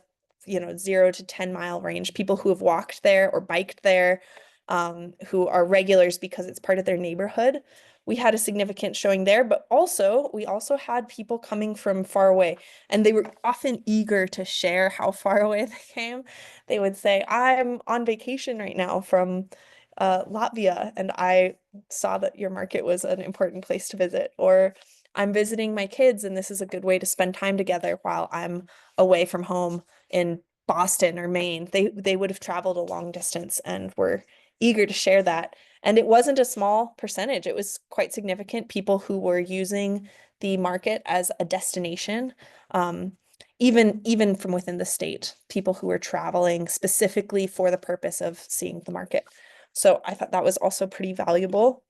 0 to 10 mile range, people who have walked there or biked there, who are regulars because it's part of their neighborhood. We had a significant showing there, but we also had people coming from far away, and they were often eager to share how far away they came. They would say, I'm on vacation right now from Latvia, and I saw that your market was an important place to visit, or I'm visiting my kids and this is a good way to spend time together while I'm away from home in Boston or Maine. They would have traveled a long distance and were eager to share that. And it wasn't a small percentage. It was quite significant. People who were using the market as a destination, even from within the state, people who were traveling specifically for the purpose of seeing the market. So I thought that was also pretty valuable.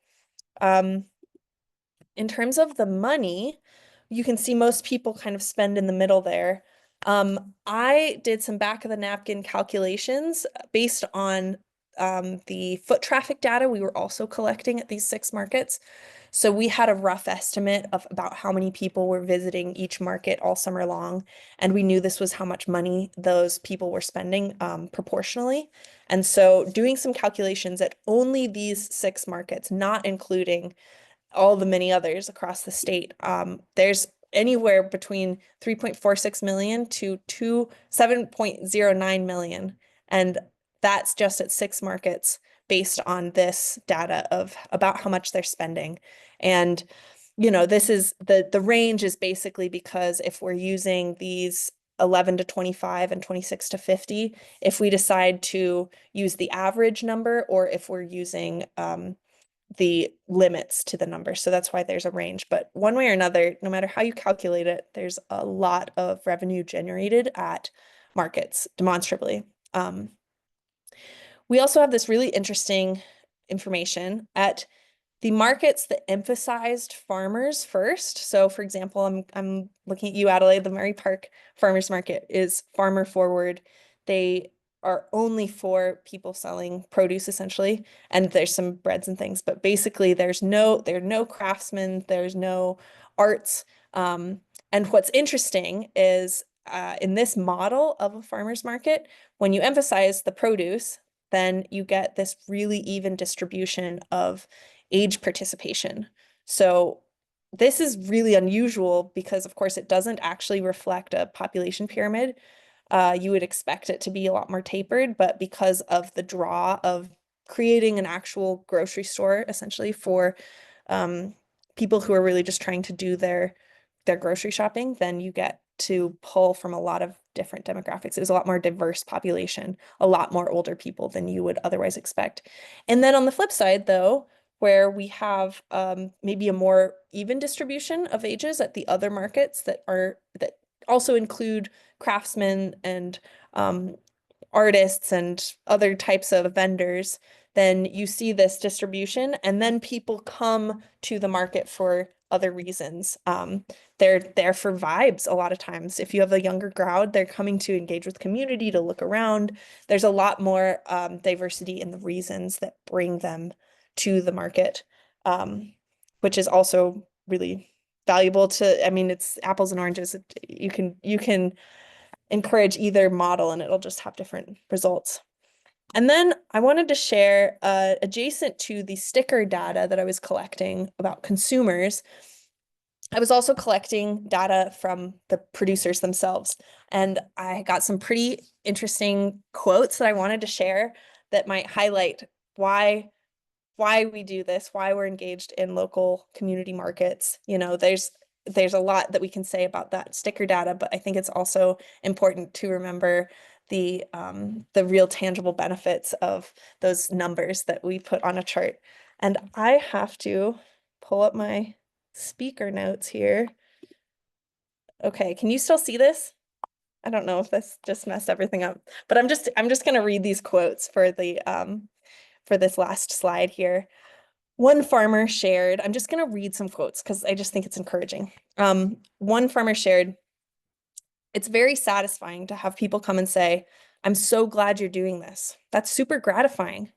In terms of the money, you can see most people kind of spend in the middle there. I did some back of the napkin calculations based on the foot traffic data we were also collecting at these 6 markets. So we had a rough estimate of about how many people were visiting each market all summer long, and we knew this was how much money those people were spending proportionally. And so doing some calculations at only these 6 markets, not including all the many others across the state, there's anywhere between 3.46 million to 7.09 million. And that's just at 6 markets based on this data of about how much they're spending. And, you know, this is the range is basically because if we're using these 11 to 25 and 26 to 50, if we decide to use the average number or if we're using the limits to the number. So that's why there's a range. But one way or another, no matter how you calculate it, there's a lot of revenue generated at markets demonstrably. We also have this really interesting information at the markets that emphasized farmers first. So for example, I'm looking at you, Adelaide. The Murray Park Farmers Market is farmer forward. They are only for people selling produce essentially, and there's some breads and things, but basically there are no craftsmen, there's no arts. And what's interesting is in this model of a farmer's market, when you emphasize the produce, then you get this really even distribution of age participation. So this is really unusual because, of course, it doesn't actually reflect a population pyramid. You would expect it to be a lot more tapered, but because of the draw of creating an actual grocery store, essentially for people who are really just trying to do their grocery shopping, then you get to pull from a lot of different demographics. It was a lot more diverse population, a lot more older people than you would otherwise expect. And then on the flip side, though, where we have maybe a more even distribution of ages at the other markets that also include craftsmen and artists and other types of vendors, then you see this distribution, and then people come to the market for other reasons. They're there for vibes a lot of times. If you have a younger crowd, they're coming to engage with community, to look around. There's a lot more diversity in the reasons that bring them to the market, which is also really valuable to, I mean, it's apples and oranges. You can encourage either model and it'll just have different results. And then I wanted to share adjacent to the sticker data that I was collecting about consumers, I was also collecting data from the producers themselves. And I got some pretty interesting quotes that I wanted to share that might highlight why we do this, why we're engaged in local community markets. You know, there's a lot that we can say about that sticker data, but I think it's also important to remember the real tangible benefits of those numbers that we put on a chart. And I have to pull up my speaker notes here. Okay, can you still see this? I don't know if this just messed everything up, but I'm just gonna read these quotes for the for this last slide here. One farmer shared, I'm just going to read some quotes because I just think it's encouraging. One farmer shared, "It's very satisfying to have people come and say, 'I'm so glad you're doing this.' That's super gratifying.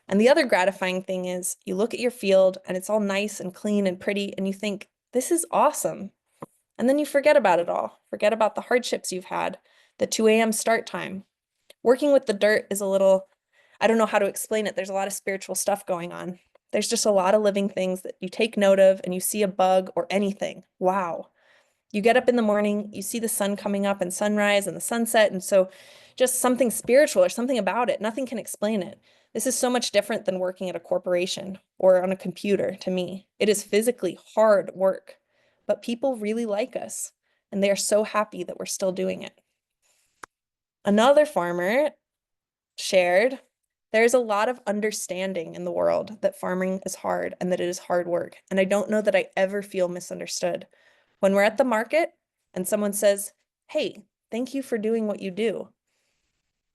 And the other gratifying thing is you look at your field and it's all nice and clean and pretty and you think, 'This is awesome.' And then you forget about it all, forget about the hardships you've had, the 2 a.m. start time. Working with the dirt is a little, I don't know how to explain it. There's a lot of spiritual stuff going on. There's just a lot of living things that you take note of and you see a bug or anything. Wow. You get up in the morning, you see the sun coming up and sunrise and the sunset. And so just something spiritual or something about it. Nothing can explain it. This is so much different than working at a corporation or on a computer to me. It is physically hard work, but people really like us and they are so happy that we're still doing it." Another farmer shared, "There's a lot of understanding in the world that farming is hard and that it is hard work. And I don't know that I ever feel misunderstood. When we're at the market and someone says, 'Hey, thank you for doing what you do.'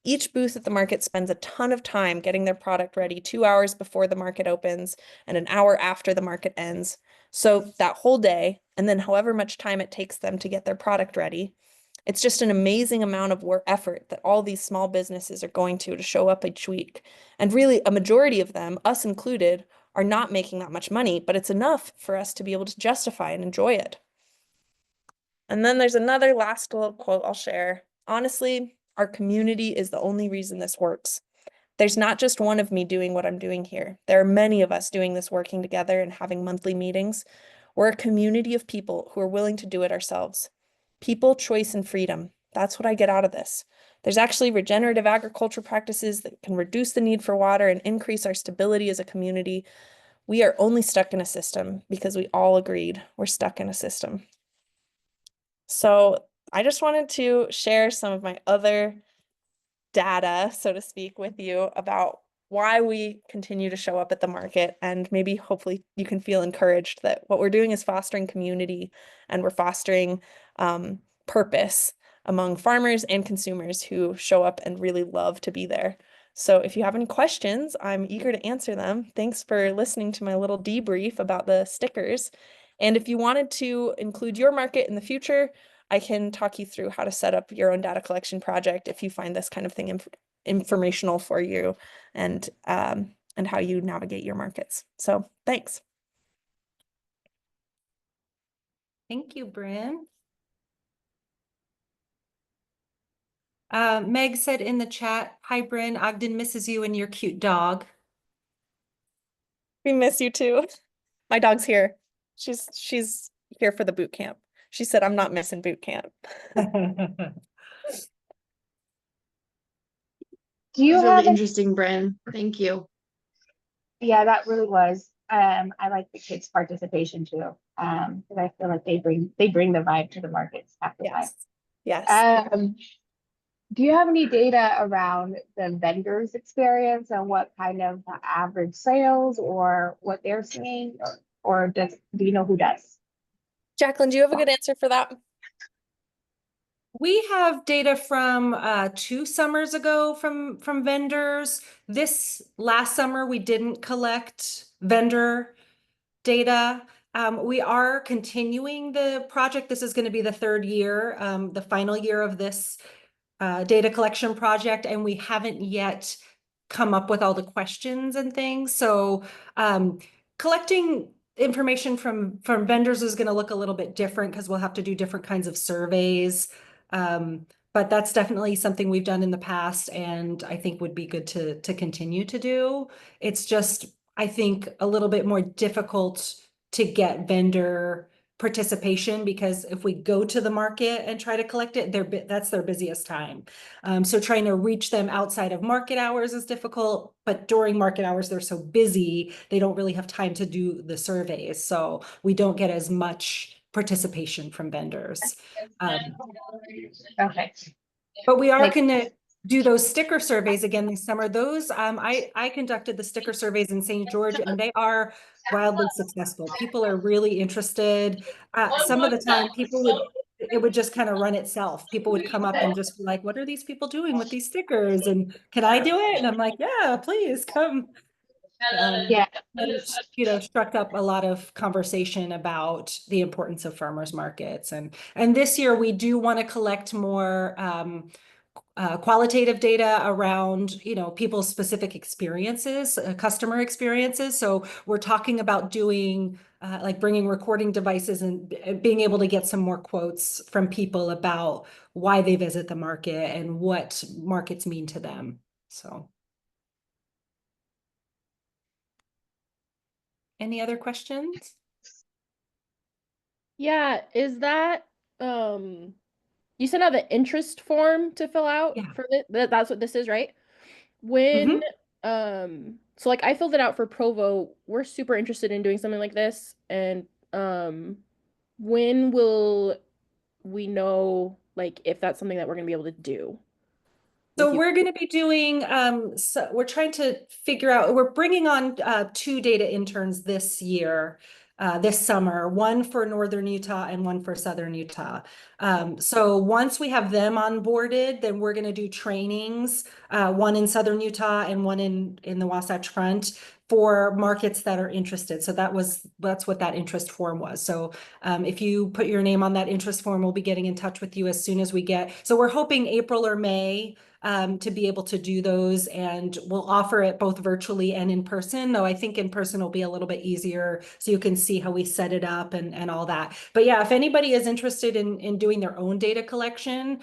Each booth at the market spends a ton of time getting their product ready 2 hours before the market opens and an hour after the market ends. So that whole day, and then however much time it takes them to get their product ready, It's just an amazing amount of work effort that all these small businesses are going to show up each week. And really, a majority of them, us included, are not making that much money, but it's enough for us to be able to justify and enjoy it. And then there's another last little quote I'll share. Honestly, our community is the only reason this works. There's not just one of me doing what I'm doing here. There are many of us doing this, working together and having monthly meetings. We're a community of people who are willing to do it ourselves. People, choice, and freedom. That's what I get out of this. There's actually regenerative agriculture practices that can reduce the need for water and increase our stability as a community. We are only stuck in a system because we all agreed we're stuck in a system. So I just wanted to share some of my other data, so to speak, with you about why we continue to show up at the market, and maybe hopefully you can feel encouraged that what we're doing is fostering community and we're fostering purpose among farmers and consumers who show up and really love to be there. So if you have any questions, I'm eager to answer them. Thanks for listening to my little debrief about the stickers. And if you wanted to include your market in the future, I can talk you through how to set up your own data collection project if you find this kind of thing informational for you, and how you navigate your markets. So thanks. Thank you, Bryn. Meg said in the chat, hi, Bryn, Ogden misses you and your cute dog. We miss you too. My dog's here. She's here for the boot camp. She said, I'm not missing boot camp. Do you That's have really interesting, Bryn. Thank you. Yeah, that really was. I like the kids' participation too. Because I feel like they bring the vibe to the markets half the time. Yes. Do you have any data around the vendors' experience and what kind of average sales or what they're seeing, or do you know who does? Jacqueline, do you have a good answer for that? We have data from 2 summers ago from vendors. This last summer, we didn't collect vendor data. We are continuing the project. This is going to be the 3rd year, the final year of this data collection project, and we haven't yet come up with all the questions and things. So collecting information from vendors is going to look a little bit different because we'll have to do different kinds of surveys. But that's definitely something we've done in the past, and I think would be good to continue to do. It's just, I think, a little bit more difficult to get vendor participation, because if we go to the market and try to collect it, that's their busiest time. So trying to reach them outside of market hours is difficult, but during market hours, they're so busy, they don't really have time to do the surveys. So we don't get as much participation from vendors. Okay. But we are going to do those sticker surveys again this summer. Those, I conducted the sticker surveys in St. George, and they are wildly successful. People are really interested. Some of the time it would just kind of run itself. People would come up and just be like, what are these people doing with these stickers? And can I do it? And I'm like, yeah, please come. Yeah. Struck up a lot of conversation about the importance of farmers markets. And this year we do want to collect more qualitative data around, people's specific experiences, customer experiences. So we're talking about doing like bringing recording devices and being able to get some more quotes from people about why they visit the market and what markets mean to them. So. Any other questions? Yeah, is that you sent out the interest form to fill out for that's what this is, right? When so like I filled it out for Provo. We're super interested in doing something like this, and when will we know like if that's something that we're gonna be able to do? So we're going to be doing, so we're trying to figure out, we're bringing on 2 data interns this year, this summer, one for Northern Utah and one for Southern Utah. So once we have them onboarded, then we're going to do trainings, one in Southern Utah and one in the Wasatch Front, for markets that are interested. So that's what that interest form was. So if you put your name on that interest form, we'll be getting in touch with you as soon as we get. So we're hoping April or May to be able to do those, and we'll offer it both virtually and in person, though I think in person will be a little bit easier so you can see how we set it up and all that. But yeah, if anybody is interested in doing their own data collection,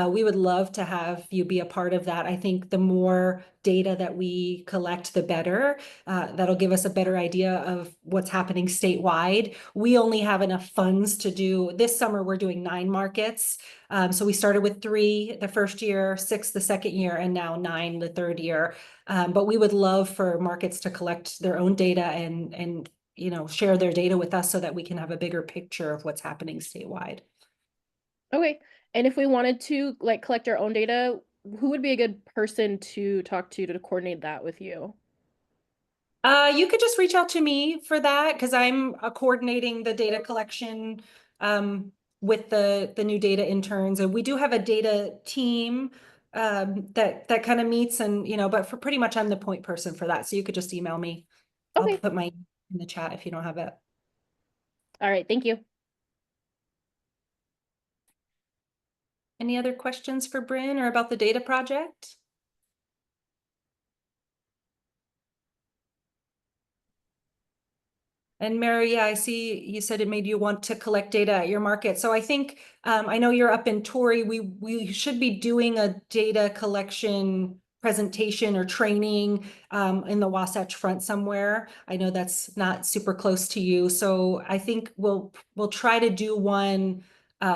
we would love to have you be a part of that. I think the more data that we collect, the better. That'll give us a better idea of what's happening statewide. We only have enough funds to do, this summer we're doing 9 markets. So we started with 3 the first year, 6 the second year, and now 9 the third year. But we would love for markets to collect their own data and share their data with us so that we can have a bigger picture of what's happening statewide. Okay. And if we wanted to like collect our own data, who would be a good person to talk to coordinate that with you? You could just reach out to me for that because I'm coordinating the data collection with the new data interns, and we do have a data team that kind of meets, and but for pretty much I'm the point person for that. So you could just email me. Okay. I'll put my in the chat if you don't have it. All right, thank you. Any other questions for Bryn or about the data project? And Mary, yeah, I see you said it made you want to collect data at your market. So I think, I know you're up in Torrey. We should be doing a data collection presentation or training in the Wasatch Front somewhere. I know that's not super close to you. So I think we'll try to do one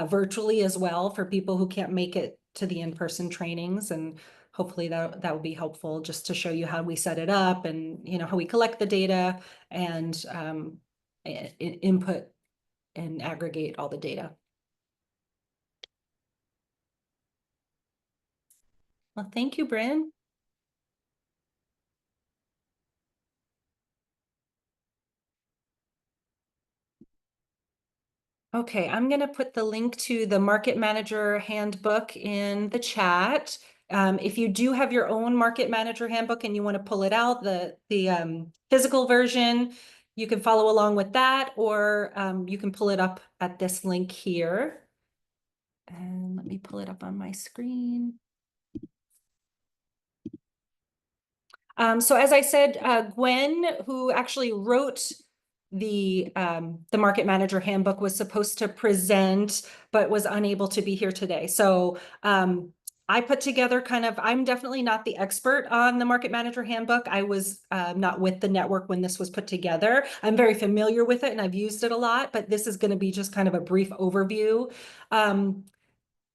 virtually as well for people who can't make it to the in-person trainings, and hopefully that will be helpful just to show you how we set it up and how we collect the data and input and aggregate all the data. Well, thank you, Bryn. Okay, I'm going to put the link to the Market Manager Handbook in the chat. If you do have your own Market Manager Handbook and you want to pull it out, the physical version, you can follow along with that, or you can pull it up at this link here. And let me pull it up on my screen. So as I said, Gwen, who actually wrote the Market Manager Handbook, was supposed to present, but was unable to be here today. So I put together I'm definitely not the expert on the Market Manager Handbook. I was not with the network when this was put together. I'm very familiar with it and I've used it a lot, but this is going to be just kind of a brief overview.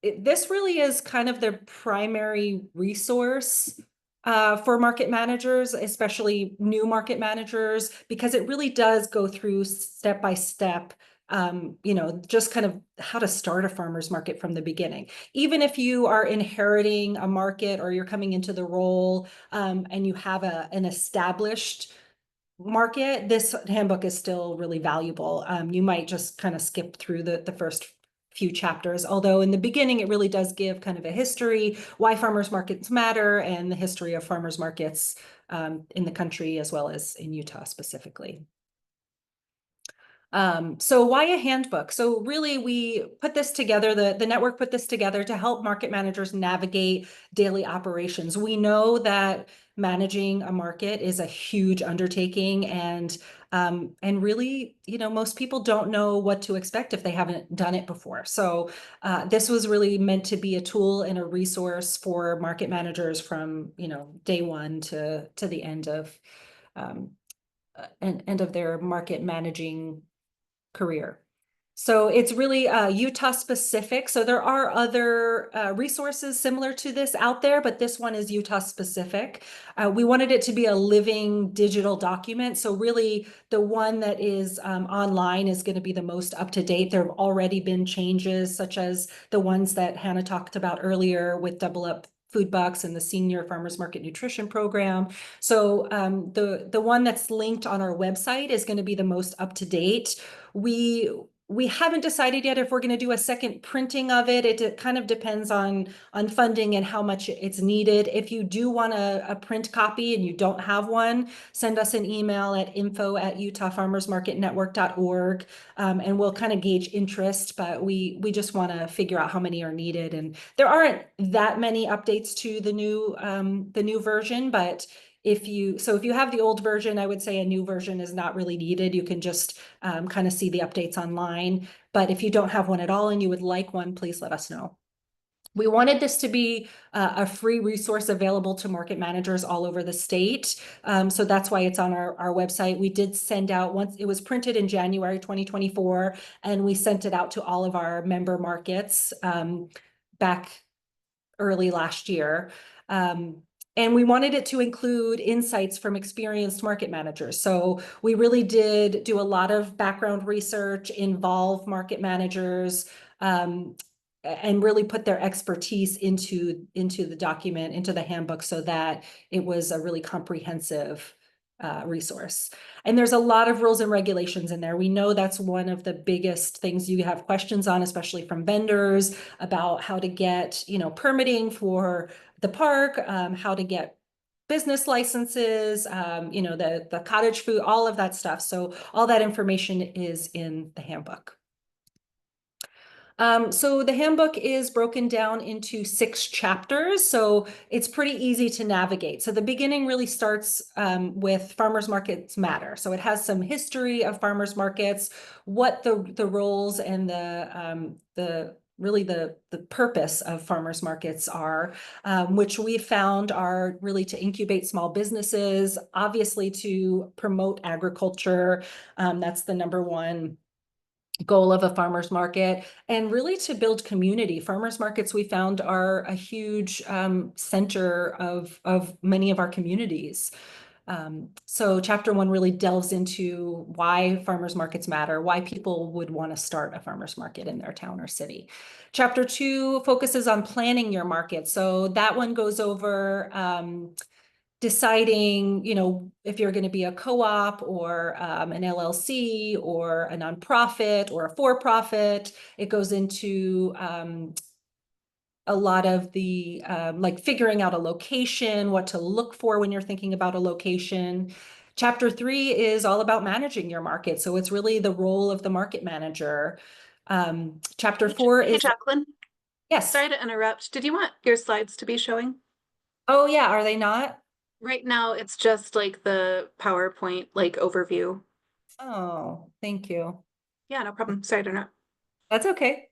This really is kind of the primary resource for market managers, especially new market managers, because it really does go through step by step, just kind of how to start a farmer's market from the beginning. Even if you are inheriting a market or you're coming into the role and you have an established market, this handbook is still really valuable. You might just kind of skip through the first few chapters, although in the beginning it really does give kind of a history, why farmers markets matter, and the history of farmers markets in the country as well as in Utah specifically. So why a handbook? So really we put this together, the network put this together to help market managers navigate daily operations. We know that managing a market is a huge undertaking, and really, most people don't know what to expect if they haven't done it before. So this was really meant to be a tool and a resource for market managers from, day one to the end of their market managing career. So it's really Utah specific. So there are other resources similar to this out there, but this one is Utah specific. We wanted it to be a living digital document. So really the one that is online is going to be the most up to date. There have already been changes such as the ones that Hannah talked about earlier with Double Up Food Bucks and the Senior Farmers Market Nutrition Program. So the one that's linked on our website is going to be the most up to date. We we haven't decided yet if we're going to do a second printing of it. It kind of depends on funding and how much it's needed. If you do want a print copy and you don't have one, send us an email at info@utahfarmersmarketnetwork.org, and we'll kind of gauge interest. But we just want to figure out how many are needed, and there aren't that many updates to the new version, but if you have the old version, I would say a new version is not really needed. You can just kind of see the updates online. But if you don't have one at all and you would like one, please let us know. We wanted this to be a free resource available to market managers all over the state. So that's why it's on our website. We did send out, once it was printed in January 2024, and we sent it out to all of our member markets back early last year. And we wanted it to include insights from experienced market managers. So we really did do a lot of background research, involve market managers, and really put their expertise into the document, into the handbook, so that it was a really comprehensive resource. And there's a lot of rules and regulations in there. We know that's one of the biggest things you have questions on, especially from vendors, about how to get, permitting for the park, how to get business licenses, the cottage food, all of that stuff. So all that information is in the handbook. So the handbook is broken down into 6 chapters, so it's pretty easy to navigate. So the beginning really starts with farmers markets matter. So it has some history of farmers markets, what the roles and the purpose of farmers markets are, which we found are really to incubate small businesses, obviously to promote agriculture. That's the number one goal of a farmer's market, and really to build community. Farmers markets, we found, are a huge center of many of our communities. So chapter 1 really delves into why farmers markets matter, why people would want to start a farmers market in their town or city. Chapter 2 focuses on planning your market. So that one goes over deciding, if you're going to be a co-op or an LLC or a nonprofit or a for-profit. It goes into a lot of the like figuring out a location, what to look for when you're thinking about a location. Chapter 3 is all about managing your market. So it's really the role of the market manager. Chapter 4 Hey, is... Jacqueline. Yes. Sorry to interrupt. Did you want your slides to be showing? Oh, yeah. Are they not? Right now, it's just like the PowerPoint overview. Oh, thank you. Yeah, no problem. Sorry to interrupt. That's okay.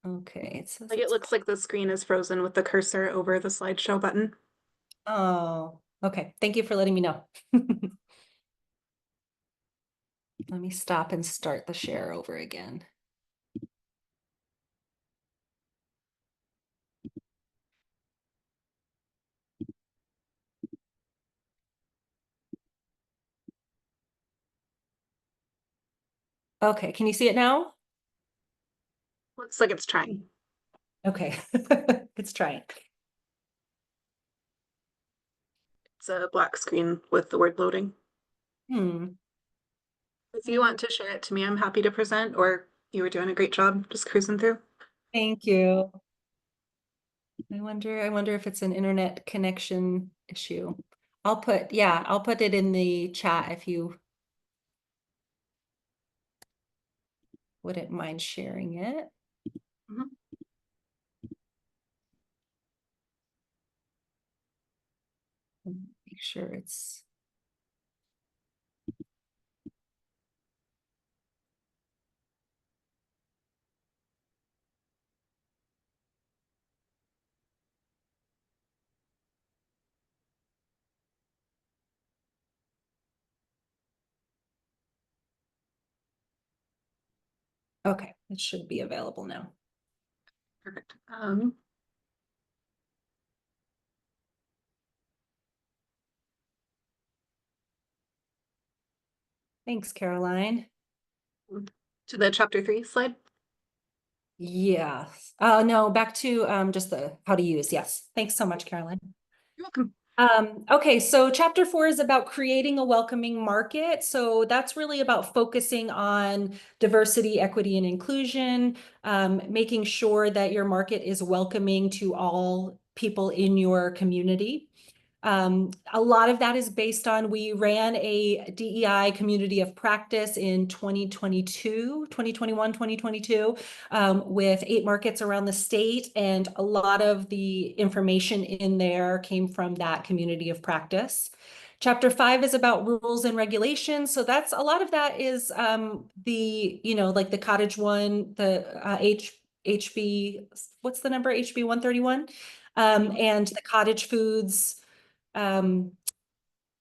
Okay, it says it looks like the screen is frozen with the cursor over the slideshow button. Oh, okay. Thank you for letting me know. Let me stop and start the share over again. Okay, can you see it now? Looks like it's trying. Okay, it's trying. It's a black screen with the word loading. Hmm. If you want to share it to me, I'm happy to present, or you were doing a great job just cruising through. Thank you. I wonder if it's an internet connection issue. I'll put it in the chat if you wouldn't mind sharing it. Mhm. Make sure it's... Okay, it should be available now. Perfect. Thanks, Caroline. To the chapter 3 slide. Yes. No, back to just the how to use. Yes. Thanks so much, Caroline. You're welcome. Okay, so chapter 4 is about creating a welcoming market. So that's really about focusing on diversity, equity, and inclusion, making sure that your market is welcoming to all people in your community. A lot of that is based on, we ran a DEI community of practice in 2021, 2022, with 8 markets around the state. And a lot of the information in there came from that community of practice. Chapter 5 is about rules and regulations. So that's a lot of that is like the cottage one, the HB, what's the number? HB 131, and the cottage foods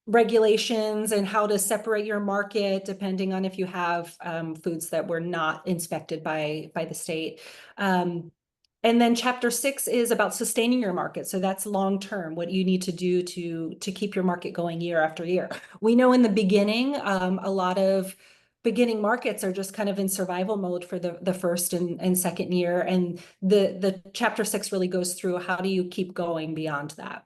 regulations and how to separate your market depending on if you have foods that were not inspected by the state. And then chapter 6 is about sustaining your market. So that's long term, what you need to do to keep your market going year after year. We know in the beginning, a lot of beginning markets are just kind of in survival mode for the first and second year. And the chapter 6 really goes through how do you keep going beyond that.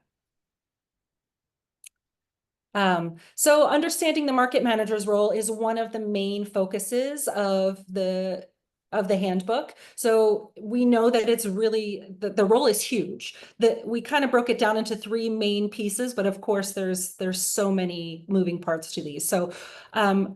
So understanding the market manager's role is one of the main focuses of the handbook. So we know that it's really, the role is huge. We kind of broke it down into 3 main pieces, but of course there's so many moving parts to these. So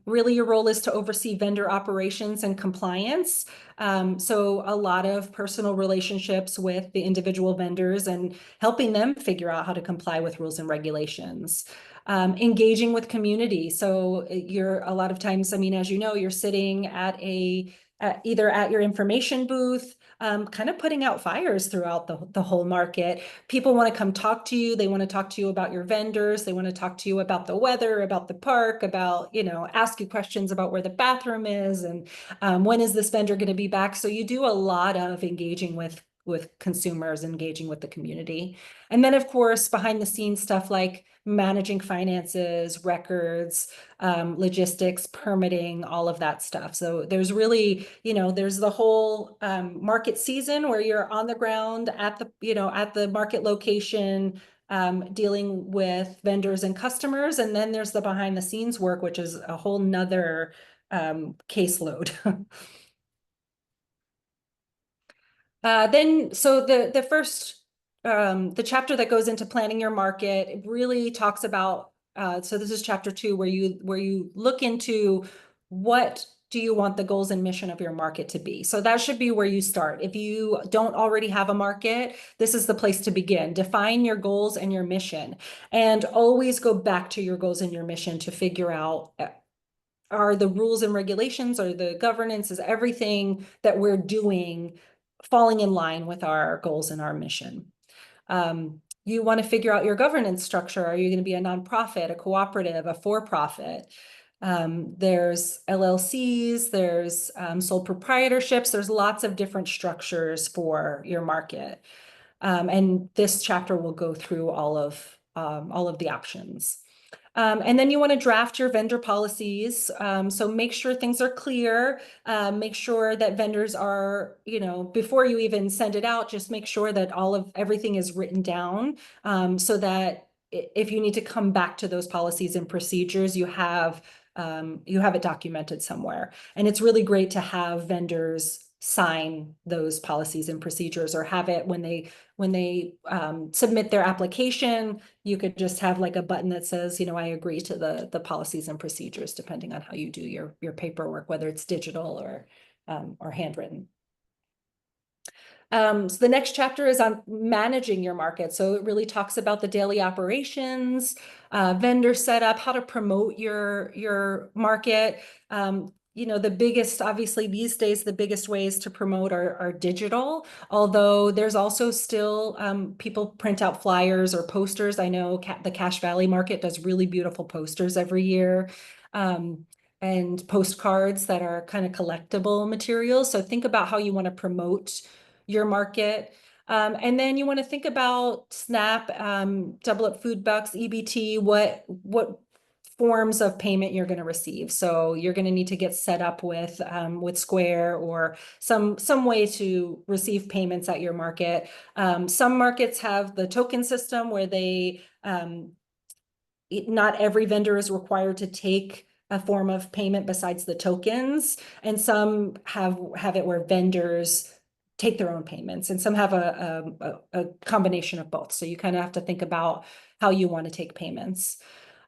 really your role is to oversee vendor operations and compliance. So a lot of personal relationships with the individual vendors and helping them figure out how to comply with rules and regulations. Engaging with community. So you're a lot of times, I mean, as you know, you're sitting at either at your information booth, kind of putting out fires throughout the whole market. People want to come talk to you. They want to talk to you about your vendors. They want to talk to you about the weather, about the park, about, ask you questions about where the bathroom is and when is this vendor going to be back. So you do a lot of engaging with consumers, engaging with the community. And then of course, behind the scenes stuff like managing finances, records, logistics, permitting, all of that stuff. So there's really, there's the whole market season where you're on the ground at the market location, dealing with vendors and customers. And then there's the behind the scenes work, which is a whole nother caseload. So the first, the chapter that goes into planning your market, it really talks about, so this is chapter 2, where you look into what do you want the goals and mission of your market to be. So that should be where you start. If you don't already have a market, this is the place to begin. Define your goals and your mission, and always go back to your goals and your mission to figure out, are the rules and regulations, or the governance, is everything that we're doing falling in line with our goals and our mission. You want to figure out your governance structure. Are you going to be a nonprofit, a cooperative, a for-profit? There's LLCs, there's sole proprietorships, there's lots of different structures for your market. And this chapter will go through all of the options. And then you want to draft your vendor policies. So make sure things are clear. Make sure that vendors are, before you even send it out, just make sure that everything is written down, so that if you need to come back to those policies and procedures, you have it documented somewhere. And it's really great to have vendors sign those policies and procedures, or have it when they submit their application. You could just have like a button that says, I agree to the policies and procedures, depending on how you do your paperwork, whether it's digital or handwritten. So the next chapter is on managing your market. So it really talks about the daily operations, vendor setup, how to promote your market. The biggest, obviously these days, the biggest ways to promote are digital, although there's also still people print out flyers or posters. I know the Cache Valley Market does really beautiful posters every year. And postcards that are kind of collectible materials. So think about how you want to promote your market. And then you want to think about SNAP, Double Up Food Bucks, EBT, what forms of payment you're going to receive. So you're going to need to get set up with Square or some way to receive payments at your market. Some markets have the token system where they not every vendor is required to take a form of payment besides the tokens, and some have it where vendors take their own payments, and some have a combination of both. So you kind of have to think about how you want to take payments.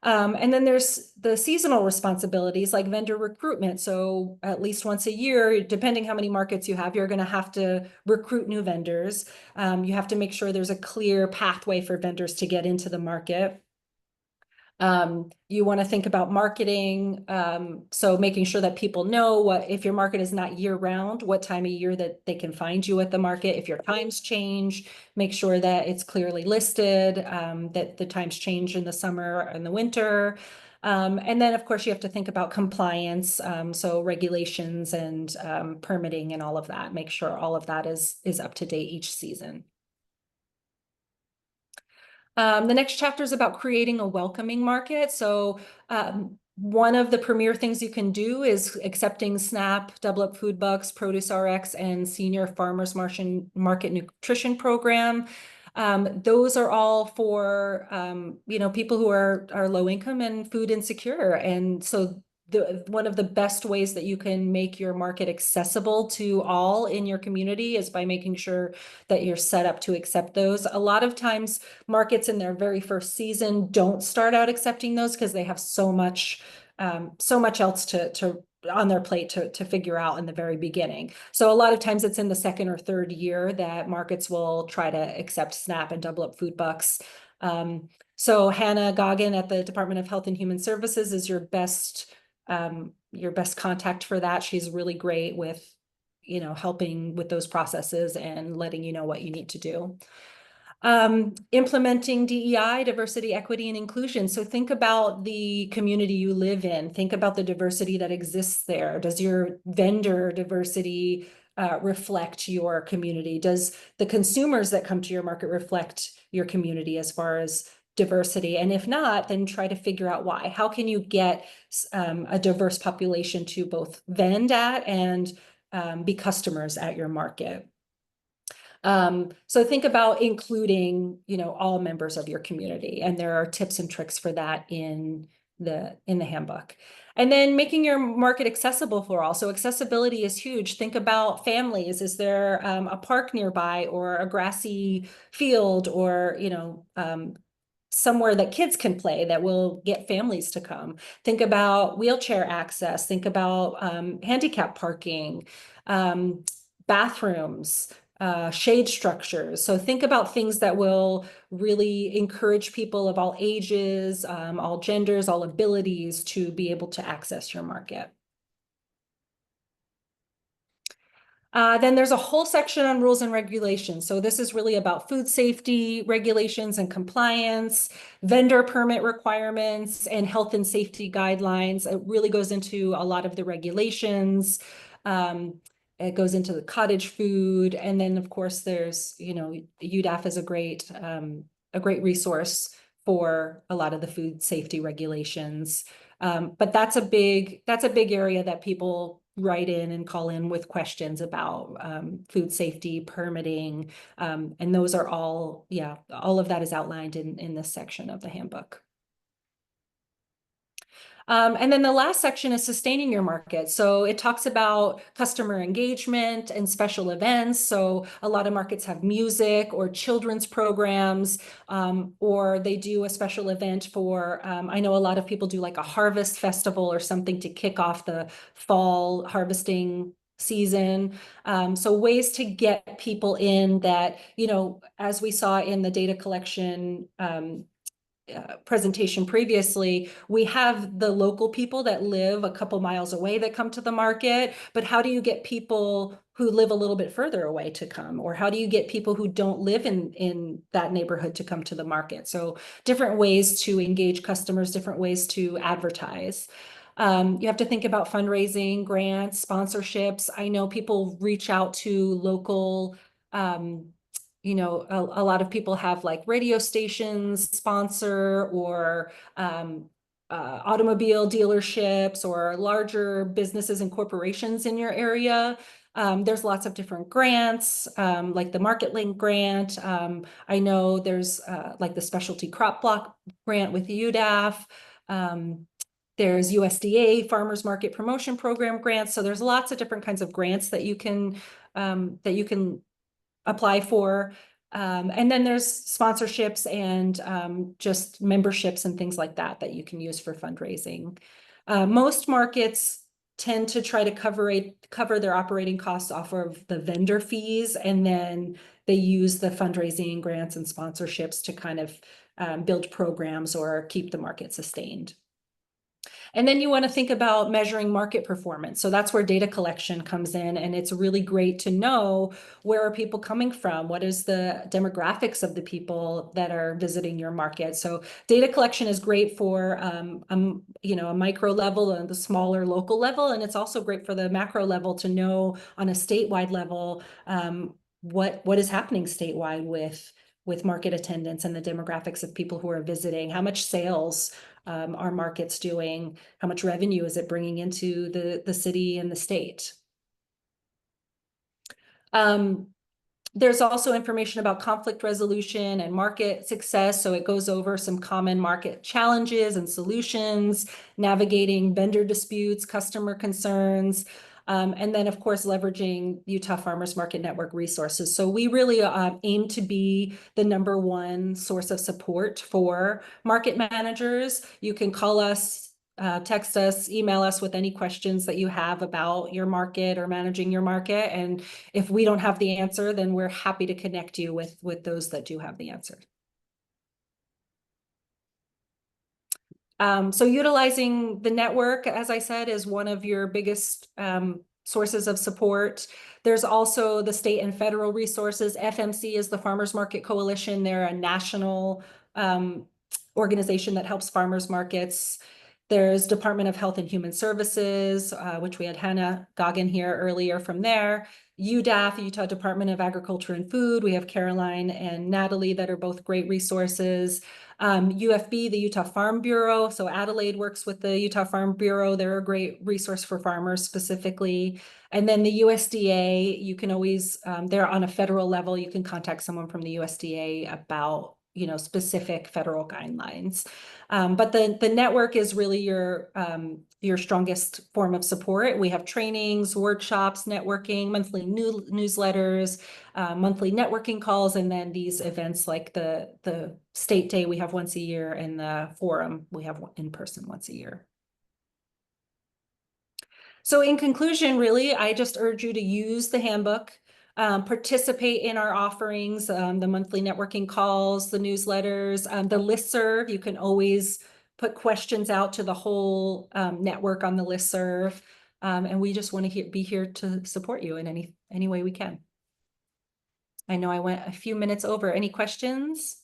And then there's the seasonal responsibilities like vendor recruitment. So at least once a year, depending how many markets you have, you're going to have to recruit new vendors. You have to make sure there's a clear pathway for vendors to get into the market. You want to think about marketing. So making sure that people know what, if your market is not year round, what time of year that they can find you at the market. If your times change, make sure that it's clearly listed, that the times change in the summer and the winter. And then of course you have to think about compliance. So regulations and permitting and all of that, make sure all of that is up to date each season. The next chapter is about creating a welcoming market. So one of the premier things you can do is accepting SNAP, Double Up Food Bucks, Produce RX, and Senior Farmers Market Nutrition Program. Those are all for people who are low income and food insecure. And so one of the best ways that you can make your market accessible to all in your community is by making sure that you're set up to accept those. A lot of times markets in their very first season don't start out accepting those because they have so much else to on their plate to figure out in the very beginning. So a lot of times it's in the second or third year that markets will try to accept SNAP and Double Up Food Bucks. So Hannah Goggin at the Department of Health and Human Services is your best contact for that. She's really great with, helping with those processes and letting you know what you need to do. Implementing DEI, diversity, equity, and inclusion. So think about the community you live in. Think about the diversity that exists there. Does your vendor diversity reflect your community? Does the consumers that come to your market reflect your community as far as diversity? And if not, then try to figure out why. How can you get a diverse population to both vend at and be customers at your market? So think about including, all members of your community, and there are tips and tricks for that in the handbook. And then making your market accessible for all. So accessibility is huge. Think about families. Is there a park nearby or a grassy field or, somewhere that kids can play that will get families to come? Think about wheelchair access. Think about handicap parking, bathrooms, shade structures. So think about things that will really encourage people of all ages, all genders, all abilities to be able to access your market. Then there's a whole section on rules and regulations. So this is really about food safety regulations and compliance, vendor permit requirements, and health and safety guidelines. It really goes into a lot of the regulations. It goes into the cottage food. And then of course there's, UDAF is a great resource for a lot of the food safety regulations. But that's a big area that people write in and call in with questions about food safety, permitting, and those are all of that is outlined in this section of the handbook. And then the last section is sustaining your market. So it talks about customer engagement and special events. So a lot of markets have music or children's programs, or they do a special event for, I know a lot of people do like a harvest festival or something to kick off the fall harvesting season. So ways to get people in that, as we saw in the data collection presentation previously, we have the local people that live a couple miles away that come to the market, but how do you get people who live a little bit further away to come? Or how do you get people who don't live in that neighborhood to come to the market? So different ways to engage customers, different ways to advertise. You have to think about fundraising, grants, sponsorships. I know people reach out to local a lot of people have like radio stations sponsor or automobile dealerships or larger businesses and corporations in your area. There's lots of different grants, like the Market Link grant. I know there's like the Specialty Crop Block grant with UDAF. There's USDA Farmers Market Promotion Program grants. So there's lots of different kinds of grants that you can apply for. And then there's sponsorships and just memberships and things like that that you can use for fundraising. Most markets tend to try to cover their operating costs off of the vendor fees, and then they use the fundraising grants and sponsorships to kind of build programs or keep the market sustained. And then you want to think about measuring market performance. So that's where data collection comes in. And it's really great to know, where are people coming from? What is the demographics of the people that are visiting your market? So data collection is great for a micro level and the smaller local level. And it's also great for the macro level to know on a statewide level what is happening statewide with market attendance and the demographics of people who are visiting. How much sales are markets doing? How much revenue is it bringing into the city and the state? There's also information about conflict resolution and market success. So it goes over some common market challenges and solutions, navigating vendor disputes, customer concerns, and then, of course, leveraging Utah Farmers Market Network resources. So we really aim to be the #1 source of support for market managers. You can call us, text us, email us with any questions that you have about your market or managing your market. And if we don't have the answer, then we're happy to connect you with those that do have the answer. So utilizing the network, as I said, is one of your biggest sources of support. There's also the state and federal resources. FMC is the Farmers Market Coalition. They're a national organization that helps farmers markets. There's Department of Health and Human Services, which we had Hannah Goggin here earlier from there. UDAF, Utah Department of Agriculture and Food. We have Caroline and Natalie that are both great resources. UFB, the Utah Farm Bureau. So Adelaide works with the Utah Farm Bureau. They're a great resource for farmers specifically. And then the USDA, you can always, they're on a federal level, you can contact someone from the USDA about specific federal guidelines. But the network is really your strongest form of support. We have trainings, workshops, networking, monthly newsletters, monthly networking calls, and then these events like the State Day we have once a year, and the forum we have in person once a year. So in conclusion, really, I just urge you to use the handbook. Participate in our offerings, the monthly networking calls, the newsletters, the listserv. You can always put questions out to the whole network on the listserv. And we just want to be here to support you in any way we can. I know I went a few minutes over. Any questions?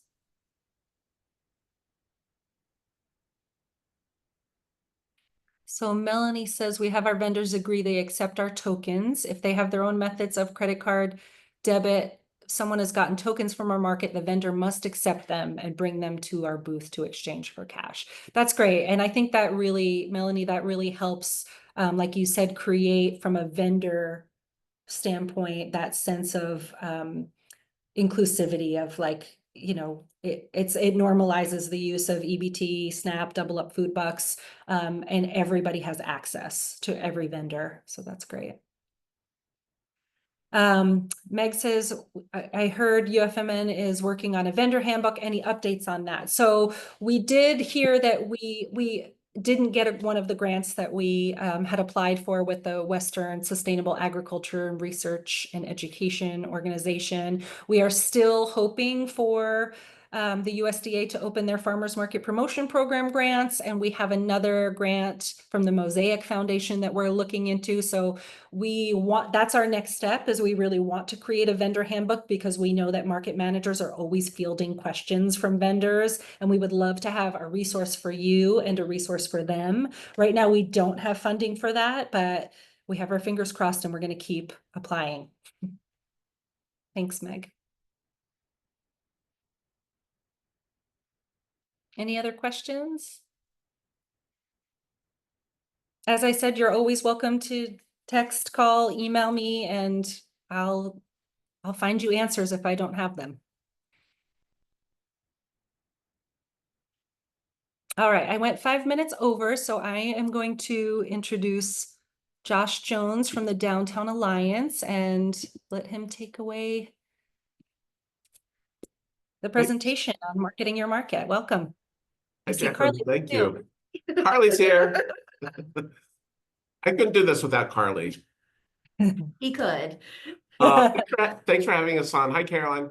So Melanie says, we have our vendors agree they accept our tokens. If they have their own methods of credit card, debit, someone has gotten tokens from our market, the vendor must accept them and bring them to our booth to exchange for cash. That's great. And I think that really, Melanie, that really helps, like you said, create from a vendor standpoint, that sense of inclusivity of like, it normalizes the use of EBT, SNAP, double up food bucks, and everybody has access to every vendor. So that's great. Meg says, I heard UFMN is working on a vendor handbook. Any updates on that? So we did hear that we didn't get one of the grants that we had applied for with the Western Sustainable Agriculture and Research and Education Organization. We are still hoping for the USDA to open their Farmers Market Promotion Program grants, and we have another grant from the Mosaic Foundation that we're looking into. So that's our next step, is we really want to create a vendor handbook, because we know that market managers are always fielding questions from vendors, and we would love to have a resource for you and a resource for them. Right now, we don't have funding for that, but we have our fingers crossed and we're going to keep applying. Thanks, Meg. Any other questions? As I said, you're always welcome to text, call, email me, and I'll find you answers if I don't have them. All right, I went 5 minutes over, so I am going to introduce Josh Jones from the Downtown Alliance and let him take away the presentation on marketing your market. Welcome. Hi, I see Jacqueline. Carly Thank too. you. Carly's here. I couldn't do this without Carly. He could. Thanks for having us on. Hi, Caroline.